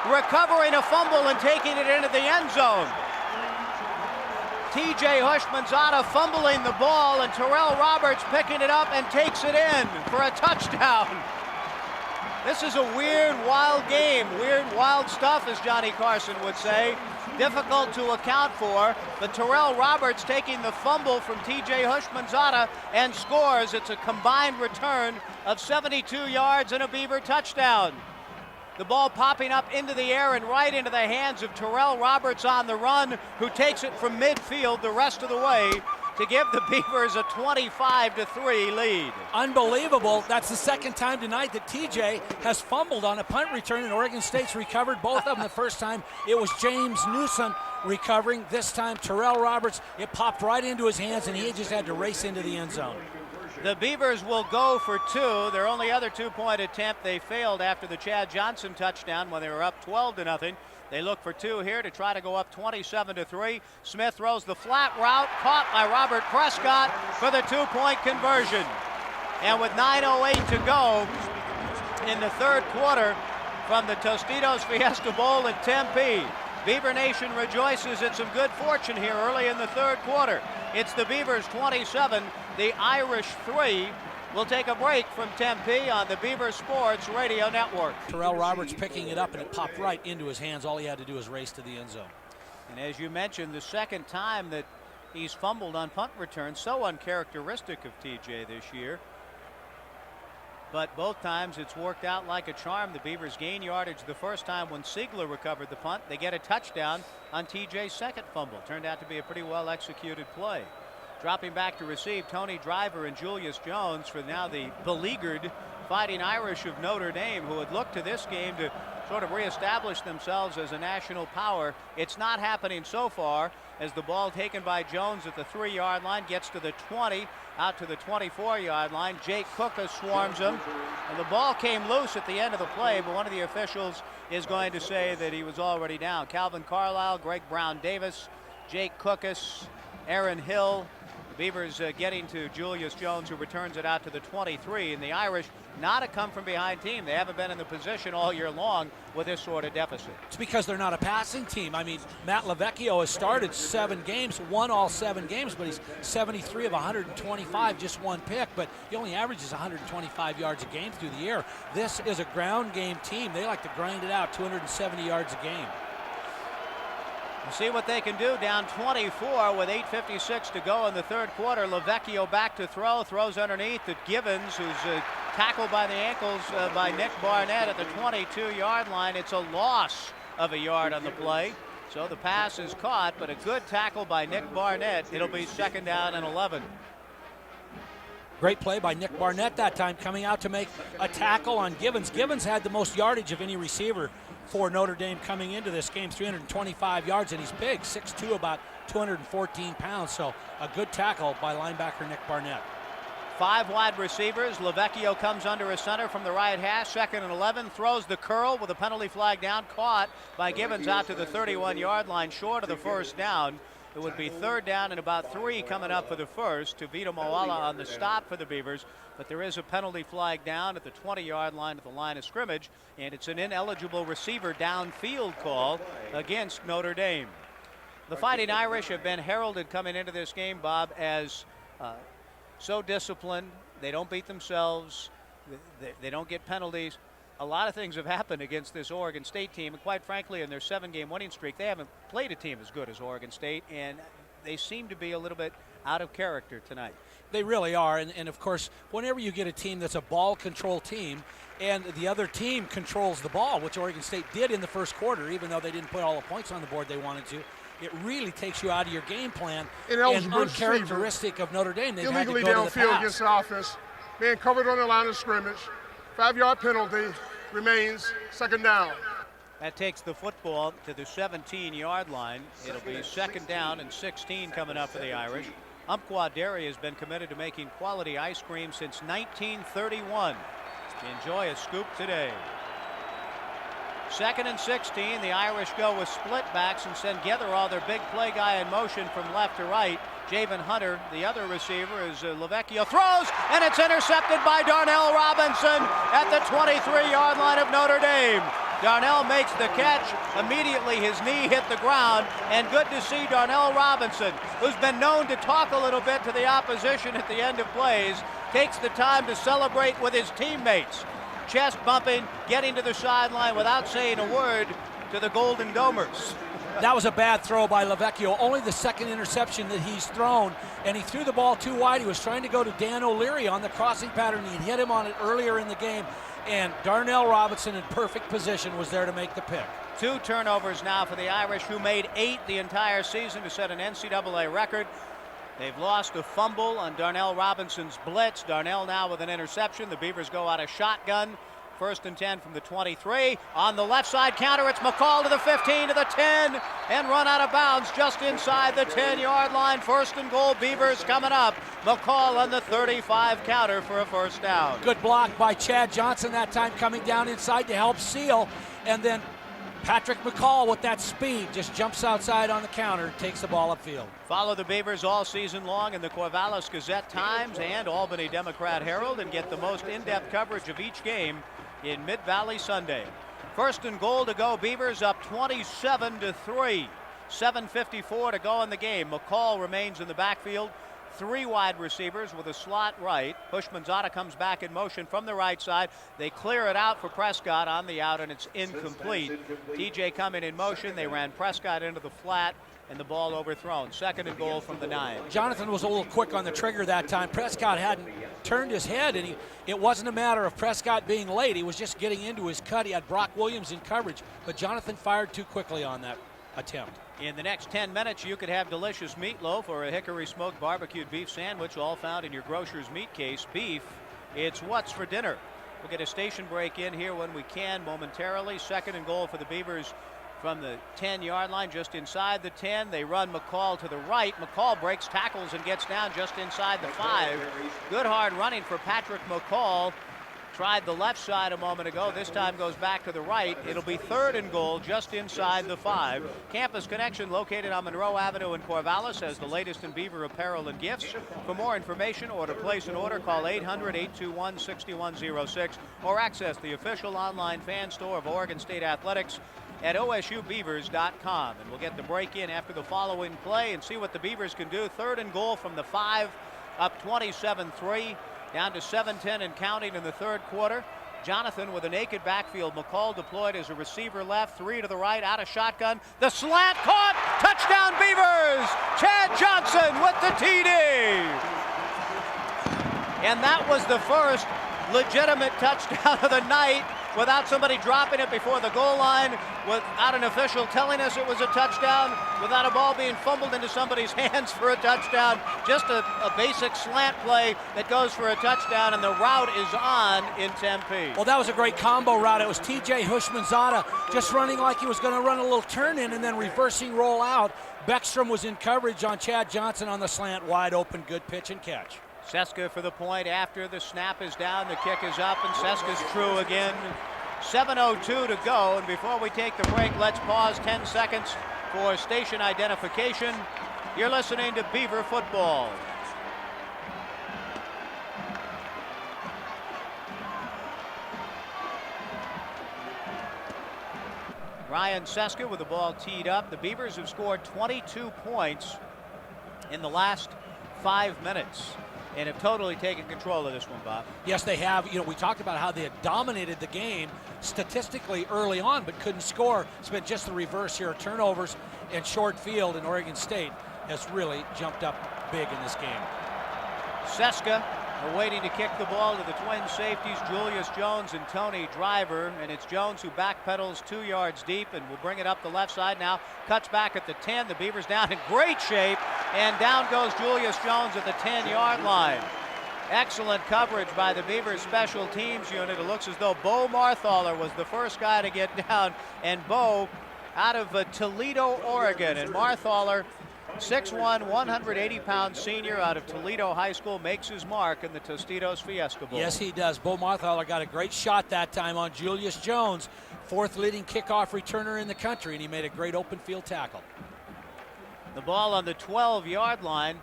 recovering a fumble and taking it into the end zone. TJ Hushmanzada fumbling the ball, and Terrell Roberts picking it up and takes it in for a touchdown. This is a weird, wild game. Weird, wild stuff, as Johnny Carson would say. Difficult to account for, but Terrell Roberts taking the fumble from TJ Hushmanzada and scores. It's a combined return of 72 yards and a Beaver touchdown. The ball popping up into the air and right into the hands of Terrell Roberts on the run, who takes it from midfield the rest of the way to give the Beavers a 25-3 lead. Unbelievable. That's the second time tonight that TJ has fumbled on a punt return, and Oregon State's recovered both of them. The first time it was James Newsom recovering. This time Terrell Roberts, it popped right into his hands, and he just had to race into the end zone. The Beavers will go for two. Their only other two-point attempt, they failed after the Chad Johnson touchdown when they were up 12-0. They look for two here to try to go up 27-3. Smith throws the flat route, caught by Robert Prescott for the two-point conversion. And with 9:08 to go in the third quarter from the Tostitos Fiesta Bowl in Tempe, Beaver Nation rejoices at some good fortune here early in the third quarter. It's the Beavers 27, the Irish 3. We'll take a break from Tempe on the Beaver Sports Radio Network. Terrell Roberts picking it up, and it popped right into his hands. All he had to do was race to the end zone. And as you mentioned, the second time that he's fumbled on punt return, so uncharacteristic of TJ this year. But both times it's worked out like a charm. The Beavers gain yardage the first time when Siegler recovered the punt. They get a touchdown on TJ's second fumble. Turned out to be a pretty well executed play. Dropping back to receive, Tony Driver and Julius Jones for now the beleaguered Fighting Irish of Notre Dame, who had looked to this game to sort of reestablish themselves as a national power. It's not happening so far, as the ball taken by Jones at the 3-yard line gets to the 20, out to the 24-yard line. Jake Cookus swarms him, and the ball came loose at the end of the play, but one of the officials is going to say that he was already down. Calvin Carlisle, Greg Brown Davis, Jake Cookus, Aaron Hill. Beavers getting to Julius Jones, who returns it out to the 23, and the Irish not a come-from-behind team. They haven't been in the position all year long with this sort of deficit. It's because they're not a passing team. I mean, Matt Lavecchio has started 7 games, won all 7 games, but he's 73 of 125, just 1 pick, but he only averages 125 yards a game through the air. This is a ground game team. They like to grind it out, 270 yards a game. We'll see what they can do. Down 24 with 8:56 to go in the third quarter. Lavecchio back to throw, throws underneath to Givens, who's tackled by the ankles by Nick Barnett at the 22-yard line. It's a loss of a yard on the play. So the pass is caught, but a good tackle by Nick Barnett. It'll be 2nd down and 11. Great play by Nick Barnett that time, coming out to make a tackle on Givens. Givens had the most yardage of any receiver for Notre Dame coming into this game, 325 yards, and he's big, 6'2", about 214 pounds. So a good tackle by linebacker Nick Barnett. 5 wide receivers. Lavecchio comes under a center from the right hash, 2nd and 11, throws the curl with a penalty flag down, caught by Givens out to the 31-yard line, short of the first down. It would be 3rd down and about 3 coming up for the first. To Vito Moala on the stop for the Beavers, but there is a penalty flag down at the 20-yard line at the line of scrimmage, and it's an ineligible receiver downfield call against Notre Dame. The Fighting Irish have been heralded coming into this game, Bob, as so disciplined. They don't beat themselves. They don't get penalties. A lot of things have happened against this Oregon State team, and quite frankly, in their 7-game winning streak, they haven't played a team as good as Oregon State, and they seem to be a little bit out of character tonight. They really are, and of course, whenever you get a team that's a ball control team and the other team controls the ball, which Oregon State did in the first quarter, even though they didn't put all the points on the board they wanted to, it really takes you out of your game plan. And uncharacteristic of Notre Dame, they've had to go to the downfield against the offense. Man covered on the line of scrimmage. 5-yard penalty remains, 2nd down. That takes the football to the 17-yard line. It'll be 2nd down and 16 coming up for the Irish. Umpqua Dairy has been committed to making quality ice cream since 1931. Enjoy a scoop today. 2nd and 16. The Irish go with split backs and send Getherall, their big play guy, in motion from left to right. Javen Hunter, the other receiver, as Lavecchio throws, and it's intercepted by Darnell Robinson at the 23-yard line of Notre Dame. Darnell makes the catch. Immediately his knee hit the ground, and good to see Darnell Robinson, who's been known to talk a little bit to the opposition at the end of plays, takes the time to celebrate with his teammates. Chest bumping, getting to the sideline without saying a word to the Golden Domers. That was a bad throw by Lavecchio, only the second interception that he's thrown, and he threw the ball too wide. He was trying to go to Dan O'Leary on the crossing pattern. He hit him on it earlier in the game, and Darnell Robinson in perfect position was there to make the pick. 2 turnovers now for the Irish, who made 8 the entire season to set an NCAA record. They've lost a fumble on Darnell Robinson's blitz. Darnell now with an interception. The Beavers go out of shotgun. 1st and 10 from the 23. On the left side counter, it's McCall to the 15, to the 10, and run out of bounds just inside the 10-yard line. 1st and goal, Beavers coming up. McCall on the 35 counter for a 1st down. Good block by Chad Johnson that time, coming down inside to help seal, and then Patrick McCall with that speed just jumps outside on the counter, takes the ball upfield. Follow the Beavers all season long in the Corvallis Gazette-Times and Albany Democrat-Herald, and get the most in-depth coverage of each game in Mid-Valley Sunday. 1st and goal to go. Beavers up 27-3. 7:54 to go in the game. McCall remains in the backfield. 3 wide receivers with a slot right. Hushmanzada comes back in motion from the right side. They clear it out for Prescott on the out, and it's incomplete. TJ coming in motion. They ran Prescott into the flat, and the ball overthrown. 2nd and goal from the 9. Jonathan was a little quick on the trigger that time. Prescott hadn't turned his head, and it wasn't a matter of Prescott being late. He was just getting into his cut. He had Brock Williams in coverage, but Jonathan fired too quickly on that attempt. In the next 10 minutes, you could have delicious meatloaf or a hickory smoked barbecued beef sandwich, all found in your grocer's meat case. Beef, it's what's for dinner. We'll get a station break in here when we can momentarily. 2nd and goal for the Beavers from the 10-yard line, just inside the 10. They run McCall to the right. McCall breaks tackles and gets down just inside the 5. Good hard running for Patrick McCall. Tried the left side a moment ago. This time goes back to the right. It'll be 3rd and goal just inside the 5. Campus Connection, located on Monroe Avenue in Corvallis, has the latest in Beaver apparel and gifts. For more information or to place an order, call 800-821-6106 or access the official online fan store of Oregon State Athletics at OSUBeavers.com. And we'll get the break in after the following play and see what the Beavers can do. 3rd and goal from the 5, up 27-3. Down to 7:10 and counting in the 3rd quarter. Jonathan with a naked backfield. McCall deployed as a receiver left. 3 to the right, out of shotgun. The slant caught. Touchdown Beavers. Chad Johnson with the TD. And that was the first legitimate touchdown of the night, without somebody dropping it before the goal line, without an official telling us it was a touchdown, without a ball being fumbled into somebody's hands for a touchdown. Just a basic slant play that goes for a touchdown, and the route is on in Tempe. Well, that was a great combo route. It was TJ Hushmanzada just running like he was going to run a little turn in and then reversing roll out. Beckstrom was in coverage on Chad Johnson on the slant, wide open, good pitch and catch. Seska for the point after the snap is down, the kick is up, and Seska's true again. 7:02 to go, and before we take the break, let's pause 10 seconds for station identification. You're listening to Beaver Football. Ryan Seska with the ball teed up. The Beavers have scored 22 points in the last 5 minutes and have totally taken control of this one, Bob. Yes, they have. You know, we talked about how they had dominated the game statistically early on, but couldn't score. It's been just the reverse here. Turnovers and short field, in Oregon State has really jumped up big in this game. Seska waiting to kick the ball to the twin safeties, Julius Jones and Tony Driver, and it's Jones who backpedals 2 yards deep and will bring it up the left side now. Cuts back at the 10. The Beavers down in great shape, and down goes Julius Jones at the 10-yard line. Excellent coverage by the Beavers special teams unit. It looks as though Bo Marthaler was the first guy to get down, and Bo out of Toledo, Oregon, and Marthaler, 6'1", 180-pound senior out of Toledo High School, makes his mark in the Tostitos Fiesta Bowl. Yes, he does. Bo Marthaler got a great shot that time on Julius Jones, 4th leading kickoff returner in the country, and he made a great open field tackle. The ball on the 12-yard line.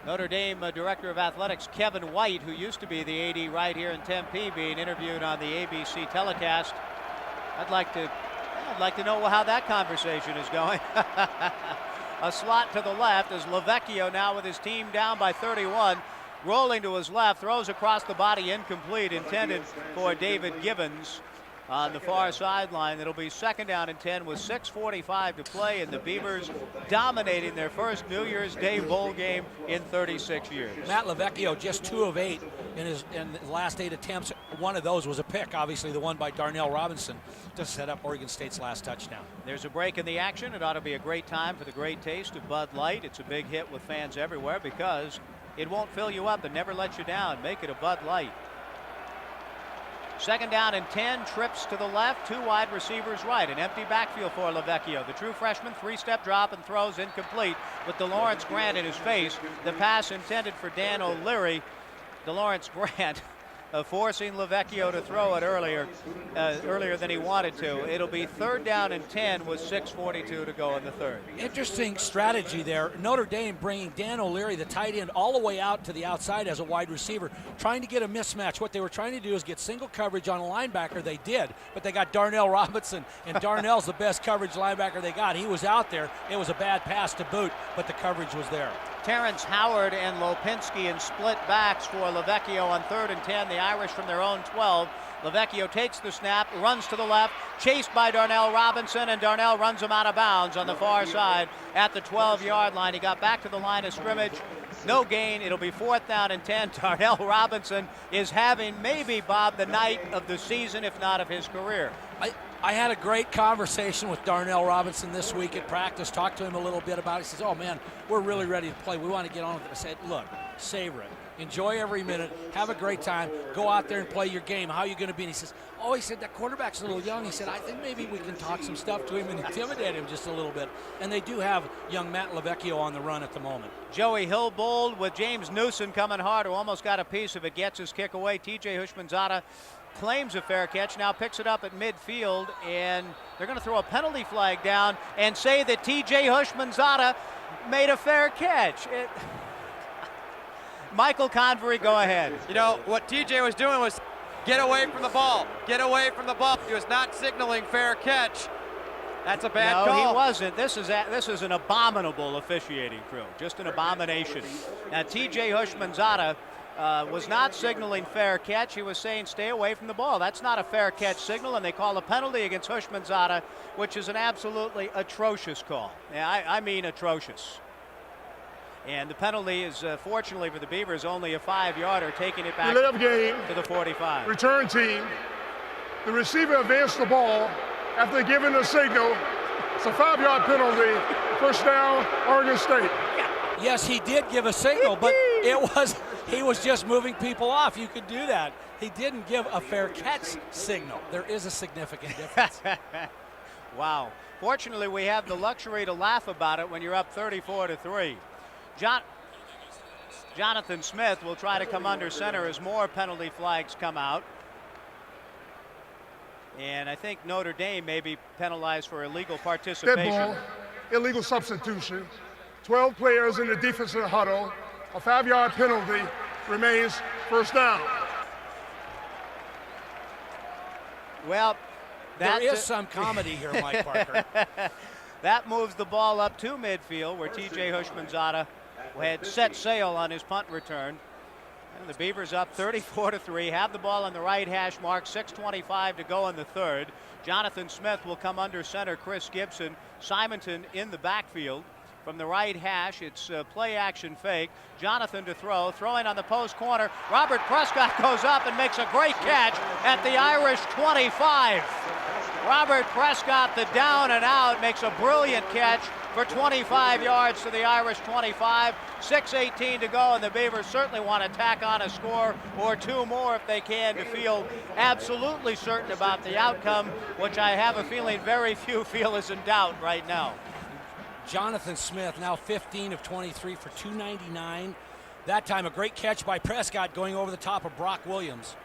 Notre Dame Director of Athletics Kevin White, who used to be the AD right here in Tempe, being interviewed on the ABC telecast. I'd like to know how that conversation is going. A slot to the left as Lavecchio now with his team down by 31. Rolling to his left, throws across the body, incomplete, intended for David Gibbons on the far sideline. It'll be second down and 10 with 6:45 to play, and the Beavers dominating their first New Year's Day bowl game in 36 years. Matt Lavecchio just 2 of 8 in his last 8 attempts. One of those was a pick, obviously the one by Darnell Robinson to set up Oregon State's last touchdown. There's a break in the action. It ought to be a great time for the great taste of Bud Light. It's a big hit with fans everywhere because it won't fill you up and never let you down. Make it a Bud Light. Second down and 10, trips to the left, 2 wide receivers right. An empty backfield for Lavecchio. The true freshman 3-step drop and throws incomplete with DeLawrence Grant in his face. The pass intended for Dan O'Leary. DeLawrence Grant forcing Lavecchio to throw it earlier than he wanted to. It'll be third down and 10 with 6:42 to go in the third. Interesting strategy there. Notre Dame bringing Dan O'Leary, the tight end, all the way out to the outside as a wide receiver, trying to get a mismatch. What they were trying to do is get single coverage on a linebacker. They did, but they got Darnell Robinson, and Darnell's the best coverage linebacker they got. He was out there. It was a bad pass to boot, but the coverage was there. Terrence Howard and Lopinski in split backs for Lavecchio on third and 10. The Irish from their own 12. Lavecchio takes the snap, runs to the left, chased by Darnell Robinson, and Darnell runs him out of bounds on the far side at the 12-yard line. He got back to the line of scrimmage. No gain. It'll be fourth down and 10. Darnell Robinson is having maybe, Bob, the night of the season, if not of his career. I had a great conversation with Darnell Robinson this week at practice, talked to him a little bit about it. He says, oh man, we're really ready to play. We want to get on with it. I said, look, savor it. Enjoy every minute. Have a great time. Go out there and play your game. How are you going to be? And he says, oh, he said, that quarterback's a little young. He said, I think maybe we can talk some stuff to him and intimidate him just a little bit. And they do have young Matt Lavecchio on the run at the moment. Joey Hillbold with James Newsom coming hard, who almost got a piece of it, gets his kick away. TJ Hushmanzada claims a fair catch, now picks it up at midfield, and they're going to throw a penalty flag down and say that TJ Hushmanzada made a fair catch. Michael Convery, go ahead. You know, what TJ was doing was get away from the ball. Get away from the ball. He was not signaling fair catch. That's a bad call. No, he wasn't. This is an abominable officiating crew, just an abomination. Now, TJ Hushmanzada was not signaling fair catch. He was saying stay away from the ball. That's not a fair catch signal, and they call a penalty against Hushmanzada, which is an absolutely atrocious call. Yeah, I mean atrocious. And the penalty is, fortunately for the Beavers, only a 5-yarder, taking it back to the 45. Return team. The receiver advanced the ball after giving a signal. It's a 5-yard penalty. First down, Oregon State. Yes, he did give a signal, but he was just moving people off. You could do that. He didn't give a fair catch signal. There is a significant difference. Wow. Fortunately, we have the luxury to laugh about it when you're up 34-3. Jonathan Smith will try to come under center as more penalty flags come out. And I think Notre Dame may be penalized for illegal participation. Dead ball, illegal substitution. 12 players in the defensive huddle. A 5-yard penalty remains first down. Well, there is some comedy here, Mike Parker. That moves the ball up to midfield where TJ Hushmanzada had set sail on his punt return. And the Beavers up 34-3, have the ball on the right hash mark, 6:25 to go in the third. Jonathan Smith will come under center, Chris Gibson, Simonton in the backfield. From the right hash, it's play action fake. Jonathan to throw, throwing on the post corner. Robert Prescott goes up and makes a great catch at the Irish 25. Robert Prescott, the down and out, makes a brilliant catch for 25 yards to the Irish 25. 6:18 to go, and the Beavers certainly want to tack on a score or two more if they can to feel absolutely certain about the outcome, which I have a feeling very few feel is in doubt right now. Jonathan Smith now 15 of 23 for 299. That time a great catch by Prescott going over the top of Brock Williams.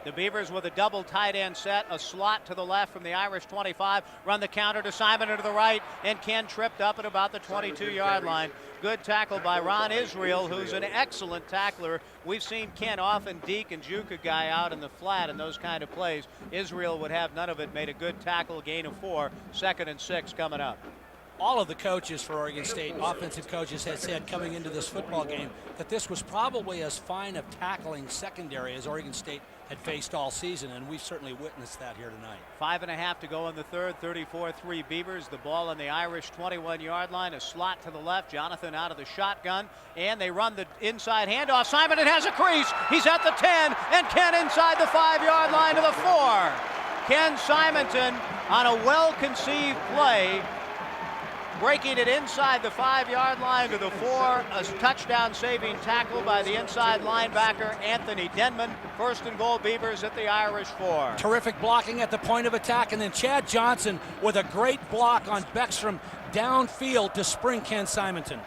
The Beavers with a double tight end set, a slot to the left from the Irish 25, run the counter to Simon to the right, and Ken tripped up at about the 22-yard line. Good tackle by Ron Israel, who's an excellent tackler. We've seen Ken often deke and juke a guy out in the flat in those kind of plays. Israel would have none of it, made a good tackle, gain of 4, 2nd and 6 coming up. All of the coaches for Oregon State, offensive coaches, had said coming into this football game that this was probably as fine of tackling secondary as Oregon State had faced all season, and we've certainly witnessed that here tonight. 5.5 to go in the third, 34-3 Beavers. The ball on the Irish 21-yard line, a slot to the left. Jonathan out of the shotgun, and they run the inside handoff. Simon, it has a crease. He's at the 10, and Ken inside the 5-yard line to the 4. Ken Simonton on a well-conceived play, breaking it inside the 5-yard line to the 4. A touchdown-saving tackle by the inside linebacker, Anthony Denman. 1st and goal, Beavers at the Irish 4. Terrific blocking at the point of attack, and then Chad Johnson with a great block on Beckstrom downfield to spring Ken Simonton.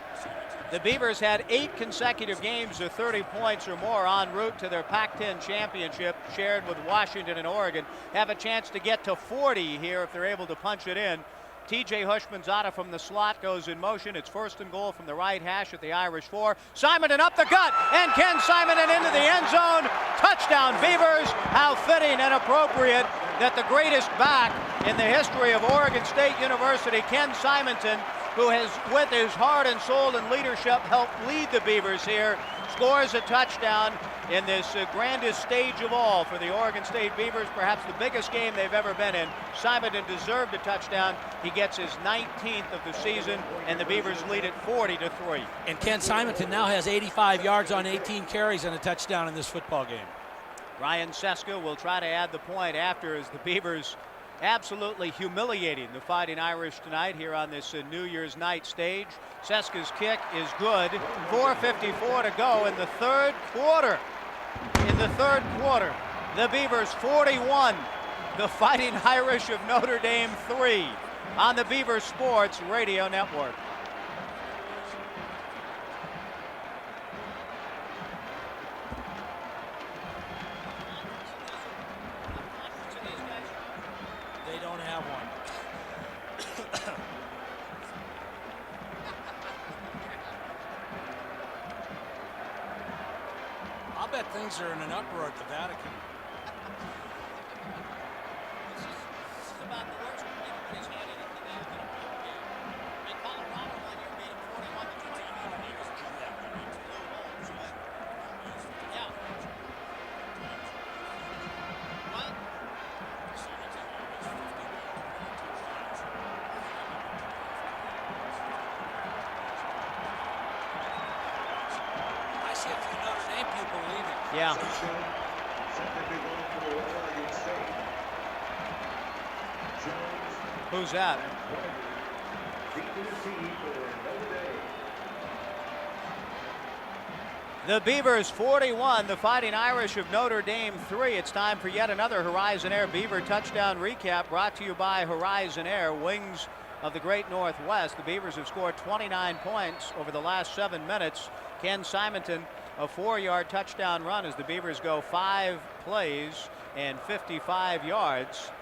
The Beavers had 8 consecutive games of 30 points or more en route to their Pac-10 championship shared with Washington and Oregon. Have a chance to get to 40 here if they're able to punch it in. TJ Hushmanzada from the slot goes in motion. It's 1st and goal from the right hash at the Irish 4. Simonton up the gut, and Ken Simonton into the end zone. Touchdown, Beavers. How fitting and appropriate that the greatest back in the history of Oregon State University, Ken Simonton, who has, with his heart and soul and leadership, helped lead the Beavers here, scores a touchdown in this grandest stage of all for the Oregon State Beavers, perhaps the biggest game they've ever been in. Simonton deserved a touchdown. He gets his 19th of the season, and the Beavers lead it 40-3. And Ken Simonton now has 85 yards on 18 carries and a touchdown in this football game. Ryan Seska will try to add the point after, as the Beavers absolutely humiliating the Fighting Irish tonight here on this New Year's night stage. Seska's kick is good. 4:54 to go in the third quarter. The Beavers 41, the Fighting Irish of Notre Dame 3 on the Beaver Sports Radio Network. They don't have one. I'll bet things are in an uproar at the Vatican. Yeah. Who's that? The Beavers 41, the Fighting Irish of Notre Dame 3. It's time for yet another Horizon Air Beaver touchdown recap, brought to you by Horizon Air, wings of the Great Northwest. The Beavers have scored 29 points over the last 7 minutes. Ken Simonton, a 4-yard touchdown run as the Beavers go 5 plays and 55 yards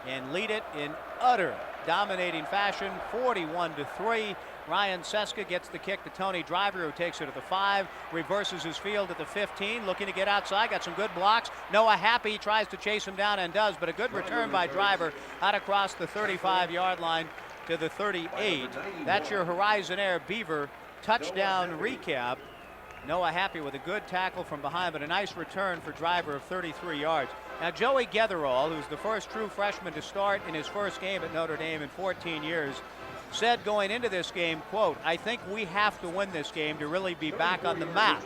and lead it in utter dominating fashion, 41-3. Ryan Seska gets the kick to Tony Driver, who takes it at the 5, reverses his field at the 15, looking to get outside, got some good blocks. Noah Happy tries to chase him down and does, but a good return by Driver out across the 35-yard line to the 38. That's your Horizon Air Beaver touchdown recap. Noah Happy with a good tackle from behind, but a nice return for Driver of 33 yards. Now, Joey Getherall, who's the first true freshman to start in his first game at Notre Dame in 14 years, said going into this game, quote, "I think we have to win this game to really be back on the map."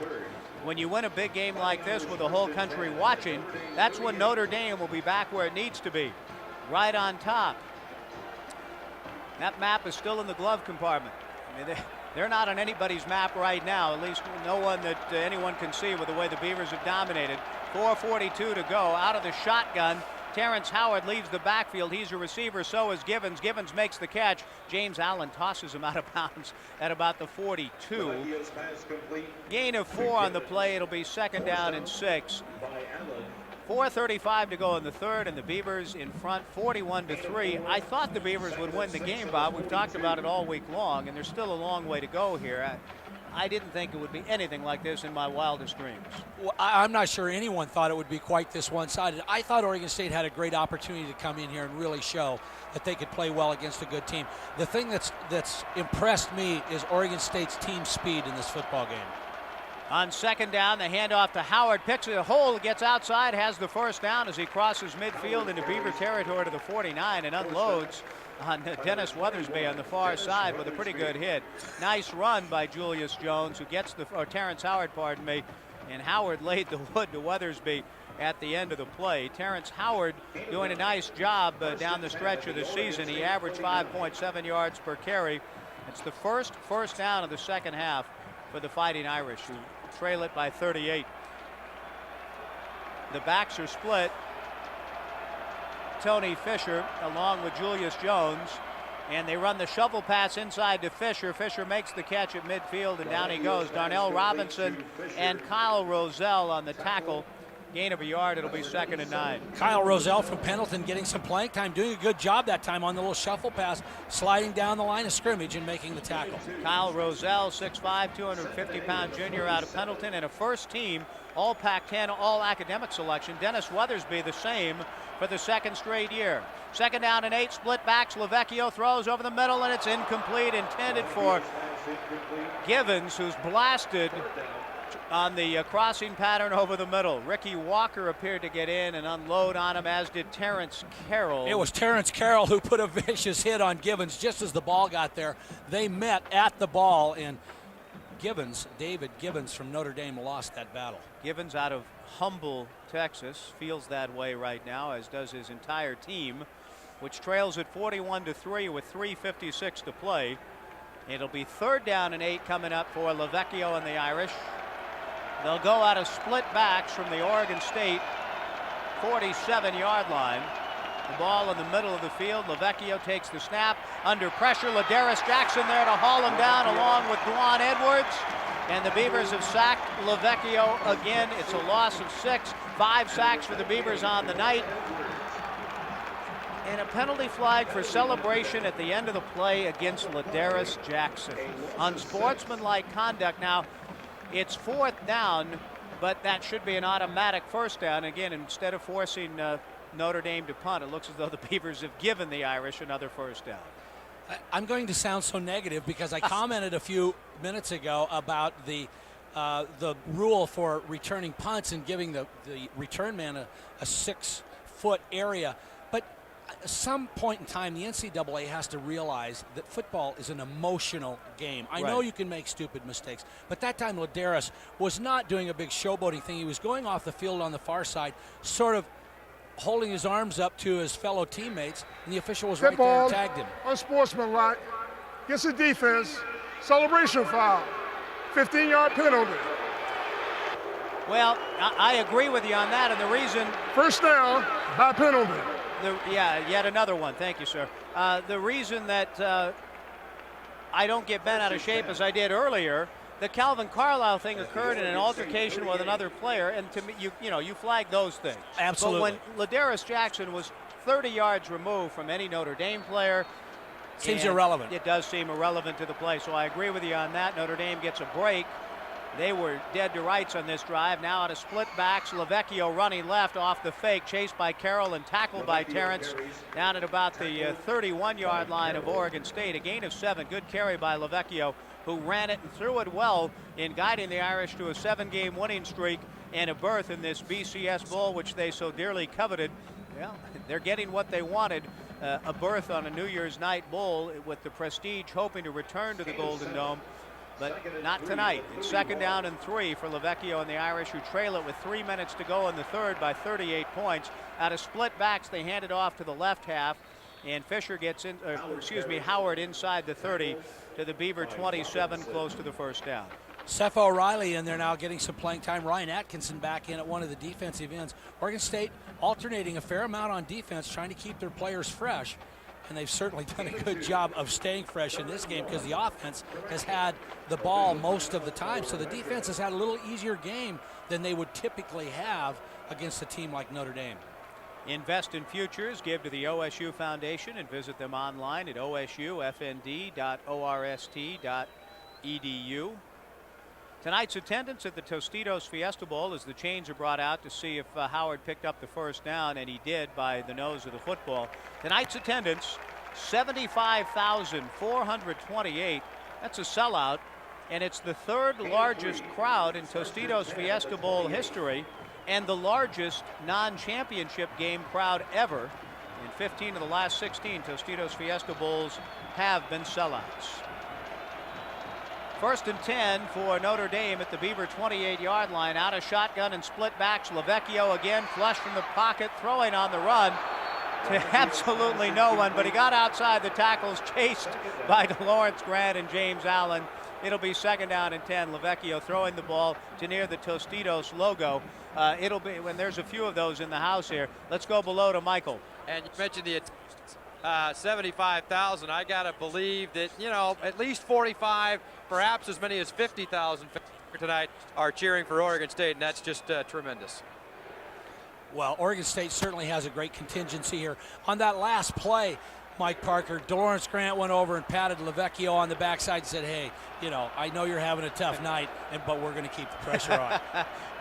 When you win a big game like this with the whole country watching, that's when Notre Dame will be back where it needs to be, right on top. That map is still in the glove compartment. I mean, they're not on anybody's map right now, at least no one that anyone can see with the way the Beavers have dominated. 4:42 to go. Out of the shotgun, Terrence Howard leaves the backfield. He's a receiver, so is Givens. Givens makes the catch. James Allen tosses him out of bounds at about the 42. Gain of 4 on the play. It'll be 2nd down and 6. 4:35 to go in the third, and the Beavers in front 41-3. I thought the Beavers would win the game, Bob. We've talked about it all week long, and there's still a long way to go here. I didn't think it would be anything like this in my wildest dreams. Well, I'm not sure anyone thought it would be quite this one-sided. I thought Oregon State had a great opportunity to come in here and really show that they could play well against a good team. The thing that's impressed me is Oregon State's team speed in this football game. On second down, the handoff to Howard, picks a hole, gets outside, has the first down as he crosses midfield into Beaver territory to the 49 and unloads on Dennis Weathersby on the far side with a pretty good hit. Nice run by Julius Jones, who gets Terrence Howard, pardon me, and Howard laid the wood to Weathersby at the end of the play. Terrence Howard doing a nice job down the stretch of the season. He averaged 5.7 yards per carry. It's the first down of the second half for the Fighting Irish, who trail it by 38. The backs are split. Tony Fisher along with Julius Jones, and they run the shovel pass inside to Fisher. Fisher makes the catch at midfield, and down he goes. Darnell Robinson and Kyle Rozelle on the tackle. Gain of a yard. It'll be 2nd and 9. Kyle Rozelle from Pendleton getting some playing time, doing a good job that time on the little shuffle pass, sliding down the line of scrimmage and making the tackle. Kyle Rozelle, 6'5", 250-pound junior out of Pendleton, and a first-team All Pac-10 All Academic selection. Dennis Weathersby the same for the second straight year. 2nd down and 8, split backs. Lavecchio throws over the middle, and it's incomplete, intended for Givens, who's blasted on the crossing pattern over the middle. Ricky Walker appeared to get in and unload on him, as did Terrence Carroll. It was Terrence Carroll who put a vicious hit on Givens just as the ball got there. They met at the ball, and David Givens from Notre Dame lost that battle. Givens out of Humble, Texas, feels that way right now, as does his entire team, which trails at 41-3 with 3:56 to play. It'll be 3rd down and 8 coming up for Lavecchio and the Irish. They'll go out of split backs from the Oregon State 47-yard line. The ball in the middle of the field. Lavecchio takes the snap. Under pressure, Ladarius Jackson there to haul him down along with Dwan Edwards. And the Beavers have sacked Lavecchio again. It's a loss of 6. 5 sacks for the Beavers on the night. And a penalty flag for celebration at the end of the play against Ladarius Jackson. Unsportsmanlike conduct. Now, it's 4th down, but that should be an automatic first down. Again, instead of forcing Notre Dame to punt, it looks as though the Beavers have given the Irish another first down. I'm going to sound so negative because I commented a few minutes ago about the rule for returning punts and giving the return man a 6-foot area. But at some point in time, the NCAA has to realize that football is an emotional game. I know you can make stupid mistakes, but that time Ladarius was not doing a big showboating thing. He was going off the field on the far side, sort of holding his arms up to his fellow teammates, and the official was right there and tagged him. Unsportsmanlike. Gets the defense. Celebration foul. 15-yard penalty. Well, I agree with you on that, and the reason... First down by penalty. Yet another one. Thank you, sir. The reason that I don't get bent out of shape as I did earlier, the Calvin Carlisle thing occurred in an altercation with another player, and to me, you flag those things. Absolutely. But when Ladarius Jackson was 30 yards removed from any Notre Dame player, seems irrelevant. It does seem irrelevant to the play, so I agree with you on that. Notre Dame gets a break. They were dead to rights on this drive. Now out of split backs, Lavecchio running left off the fake, chased by Carroll and tackled by Terrence down at about the 31-yard line of Oregon State. A gain of 7. Good carry by Lavecchio, who ran it and threw it well in guiding the Irish to a 7-game winning streak and a berth in this BCS Bowl, which they so dearly coveted. Well, they're getting what they wanted, a berth on a New Year's night bowl with the prestige hoping to return to the Golden Dome. But not tonight. It's 2nd down and 3 for Lavecchio and the Irish, who trail it with 3 minutes to go in the third by 38 points. Out of split backs, they hand it off to the left half, and Fisher gets in, Howard inside the 30 to the Beaver 27, close to the first down. Seth O'Reilly in there now getting some playing time. Ryan Atkinson back in at one of the defensive ends. Oregon State alternating a fair amount on defense, trying to keep their players fresh. and they've certainly done a good job of staying fresh in this game because the offense has had the ball most of the time. So the defense has had a little easier game than they would typically have against a team like Notre Dame. Invest in futures. Give to the OSU Foundation and visit them online at osufnd.orst.edu. Tonight's attendance at the Tostitos Fiesta Bowl as the chains are brought out to see if Howard picked up the first down, and he did by the nose of the football. Tonight's attendance, 75,428. That's a sellout, and it's the third largest crowd in Tostitos Fiesta Bowl history and the largest non-championship game crowd ever. In 15 of the last 16 Tostitos Fiesta Bowls have been sellouts. First and 10 for Notre Dame at the Beaver 28-yard line. Out of shotgun and split backs. Lavecchio again, flush from the pocket, throwing on the run to absolutely no one, but he got outside the tackles, chased by DeLawrence Grant and James Allen. It'll be second down and 10. Lavecchio throwing the ball to near the Tostitos logo. It'll be, when there's a few of those in the house here. Let's go below to Michael. And you mentioned the 75,000. I got to believe that, you know, at least 45, perhaps as many as 50,000 tonight are cheering for Oregon State, and that's just tremendous. Well, Oregon State certainly has a great contingency here. On that last play, Mike Parker, DeLawrence Grant went over and patted Lavecchio on the backside and said, hey, you know, I know you're having a tough night, but we're going to keep the pressure on.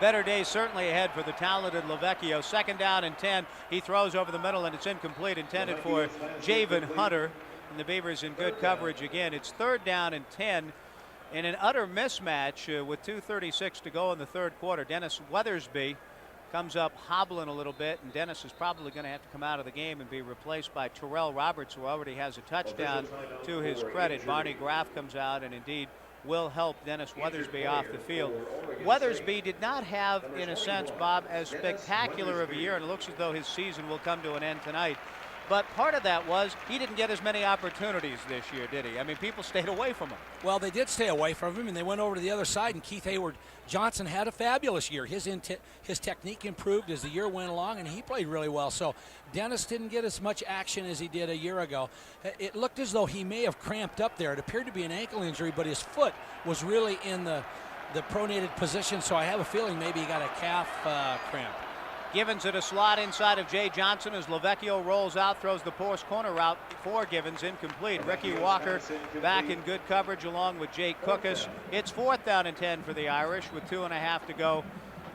Better days certainly ahead for the talented Lavecchio. Second down and 10. He throws over the middle, and it's incomplete, intended for Javen Hunter. And the Beavers in good coverage again. It's third down and 10. In an utter mismatch with 2:36 to go in the third quarter, Dennis Weathersby comes up hobbling a little bit, and Dennis is probably going to have to come out of the game and be replaced by Terrell Roberts, who already has a touchdown to his credit. Barney Graff comes out and indeed will help Dennis Weathersby off the field. Weathersby did not have, in a sense, Bob, as spectacular of a year, and it looks as though his season will come to an end tonight. But part of that was he didn't get as many opportunities this year, did he? I mean, people stayed away from him. Well, they did stay away from him, and they went over to the other side, and Keith Hayward Johnson had a fabulous year. His technique improved as the year went along, and he played really well. So Dennis didn't get as much action as he did a year ago. It looked as though he may have cramped up there. It appeared to be an ankle injury, but his foot was really in the pronated position, so I have a feeling maybe he got a calf cramp. Givens at a slot inside of Jay Johnson as Lavecchio rolls out, throws the post corner route for Givens, incomplete. Ricky Walker back in good coverage along with Jake Cookus. It's fourth down and 10 for the Irish with 2.5 to go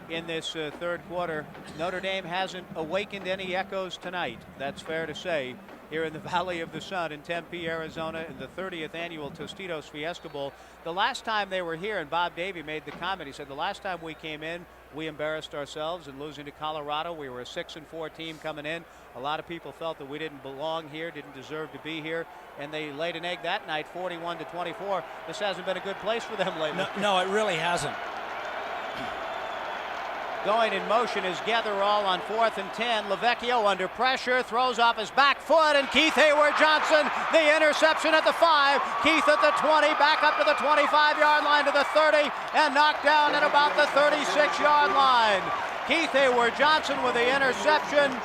in this third quarter. Notre Dame hasn't awakened any echoes tonight, that's fair to say, here in the Valley of the Sun in Tempe, Arizona, in the 30th annual Tostitos Fiesta Bowl. The last time they were here, and Bob Davie made the comment, he said the last time we came in, we embarrassed ourselves in losing to Colorado. We were a 6-4 team coming in. A lot of people felt that we didn't belong here, didn't deserve to be here, and they laid an egg that night, 41-24. This hasn't been a good place for them lately. No, it really hasn't. Going in motion is Getherall on fourth and 10. Lavecchio under pressure, throws off his back foot, and Keith Hayward Johnson, the interception at the 5. Keith at the 20, back up to the 25-yard line to the 30, and knocked down at about the 36-yard line. Keith Hayward Johnson with the interception.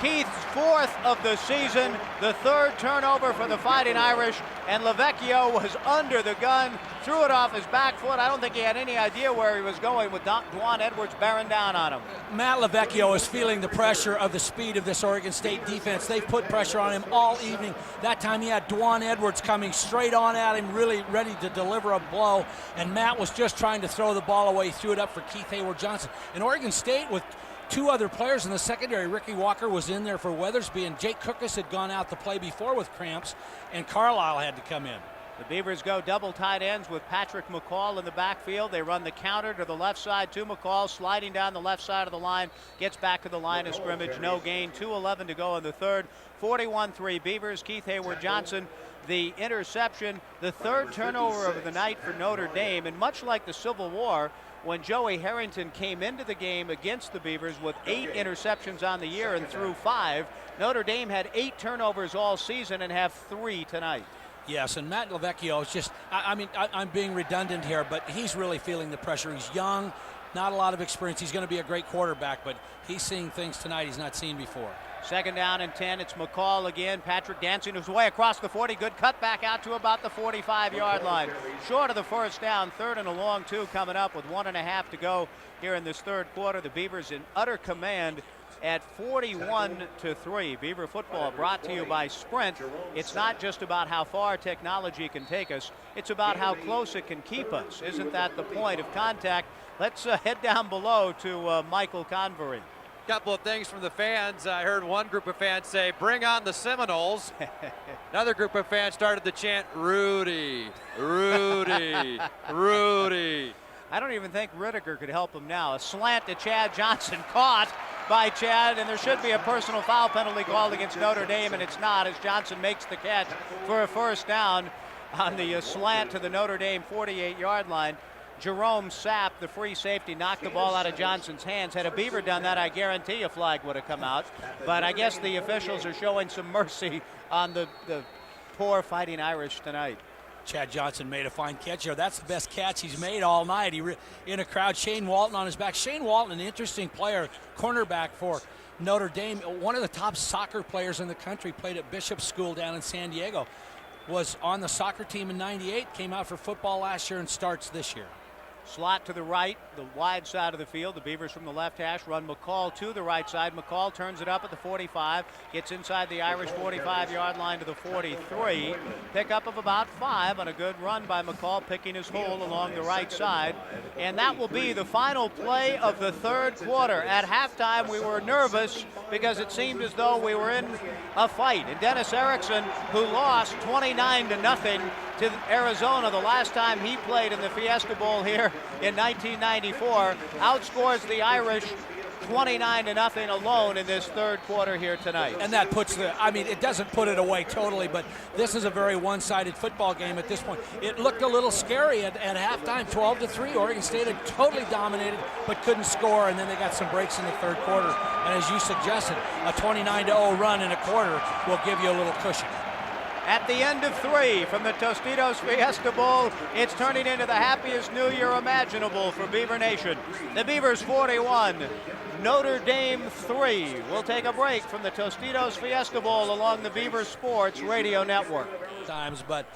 Keith's fourth of the season, the third turnover for the Fighting Irish, and Lavecchio was under the gun, threw it off his back foot. I don't think he had any idea where he was going with Dwan Edwards bearing down on him. Matt Lavecchio is feeling the pressure of the speed of this Oregon State defense. They've put pressure on him all evening. That time he had Dwan Edwards coming straight on at him, really ready to deliver a blow, and Matt was just trying to throw the ball away, threw it up for Keith Hayward Johnson. And Oregon State with two other players in the secondary. Ricky Walker was in there for Weathersby, and Jake Cookus had gone out the play before with cramps, and Carlisle had to come in. The Beavers go double tight ends with Patrick McCall in the backfield. They run the counter to the left side to McCall, sliding down the left side of the line, gets back to the line of scrimmage, no gain, 2:11 to go in the third. 41-3 Beavers. Keith Hayward Johnson, the interception, the third turnover of the night for Notre Dame, and much like the Civil War, when Joey Harrington came into the game against the Beavers with 8 interceptions on the year and threw 5, Notre Dame had 8 turnovers all season and have 3 tonight. Yes, and Matt Lavecchio is just, I'm being redundant here, but he's really feeling the pressure. He's young, not a lot of experience. He's going to be a great quarterback, but he's seeing things tonight he's not seen before. Second down and 10. It's McCall again. Patrick dancing his way across the 40. Good cut back out to about the 45-yard line. Short of the first down. Third and a long 2 coming up with 1.5 to go here in this third quarter. The Beavers in utter command at 41-3. Beaver football brought to you by Sprint. It's not just about how far technology can take us. It's about how close it can keep us. Isn't that the point of contact? Let's head down below to Michael Convery. Couple of things from the fans. I heard one group of fans say, "Bring on the Seminoles." Another group of fans started to chant, "Rudy, Rudy, Rudy." I don't even think Riddicker could help him now. A slant to Chad Johnson, caught by Chad, and there should be a personal foul penalty called against Notre Dame, and it's not, as Johnson makes the catch for a first down on the slant to the Notre Dame 48-yard line. Jerome Sapp, the free safety, knocked the ball out of Johnson's hands. Had a Beaver done that, I guarantee a flag would have come out. But I guess the officials are showing some mercy on the poor Fighting Irish tonight. Chad Johnson made a fine catch here. That's the best catch he's made all night. In a crowd, Shane Walton on his back. Shane Walton, an interesting player, cornerback for Notre Dame. One of the top soccer players in the country, played at Bishop School down in San Diego. Was on the soccer team in '98, came out for football last year and starts this year. Slot to the right, the wide side of the field. The Beavers from the left hash run McCall to the right side. McCall turns it up at the 45, gets inside the Irish 45-yard line to the 43. Pickup of about 5 on a good run by McCall, picking his hole along the right side. And that will be the final play of the third quarter. At halftime, we were nervous because it seemed as though we were in a fight. And Dennis Erickson, who lost 29-0 to Arizona the last time he played in the Fiesta Bowl here in 1994, outscores the Irish 29-0 alone in this third quarter here tonight. And that puts it doesn't put it away totally, but this is a very one-sided football game at this point. It looked a little scary at halftime, 12-3. Oregon State had totally dominated, but couldn't score, and then they got some breaks in the third quarter. And as you suggested, a 29-0 run in a quarter will give you a little cushion. At the end of 3 from the Tostitos Fiesta Bowl, it's turning into the happiest New Year imaginable for Beaver Nation. The Beavers 41, Notre Dame 3. We'll take a break from the Tostitos Fiesta Bowl along the Beaver Sports Radio Network. But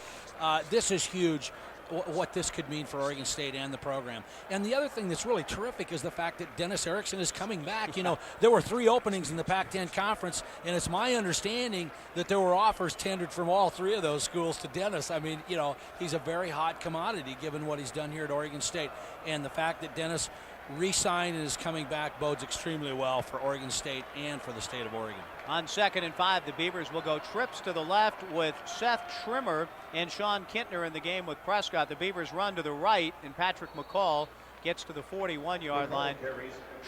this is huge, what this could mean for Oregon State and the program. And the other thing that's really terrific is the fact that Dennis Erickson is coming back. You know, there were 3 openings in the Pac-10 Conference, and it's my understanding that there were offers tendered from all 3 of those schools to Dennis. I mean, you know, he's a very hot commodity given what he's done here at Oregon State. And the fact that Dennis re-signed and is coming back bodes extremely well for Oregon State and for the state of Oregon. On 2nd and 5, the Beavers will go trips to the left with Seth Schrimmer and Sean Kintner in the game with Prescott. The Beavers run to the right, and Patrick McCall gets to the 41-yard line.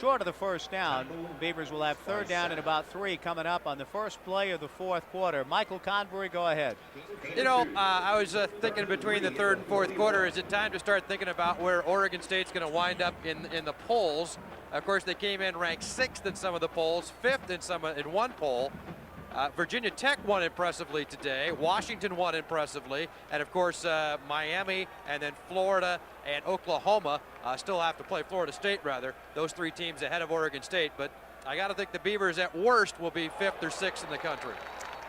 Short of the first down, the Beavers will have 3rd down and about 3 coming up on the first play of the fourth quarter. Michael Convery, go ahead. You know, I was thinking between the 3rd and 4th quarter, is it time to start thinking about where Oregon State's going to wind up in the polls? Of course, they came in ranked 6th in some of the polls, 5th in one poll. Virginia Tech won impressively today. Washington won impressively. And, of course, Miami and then Florida and Oklahoma still have to play, Florida State, rather. Those 3 teams ahead of Oregon State. But I got to think the Beavers, at worst, will be 5th or 6th in the country.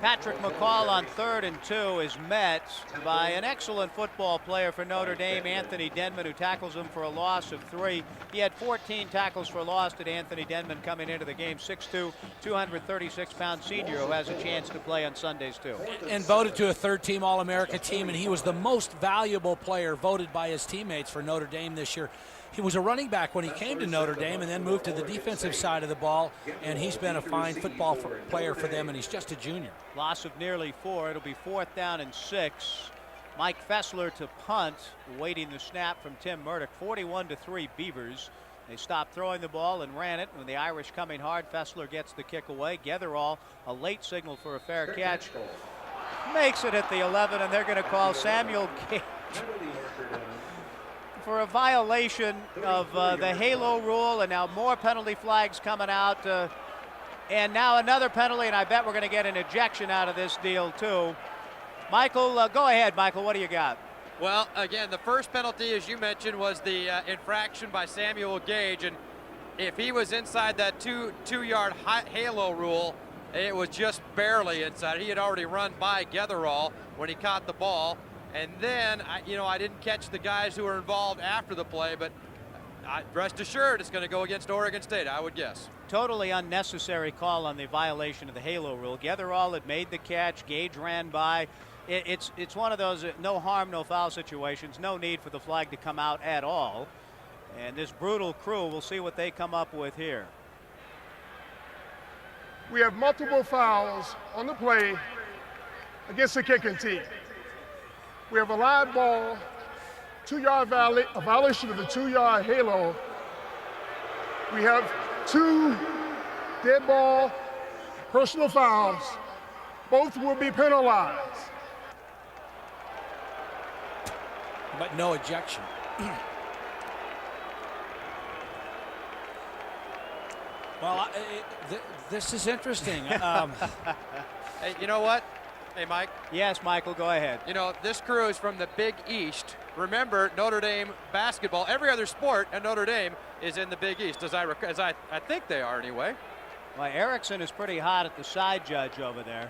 Patrick McCall on 3rd and 2 is met by an excellent football player for Notre Dame, Anthony Denman, who tackles him for a loss of 3. He had 14 tackles for loss at Anthony Denman coming into the game, 6'2", 236-pound senior who has a chance to play on Sundays too. And voted to a 3rd-team All-America team, and he was the most valuable player voted by his teammates for Notre Dame this year. He was a running back when he came to Notre Dame and then moved to the defensive side of the ball, and he's been a fine football player for them, and he's just a junior. Loss of nearly 4. It'll be 4th down and 6. Mike Fessler to punt, waiting the snap from Tim Murdoch. 41-3 Beavers. They stopped throwing the ball and ran it. When the Irish coming hard, Fessler gets the kick away. Getherall, a late signal for a fair catch, makes it at the 11, and they're going to call Samuel Gage for a violation of the halo rule, and now more penalty flags coming out. And now another penalty, and I bet we're going to get an ejection out of this deal too. Michael, go ahead, Michael. What do you got? Well, again, the first penalty, as you mentioned, was the infraction by Samuel Gage, and if he was inside that two-yard halo rule, It was just barely inside. He had already run by Getherall when he caught the ball. And then, I didn't catch the guys who were involved after the play, but rest assured it's going to go against Oregon State, I would guess. Totally unnecessary call on the violation of the halo rule. Getherall had made the catch. Gage ran by. It's one of those no harm, no foul situations. No need for the flag to come out at all. And this brutal crew, we'll see what they come up with here. We have multiple fouls on the play against the kicking team. We have a live ball, 2-yard a violation of the 2-yard halo. We have 2 dead ball personal fouls. Both will be penalized. But no ejection. Well, this is interesting. Hey, you know what? Hey, Mike. Yes, Michael, go ahead. This crew is from the Big East. Remember, Notre Dame basketball, every other sport at Notre Dame is in the Big East, as I think they are anyway. Well, Erickson is pretty hot at the side judge over there.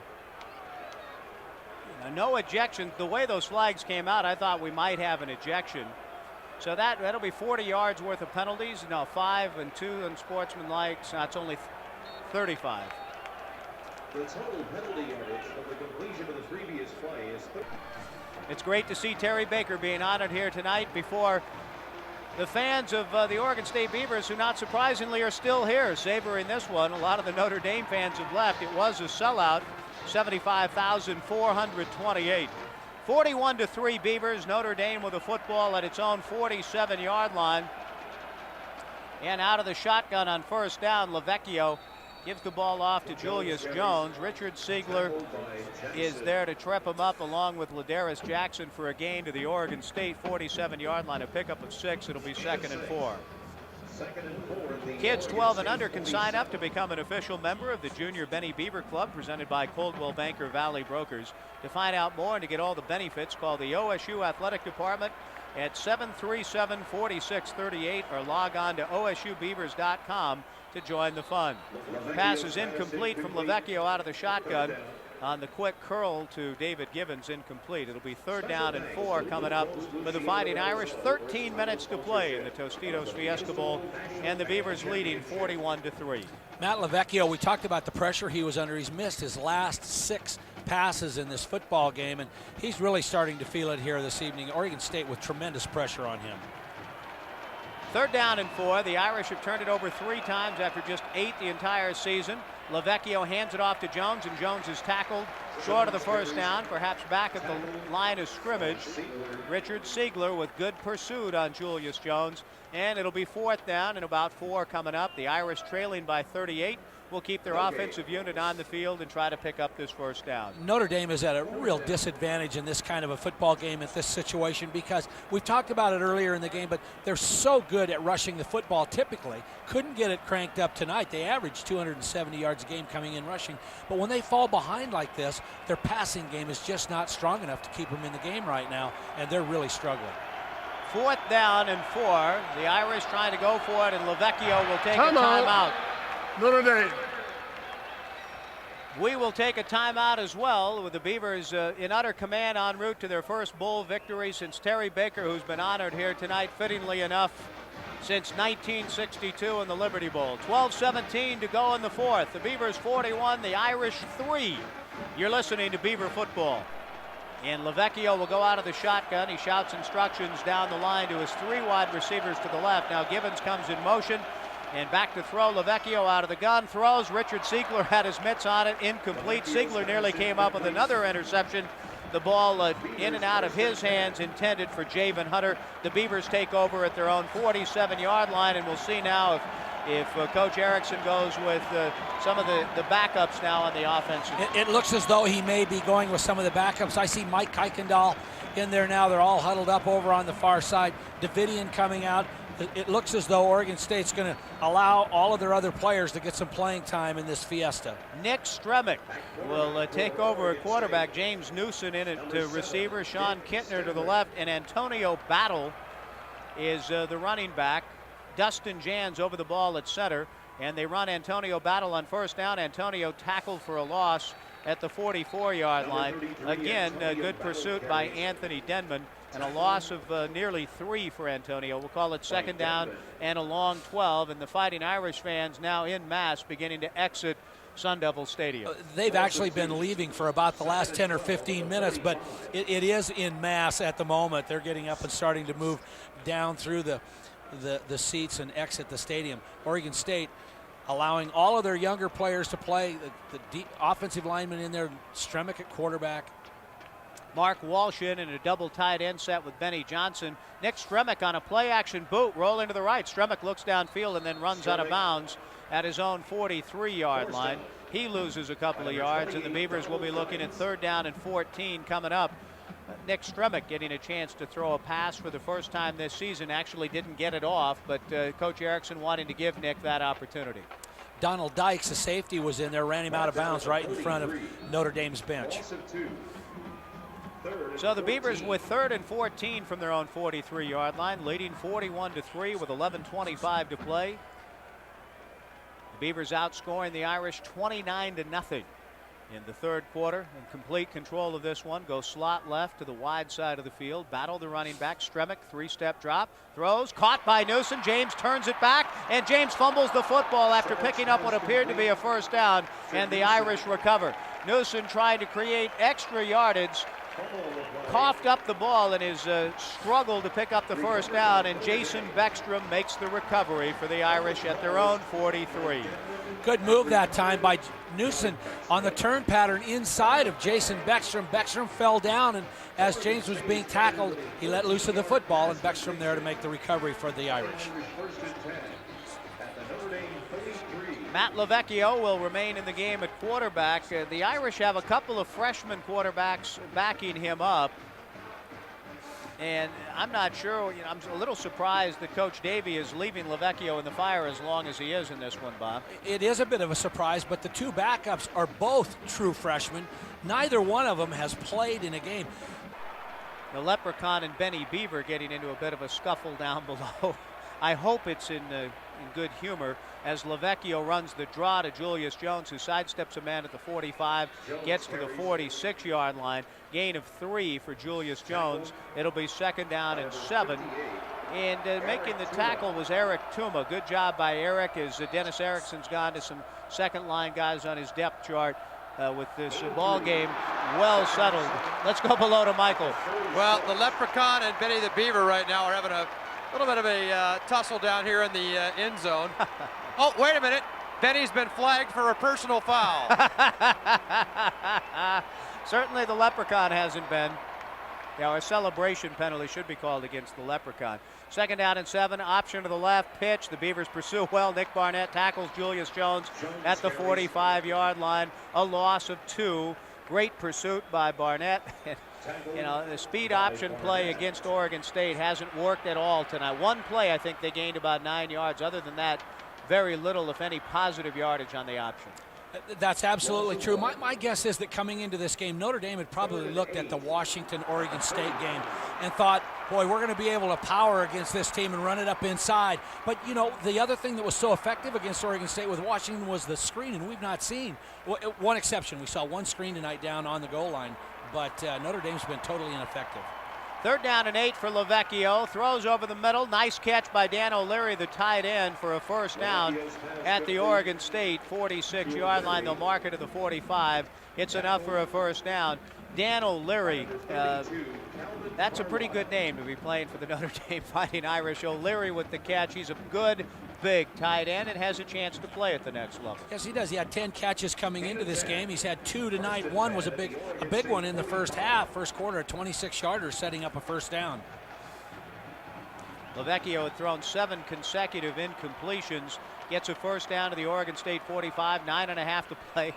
No ejection. The way those flags came out, I thought we might have an ejection. So that'll be 40 yards worth of penalties. No, 5 and 2 unsportsmanlike. So that's only 35. The total penalty yardage of the completion of the previous play is. It's great to see Terry Baker being honored here tonight before the fans of the Oregon State Beavers, who not surprisingly are still here, savoring this one. A lot of the Notre Dame fans have left. It was a sellout, 75,428. 41-3 Beavers. Notre Dame with the football at its own 47-yard line. And out of the shotgun on first down, Lavecchio gives the ball off to Julius Jones. Richard Siegler is there to trip him up along with Ladarius Jackson for a gain to the Oregon State 47-yard line, a pickup of 6. It'll be 2nd and 4. Kids 12 and under can sign up to become an official member of the Junior Benny Beaver Club, presented by Coldwell Banker Valley Brokers. To find out more and to get all the benefits, call the OSU Athletic Department at 737-4638 or log on to osubeavers.com to join the fun. Pass is incomplete from Lavecchio out of the shotgun on the quick curl to David Givens, incomplete. It'll be 3rd down and 4 coming up for the Fighting Irish. 13 minutes to play in the Tostitos Fiesta Bowl, and the Beavers leading 41-3. Matt Lavecchio, we talked about the pressure he was under. He's missed his last 6 passes in this football game, and he's really starting to feel it here this evening. Oregon State with tremendous pressure on him. 3rd down and 4. The Irish have turned it over 3 times after just 8 the entire season. Lavecchio hands it off to Jones, and Jones is tackled short of the first down, perhaps back at the line of scrimmage. Richard Siegler with good pursuit on Julius Jones, and it'll be 4th down and about 4 coming up. The Irish trailing by 38. Will keep their offensive unit on the field and try to pick up this 1st down. Notre Dame is at a real disadvantage in this kind of a football game at this situation, because we've talked about it earlier in the game, but they're so good at rushing the football typically. Couldn't get it cranked up tonight. They averaged 270 yards a game coming in rushing. But when they fall behind like this, their passing game is just not strong enough to keep them in the game right now, and they're really struggling. 4th down and 4. The Irish trying to go for it, and Lavecchio will take a timeout. Notre Dame. We will take a timeout as well, with the Beavers in utter command en route to their first bowl victory since Terry Baker, who's been honored here tonight, fittingly enough, since 1962 in the Liberty Bowl. 12:17 to go in the 4th. The Beavers 41, the Irish 3. You're listening to Beaver Football. And Lavecchio will go out of the shotgun. He shouts instructions down the line to his 3 wide receivers to the left. Now Givens comes in motion. And back to throw. Lavecchio out of the gun, throws. Richard Siegler had his mitts on it, incomplete. Siegler nearly came up with another interception. The ball in and out of his hands, intended for Javen Hunter. The Beavers take over at their own 47-yard line, and we'll see now if Coach Erickson goes with some of the backups now on the offense. It looks as though he may be going with some of the backups. I see Mike Kuykendall in there now. They're all huddled up over on the far side. Davidian coming out. It looks as though Oregon State's going to allow all of their other players to get some playing time in this Fiesta. Nick Stremick will take over at quarterback. James Newsom in it to receiver. Sean Kintner to the left, and Antonio Battle is the running back. Dustin Jans over the ball at center. and they run Antonio Battle on first down. Antonio tackled for a loss at the 44-yard line. Again, a good pursuit by Anthony Denman, and a loss of nearly 3 for Antonio. We'll call it second down and a long 12, and the Fighting Irish fans now in mass beginning to exit Sun Devil Stadium. They've actually been leaving for about the last 10 or 15 minutes, but it is in mass at the moment. They're getting up and starting to move down through the seats and exit the stadium. Oregon State allowing all of their younger players to play, the deep offensive lineman in there, Stremick at quarterback. Mark Walsh in a double tight end set with Benny Johnson. Nick Stremick on a play-action boot, rolling to the right. Stremick looks downfield and then runs out of bounds at his own 43-yard line. He loses a couple of yards, and the Beavers will be looking at third down and 14 coming up. Nick Stremick getting a chance to throw a pass for the first time this season. Actually didn't get it off, but Coach Erickson wanted to give Nick that opportunity. Donald Dykes, the safety, was in there, ran him out of bounds right in front of Notre Dame's bench. So the Beavers with third and 14 from their own 43-yard line, leading 41-3 with 11:25 to play. The Beavers outscoring the Irish 29-0 in the third quarter. In complete control of this one, go slot left to the wide side of the field. Battle the running back. Stremick, 3-step drop, throws, caught by Newsom. James turns it back, and James fumbles the football after picking up what appeared to be a first down, and the Irish recover. Newsom trying to create extra yardage, coughed up the ball in his struggle to pick up the first down, and Jason Beckstrom makes the recovery for the Irish at their own 43. Good move that time by Newsom on the turn pattern inside of Jason Beckstrom. Beckstrom fell down, and as James was being tackled, he let loose of the football, and Beckstrom there to make the recovery for the Irish. Matt Lavecchio will remain in the game at quarterback. The Irish have a couple of freshman quarterbacks backing him up. And I'm not sure, I'm a little surprised that Coach Davey is leaving Lavecchio in the fire as long as he is in this one, Bob. It is a bit of a surprise, but the two backups are both true freshmen. Neither one of them has played in a game. The Leprechaun and Benny Beaver getting into a bit of a scuffle down below. I hope it's in good humor as Lavecchio runs the draw to Julius Jones, who sidesteps a man at the 45, gets to the 46-yard line. Gain of 3 for Julius Jones. It'll be second down and 7. And making the tackle was Eric Tuma. Good job by Eric as Dennis Erickson's gone to some second-line guys on his depth chart with this ball game well settled. Let's go below to Michael. Well, the Leprechaun and Benny the Beaver right now are having a little bit of a tussle down here in the end zone. Oh, wait a minute. Benny's been flagged for a personal foul. Certainly the Leprechaun hasn't been. Yeah, a celebration penalty should be called against the Leprechaun. Second down and 7, option to the left, pitch. The Beavers pursue well. Nick Barnett tackles Julius Jones at the 45-yard line. A loss of 2. Great pursuit by Barnett. The speed option play against Oregon State hasn't worked at all tonight. One play, I think they gained about 9 yards. Other than that, very little, if any, positive yardage on the option. That's absolutely true. My guess is that coming into this game, Notre Dame had probably looked at the Washington-Oregon State game and thought, boy, we're going to be able to power against this team and run it up inside. But, the other thing that was so effective against Oregon State with Washington was the screen, and we've not seen one exception. We saw one screen tonight down on the goal line, but Notre Dame's been totally ineffective. Third down and 8 for Lavecchio. Throws over the middle. Nice catch by Dan O'Leary, the tight end, for a first down at the Oregon State 46-yard line. They'll mark it to the 45. It's enough for a first down. Dan O'Leary, that's a pretty good name to be playing for the Notre Dame Fighting Irish. O'Leary with the catch. He's a good, big tight end and has a chance to play at the next level. Yes, he does. He had 10 catches coming into this game. He's had 2 tonight. One was a big one in the first quarter, a 26-yarder, setting up a first down. Lavecchio had thrown 7 consecutive incompletions. Gets a first down to the Oregon State 45, 9.5 to play.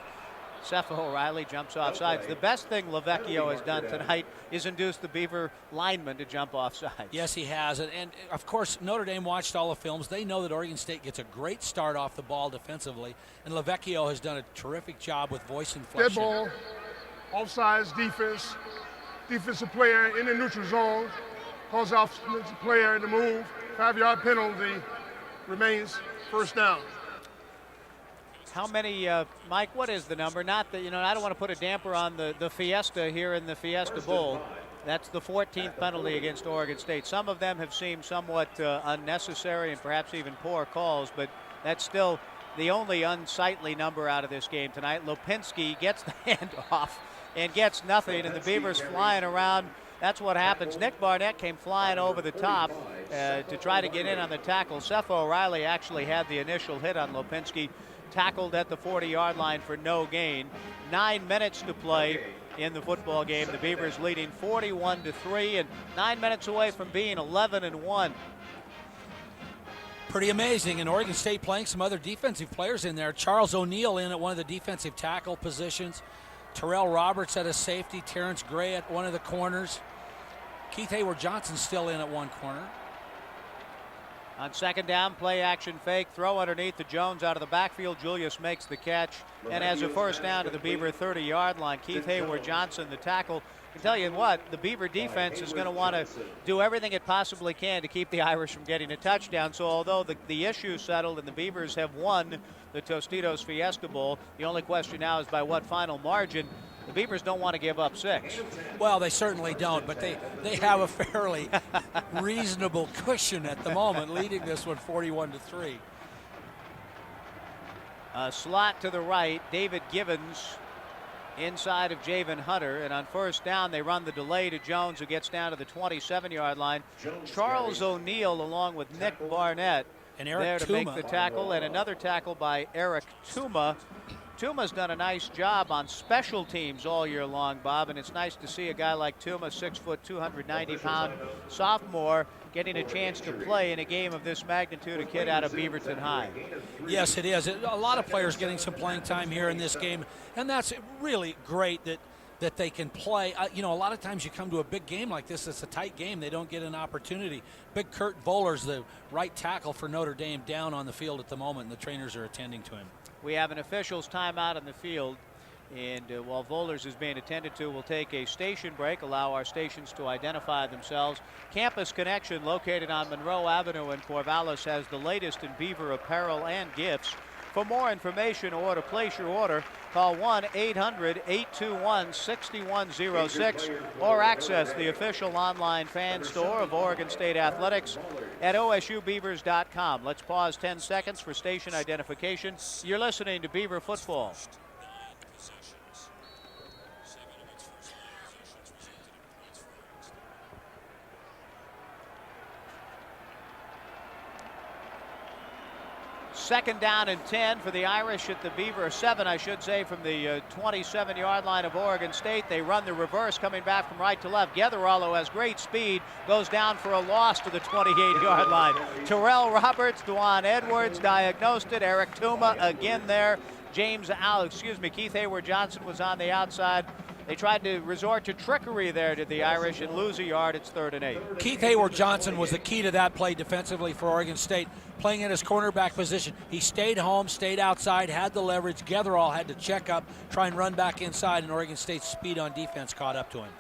Cepha O'Reilly jumps off sides. The best thing Lavecchio has done tonight is induce the Beaver lineman to jump off sides. Yes, he has. And of course, Notre Dame watched all the films. They know that Oregon State gets a great start off the ball defensively. And Lavecchio has done a terrific job with voice inflection. Dead ball, offsides defense. Defensive player in the neutral zone. Calls offensive player to move. 5-yard penalty, remains first down. How many, Mike, what is the number? Not that, I don't want to put a damper on the Fiesta here in the Fiesta Bowl. That's the 14th penalty against Oregon State. Some of them have seemed somewhat unnecessary and perhaps even poor calls, but that's still the only unsightly number out of this game tonight. Lipinski gets the handoff and gets nothing, and the Beavers flying around. That's what happens. Nick Barnett came flying over the top to try to get in on the tackle. Seth O'Reilly actually had the initial hit on Lipinski, tackled at the 40-yard line for no gain. 9 minutes to play in the football game. The Beavers leading 41-3 and 9 minutes away from being 11-1. Pretty amazing. And Oregon State playing some other defensive players in there. Charles O'Neill in at one of the defensive tackle positions. Terrell Roberts at a safety. Terrence Gray at one of the corners. Keith Hayward-Johnson still in at one corner. On second down, play action fake, throw underneath to Jones out of the backfield. Julius makes the catch and has a first down to the Beaver 30-yard line. Keith Hayward-Johnson, the tackle. I can tell you what, the Beaver defense is going to want to do everything it possibly can to keep the Irish from getting a touchdown. So although the issue settled and the Beavers have won the Tostitos Fiesta Bowl, the only question now is by what final margin. The Beavers don't want to give up 6. Well, they certainly don't, but they have a fairly reasonable cushion at the moment, leading this one 41-3. A slot to the right, David Givens inside of Javen Hunter, and on first down they run the delay to Jones, who gets down to the 27-yard line. Charles O'Neill along with Nick Barnett and Eric there to Tuma. make the tackle, and another tackle by Eric Tuma. Tuma's done a nice job on special teams all year long, Bob, and it's nice to see a guy like Tuma, 6 foot, 290-pound sophomore, getting a chance to play in a game of this magnitude, a kid out of Beaverton High. Yes, it is. A lot of players getting some playing time here in this game, and that's really great that they can play. A lot of times you come to a big game like this, it's a tight game, they don't get an opportunity. Big Kurt Voeller's the right tackle for Notre Dame, down on the field at the moment, and the trainers are attending to him. We have an official's timeout on the field, and while Vollers is being attended to, we'll take a station break, allow our stations to identify themselves. Campus Connection, located on Monroe Avenue in Corvallis, has the latest in Beaver apparel and gifts. For more information or to place your order, call 1-800-821-6106 or access the official online fan store of Oregon State Athletics at OSUBeavers.com. Let's pause 10 seconds for station identification. You're listening to Beaver Football. Second down and 10 for the Irish at the Beaver, 7 I should say, from the 27-yard line of Oregon State. They run the reverse coming back from right to left. Getherall has great speed, goes down for a loss to the 28-yard line. Terrell Roberts, Dwan Edwards diagnosed it. Eric Tuma again there. Keith Hayward-Johnson was on the outside. They tried to resort to trickery there to the Irish and lose a yard. It's 3rd and 8. Keith Hayward-Johnson was the key to that play defensively for Oregon State, playing in his cornerback position. He stayed home, stayed outside, had the leverage. Getherall had to check up, try and run back inside, and Oregon State's speed on defense caught up to him.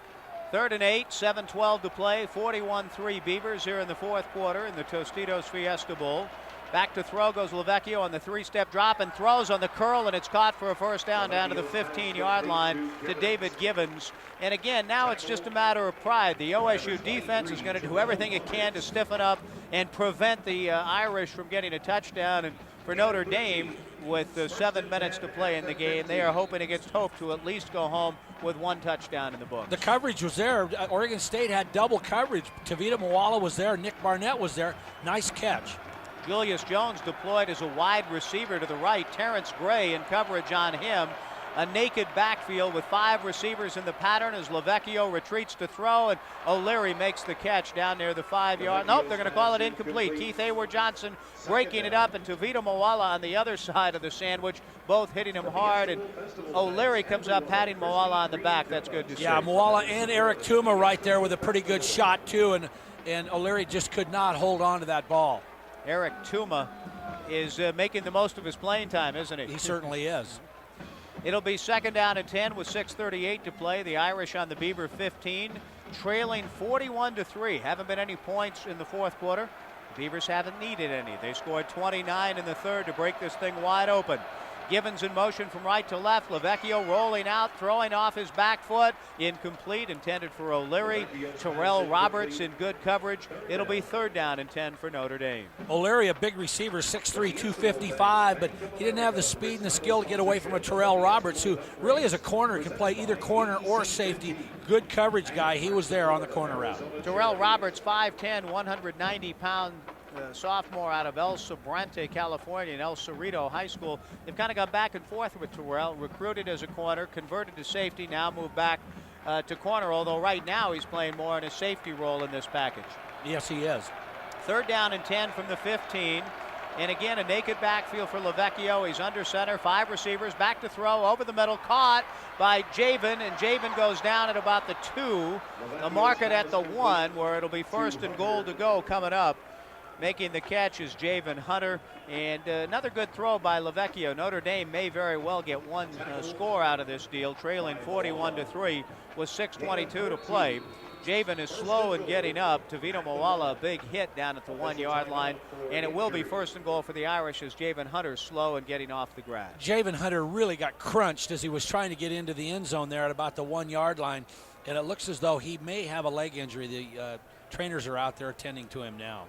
3rd and 8, 7:12 to play, 41-3 Beavers here in the fourth quarter in the Tostitos Fiesta Bowl. Back to throw goes Lavecchio on the 3-step drop and throws on the curl, and it's caught for a first down to the 15-yard line to David Givens. And again, now it's just a matter of pride. The OSU defense is going to do everything it can to stiffen up and prevent the Irish from getting a touchdown. And for Notre Dame, with 7 minutes to play in the game, they are hoping against hope to at least go home with 1 touchdown in the book. The coverage was there. Oregon State had double coverage. Tavita Moala was there. Nick Barnett was there. Nice catch. Julius Jones deployed as a wide receiver to the right. Terrence Gray in coverage on him. A naked backfield with 5 receivers in the pattern as Lavecchio retreats to throw, and O'Leary makes the catch down near the 5-yard. Nope, they're going to call it incomplete. Keith Hayward-Johnson breaking it up, and Tavita Moala on the other side of the sandwich, both hitting him hard, and O'Leary comes up patting Moala on the back. That's good to see. Yeah, Moala and Eric Tuma right there with a pretty good shot too, and O'Leary just could not hold on to that ball. Eric Tuma is making the most of his playing time, isn't he? He certainly is. It'll be 2nd down and 10 with 6:38 to play. The Irish on the Beaver 15, trailing 41-3. Haven't been any points in the fourth quarter. The Beavers haven't needed any. They scored 29 in the third to break this thing wide open. Givens in motion from right to left. Lavecchio rolling out, throwing off his back foot. Incomplete, intended for O'Leary. Terrell Roberts in good coverage. It'll be 3rd down and 10 for Notre Dame. O'Leary, a big receiver, 6'3", 255, but he didn't have the speed and the skill to get away from a Terrell Roberts, who really as a corner can play either corner or safety. Good coverage guy. He was there on the corner route. Terrell Roberts, 5'10", 190-pound sophomore out of El Sobrante, California, and El Cerrito High School. They've kind of gone back and forth with Terrell, recruited as a corner, converted to safety, now moved back to corner, although right now he's playing more in a safety role in this package. Yes, he is. 3rd down and 10 from the 15. And again, a naked backfield for Lavecchio. He's under center, 5 receivers, back to throw, over the middle, caught by Javen, and Javen goes down at about the 2. The market at the 1, where it'll be 1st and goal to go coming up. Making the catch is Javen Hunter, and another good throw by Lavecchio. Notre Dame may very well get one score out of this deal, trailing 41-3 with 6:22 to play. Javen is slow in getting up. Tavito Moala, a big hit down at the 1-yard line, and it will be 1st and goal for the Irish as Javen Hunter slow in getting off the grass. Javen Hunter really got crunched as he was trying to get into the end zone there at about the 1-yard line, and it looks as though he may have a leg injury. The trainers are out there attending to him now.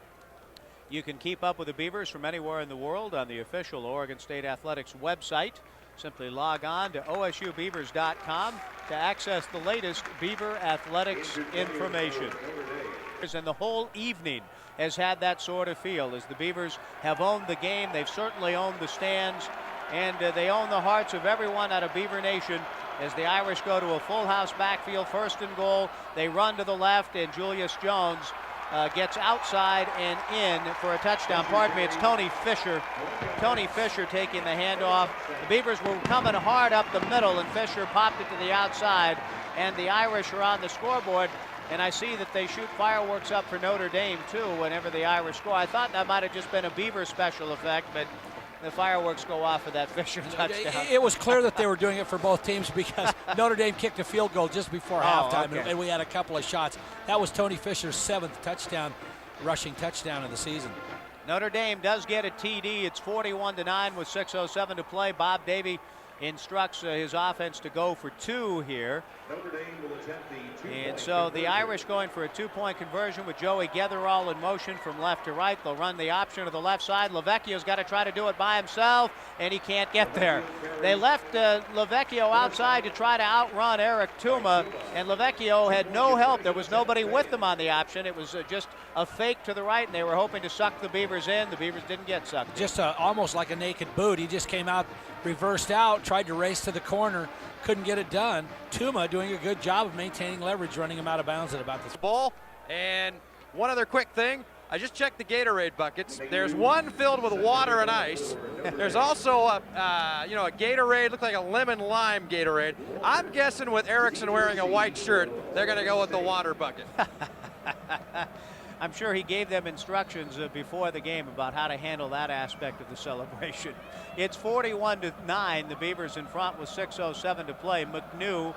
You can keep up with the Beavers from anywhere in the world on the official Oregon State Athletics website. Simply log on to OSUBeavers.com to access the latest Beaver athletics information. And the whole evening has had that sort of feel as the Beavers have owned the game. They've certainly owned the stands, and they own the hearts of everyone out of Beaver Nation as the Irish go to a full house backfield, 1st and goal. They run to the left, and Julius Jones gets outside and in for a touchdown. Pardon me, it's Tony Fisher. Tony Fisher taking the handoff. The Beavers were coming hard up the middle, and Fisher popped it to the outside, and the Irish are on the scoreboard. And I see that they shoot fireworks up for Notre Dame, too, whenever the Irish score. I thought that might have just been a Beaver special effect, but the fireworks go off for that Fisher touchdown. It was clear that they were doing it for both teams because Notre Dame kicked a field goal just before halftime, okay. and we had a couple of shots. That was Tony Fisher's 7th touchdown, rushing touchdown of the season. Notre Dame does get a TD. It's 41-9 with 6:07 to play. Bob Davie instructs his offense to go for 2 here. And so the Irish going for a 2-point conversion with Joey Getherall in motion from left to right. They'll run the option to the left side. Lavecchio's got to try to do it by himself, and he can't get there. They left Lavecchio outside to try to outrun Eric Tuma, and Lavecchio had no help. There was nobody with them on the option. It was just a fake to the right, and they were hoping to suck the Beavers in. The Beavers didn't get sucked. Just almost like a naked boot. He just came out, reversed out, tried to race to the corner, couldn't get it done. Tuma doing a good job of maintaining leverage, running him out of bounds at about this ball. And one other quick thing, I just checked the Gatorade buckets. There's one filled with water and ice. There's also a Gatorade, looked like a lemon lime Gatorade. I'm guessing with Erickson wearing a white shirt, they're going to go with the water bucket. I'm sure he gave them instructions before the game about how to handle that aspect of the celebration. It's 41-9. The Beavers in front with 6:07 to play. McNew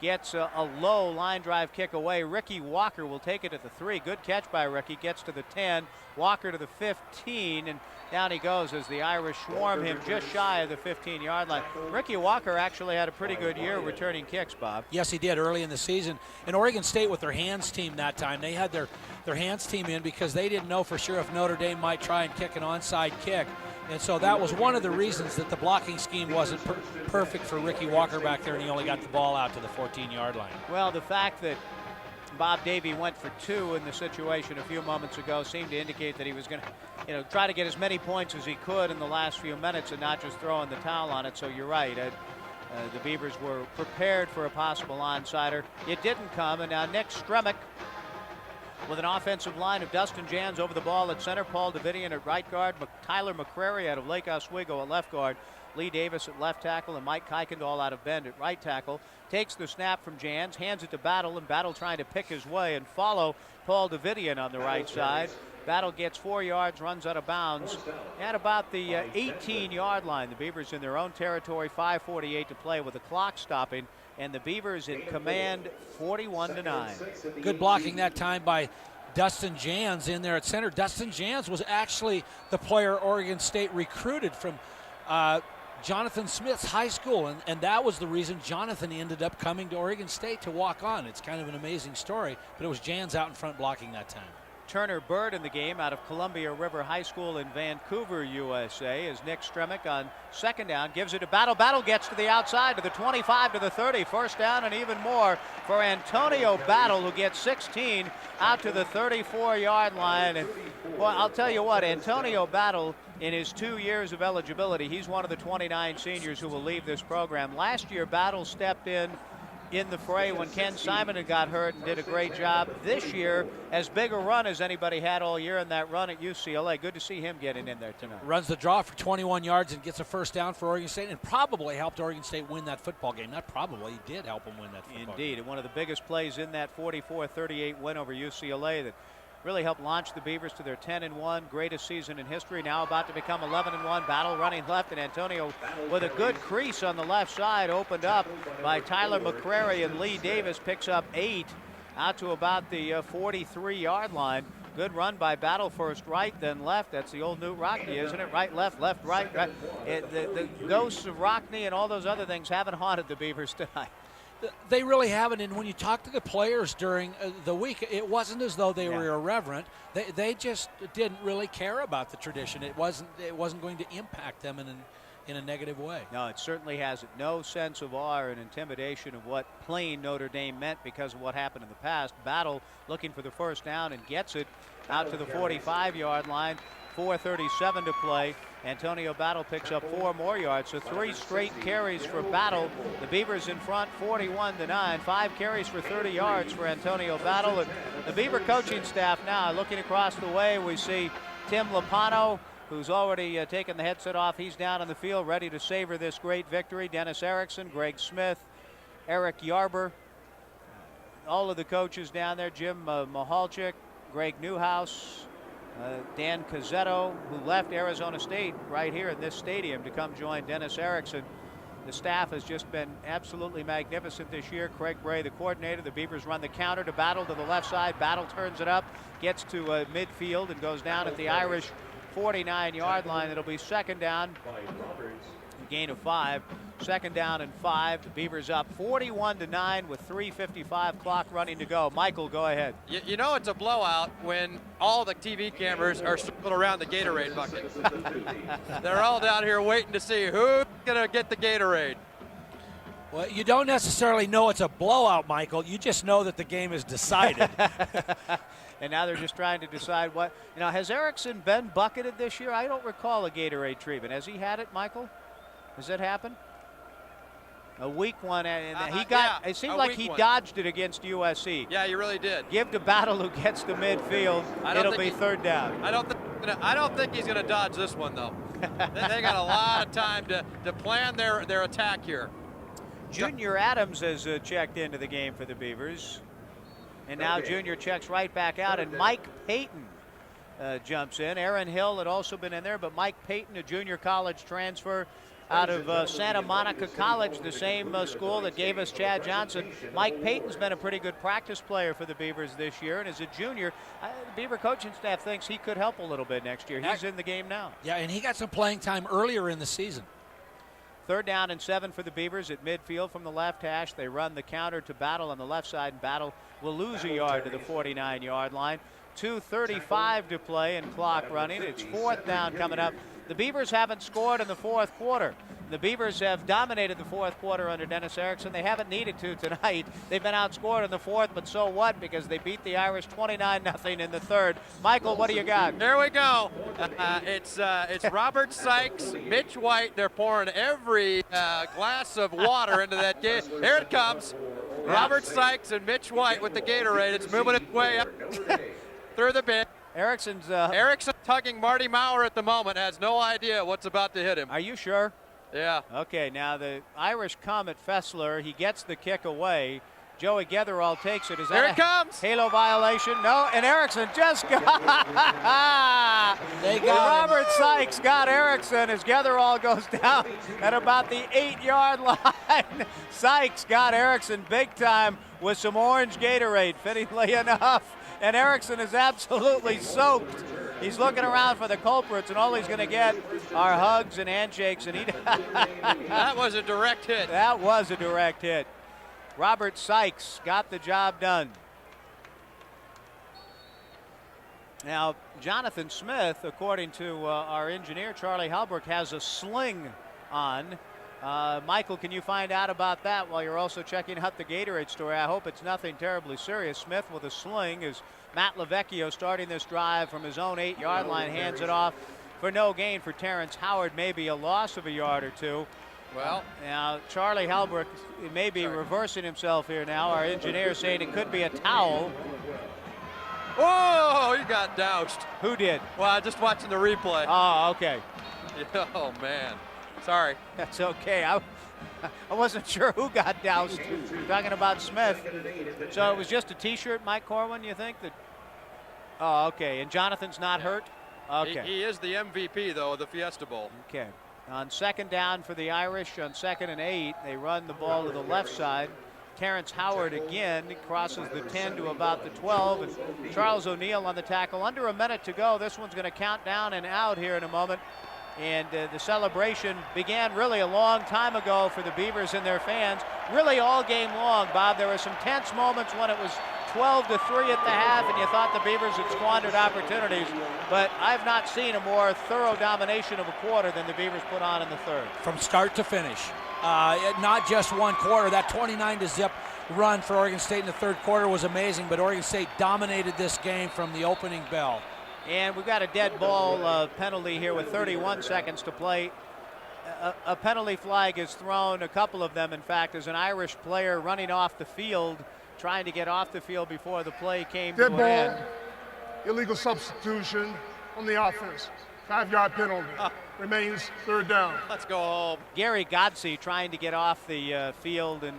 gets a low line drive kick away. Ricky Walker will take it at the 3. Good catch by Ricky. Gets to the 10. Walker to the 15, and down he goes as the Irish swarm him just shy of the 15-yard line. Ricky Walker actually had a pretty good year returning kicks, Bob. Yes, he did early in the season. And Oregon State with their hands team that time, they had their hands team in because they didn't know for sure if Notre Dame might try and kick an onside kick. And so that was one of the reasons that the blocking scheme wasn't perfect for Ricky Walker back there, and he only got the ball out to the 14-yard line. Well, the fact that Bob Davie went for 2 in the situation a few moments ago seemed to indicate that he was going to, try to get as many points as he could in the last few minutes and not just throwing the towel on it. So you're right. The Beavers were prepared for a possible onside. It didn't come, and now Nick Stremick with an offensive line of Dustin Jans over the ball at center, Paul Davidian at right guard, Tyler McCrary out of Lake Oswego at left guard, Lee Davis at left tackle, and Mike Kuykendall out of Bend at right tackle. Takes the snap from Jans, hands it to Battle, and Battle trying to pick his way and follow Paul Davidian on the right side. Battle gets 4 yards, runs out of bounds at about the 18-yard line. The Beavers in their own territory, 5:48 to play with the clock stopping, and the Beavers in command 41-9. Good blocking that time by Dustin Jans in there at center. Dustin Jans was actually the player Oregon State recruited from Jonathan Smith's high school, and that was the reason Jonathan ended up coming to Oregon State to walk on. It's kind of an amazing story, but it was Jan's out in front blocking that time. Turner Bird in the game out of Columbia River High School in Vancouver, USA, is Nick Stremick on second down. Gives it to Battle. Battle gets to the outside to the 25 to the 30. First down and even more for Antonio Battle, who gets 16 out to the 34-yard line. And well, I'll tell you what, Antonio Battle, in his 2 years of eligibility, he's one of the 29 seniors who will leave this program. Last year, Battle stepped in the fray when Ken Simon had got hurt and did a great job. This year, as big a run as anybody had all year in that run at UCLA. Good to see him getting in there tonight. Runs the draw for 21 yards and gets a first down for Oregon State, and probably helped Oregon State win that football game. Not probably, he did help them win that football game. Indeed, and one of the biggest plays in that 44-38 win over UCLA that really helped launch the Beavers to their 10-1, greatest season in history, now about to become 11-1. Battle running left, and Antonio with a good crease on the left side, opened up by Tyler McCrary, and Lee Davis picks up 8 out to about the 43-yard line. Good run by Battle, first right, then left. That's the old Newt Rockne, isn't it? Right, left, right. The ghosts of Rockne and all those other things haven't haunted the Beavers tonight. They really haven't, and when you talk to the players during the week, it wasn't as though they were irreverent. They just didn't really care about the tradition. It wasn't going to impact them in a negative way. No, it certainly hasn't. No sense of awe and intimidation of what playing Notre Dame meant because of what happened in the past. Battle looking for the first down and gets it out to the 45-yard line. 4:37 to play. Antonio Battle picks up 4 more yards, so 3 straight carries for Battle. The Beavers in front 41-9. 5 carries for 30 yards for Antonio Battle. And the Beaver coaching staff now looking across the way, we see Tim Lopano, who's already taken the headset off. He's down on the field ready to savor this great victory. Dennis Erickson, Greg Smith, Eric Yarber, all of the coaches down there. Jim Mahalchik, Greg Newhouse, Dan Cazzetto, who left Arizona State right here in this stadium to come join Dennis Erickson. The staff has just been absolutely magnificent this year. Craig Bray, the coordinator. The Beavers run the counter to Battle to the left side. Battle turns it up, gets to midfield, and goes down at the Irish 49-yard line. It'll be second down, a gain of 5. Second down and 5. The Beavers up 41-9 with 3:55 clock running to go. Michael, go ahead. You know it's a blowout when all the TV cameras are circled around the Gatorade bucket. They're all down here waiting to see who's going to get the Gatorade. Well, you don't necessarily know it's a blowout, Michael. You just know that the game is decided. And now they're just trying to decide what. You know, has Erickson been bucketed this year? I don't recall a Gatorade treatment. Has he had it, Michael? Has that happened? A weak one, and he got. It seemed like he dodged it against USC. Yeah, he really did. Give to Battle, who gets to midfield. It'll be third down. I don't think he's going to dodge this one though. They got a lot of time to plan their attack here. Junior Adams has checked into the game for the Beavers, and now Junior checks right back out, and Mike Payton jumps in. Aaron Hill had also been in there, but Mike Payton, a junior college transfer out of Santa Monica College, the same school that gave us Chad Johnson. Mike Payton's been a pretty good practice player for the Beavers this year, and as a junior, the Beaver coaching staff thinks he could help a little bit next year. He's in the game now. Yeah, and he got some playing time earlier in the season. Third down and 7 for the Beavers at midfield from the left hash. They run the counter to Battle on the left side, and Battle will lose a yard to the 49-yard line. 2:35 to play and clock running. It's fourth down coming up. The Beavers haven't scored in the fourth quarter. The Beavers have dominated the fourth quarter under Dennis Erickson. They haven't needed to tonight. They've been outscored in the fourth, but so what? Because they beat the Irish 29-0 in the third. Michael, what do you got? There we go. It's Robert Sykes, Mitch White. They're pouring every glass of water into that game. Here it comes. Robert Sykes and Mitch White with the Gatorade. It's moving its way up through the bin. Erickson's tugging Marty Maurer at the moment, has no idea what's about to hit him. Are you sure? Yeah. Okay, now the Irish Comet Fessler, he gets the kick away. Joey Getherall takes it. Is that Here it comes. Halo violation? No, and Erickson just got Robert Sykes got Erickson as Getherall goes down at about the 8-yard line. Sykes got Erickson big time with some orange Gatorade, fittingly enough. And Erickson is absolutely soaked He's looking around for the culprits, and all he's going to get are hugs and handshakes. And That was a direct hit. That was a direct hit. Robert Sykes got the job done. Now, Jonathan Smith, according to our engineer, Charlie Halbrook, has a sling on. Michael, can you find out about that while you're also checking out the Gatorade story? I hope it's nothing terribly serious. Smith with a sling as Matt Lavecchio starting this drive from his own 8-yard line, hands it off for no gain for Terrence Howard, maybe a loss of a yard or two. Well, now Charlie Halbrook may be reversing himself here now. Our engineer saying it could be a towel. Oh, he got doused. Who did? Well, just watching the replay. Oh, okay. Oh, man. Sorry. That's okay. I wasn't sure who got doused. Talking about Smith. So it was just a T-shirt, Mike Corwin, you think? Oh, okay. And Jonathan's not hurt? Okay. He is the MVP, though, of the Fiesta Bowl. Okay. On second down for the Irish, on 2nd and 8, they run the ball to the left side. Terrence Howard again crosses the 10 to about the 12. And Charles O'Neill on the tackle. Under a minute to go. This one's going to count down and out here in a moment. And the celebration began really a long time ago for the Beavers and their fans. Really all game long, Bob. There were some tense moments when it was 12-3 at the half and you thought the Beavers had squandered opportunities. But I've not seen a more thorough domination of a quarter than the Beavers put on in the third. From start to finish. Not just one quarter. That 29-0 run for Oregon State in the third quarter was amazing, but Oregon State dominated this game from the opening bell. And we've got a dead ball penalty here with 31 seconds to play. A penalty flag is thrown, a couple of them, in fact, as an Irish player running off the field, trying to get off the field before the play came to an end. Illegal substitution on the offense. 5-yard penalty. Remains third down. Let's go home. Gary Godsey trying to get off the field, and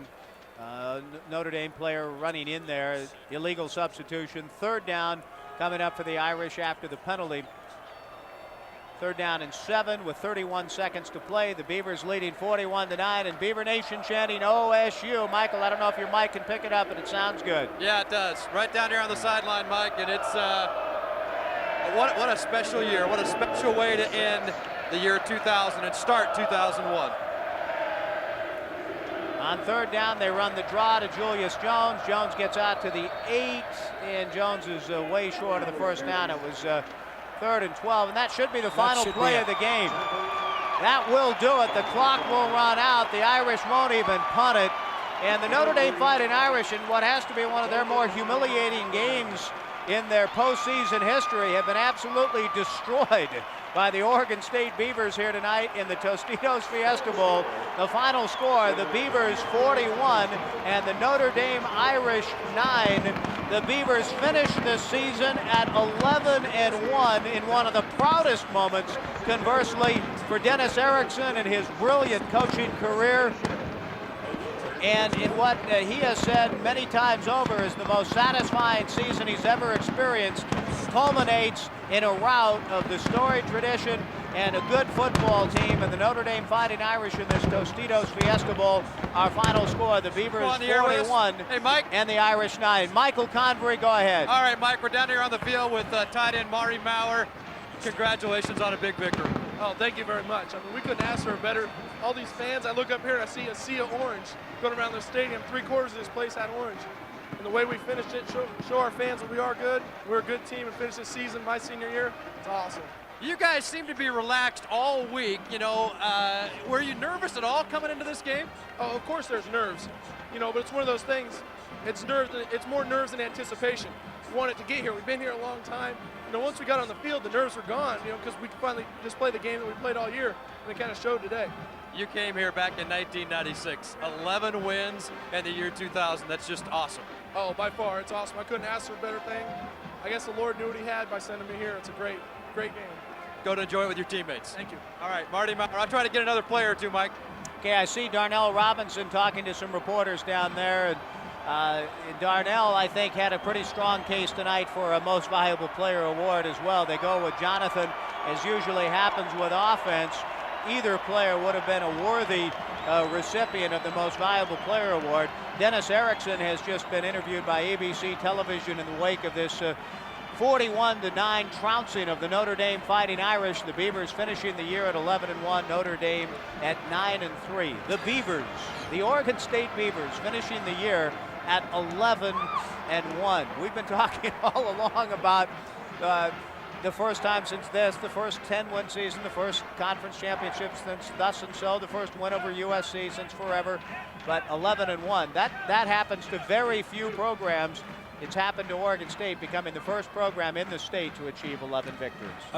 Notre Dame player running in there. Illegal substitution. Third down coming up for the Irish after the penalty. Third down and 7 with 31 seconds to play. The Beavers leading 41-9, and Beaver Nation chanting OSU. Michael, I don't know if your mic can pick it up, but it sounds good. Yeah, it does. Right down here on the sideline, Mike, and it's what a special year. What a special way to end the year 2000 and start 2001. On third down, they run the draw to Julius Jones. Jones gets out to the 8, and Jones is way short of the first down. It was 3rd and 12, and that should be the final play of the game. That will do it. The clock will run out. The Irish won't even punt it. And the Notre Dame Fighting Irish, in what has to be one of their more humiliating games in their postseason history, have been absolutely destroyed by the Oregon State Beavers here tonight in the Tostitos Fiesta Bowl. The final score, the Beavers 41 and the Notre Dame Irish 9. The Beavers finished this season at 11-1 in one of the proudest moments, conversely, for Dennis Erickson and his brilliant coaching career. And in what he has said many times over is the most satisfying season he's ever experienced, culminates in a rout of the storied tradition and a good football team, and the Notre Dame Fighting Irish in this Tostitos Fiesta Bowl. Our final score, the Beavers 41 and the Irish 9. Michael Convery, go ahead. All right, Mike, we're down here on the field with tight end Mari Maurer. Congratulations on a big victory. Oh, thank you very much. I mean, we couldn't ask for a better. All these fans, I look up here and I see a sea of orange going around the stadium. 3/4 of this place had orange. And the way we finished it, show our fans that we are good. We're a good team and finish this season, my senior year. It's awesome. You guys seem to be relaxed all week. You know, were you nervous at all coming into this game? Oh, of course there's nerves. You know, but it's one of those things. It's nerves. It's more nerves than anticipation. We wanted to get here. We've been here a long time. You know, once we got on the field, the nerves were gone. You know, because we could finally just play the game that we played all year, and it kind of showed today. You came here back in 1996. 11 wins in the year 2000. That's just awesome. Oh, by far, it's awesome. I couldn't ask for a better thing. I guess the Lord knew what he had by sending me here. It's a great, great game. Go to enjoy it with your teammates. Thank you. All right, Marty Maurer. I'll try to get another player or two, Mike. Okay, I see Darnell Robinson talking to some reporters down there. And Darnell, I think, had a pretty strong case tonight for a Most Valuable Player award as well. They go with Jonathan, as usually happens with offense. Either player would have been a worthy recipient of the Most Valuable Player award. Dennis Erickson has just been interviewed by ABC television in the wake of this 41-9 trouncing of the Notre Dame Fighting Irish. The Beavers finishing the year at 11-1. Notre Dame at 9-3. The Beavers, the Oregon State Beavers, finishing the year at 11-1. We've been talking all along about the first time since this, the first 10-win season, the first conference championship since thus and so, the first win over USC since forever. But 11-1, that happens to very few programs. It's happened to Oregon State, becoming the first program in the state to achieve 11 victories.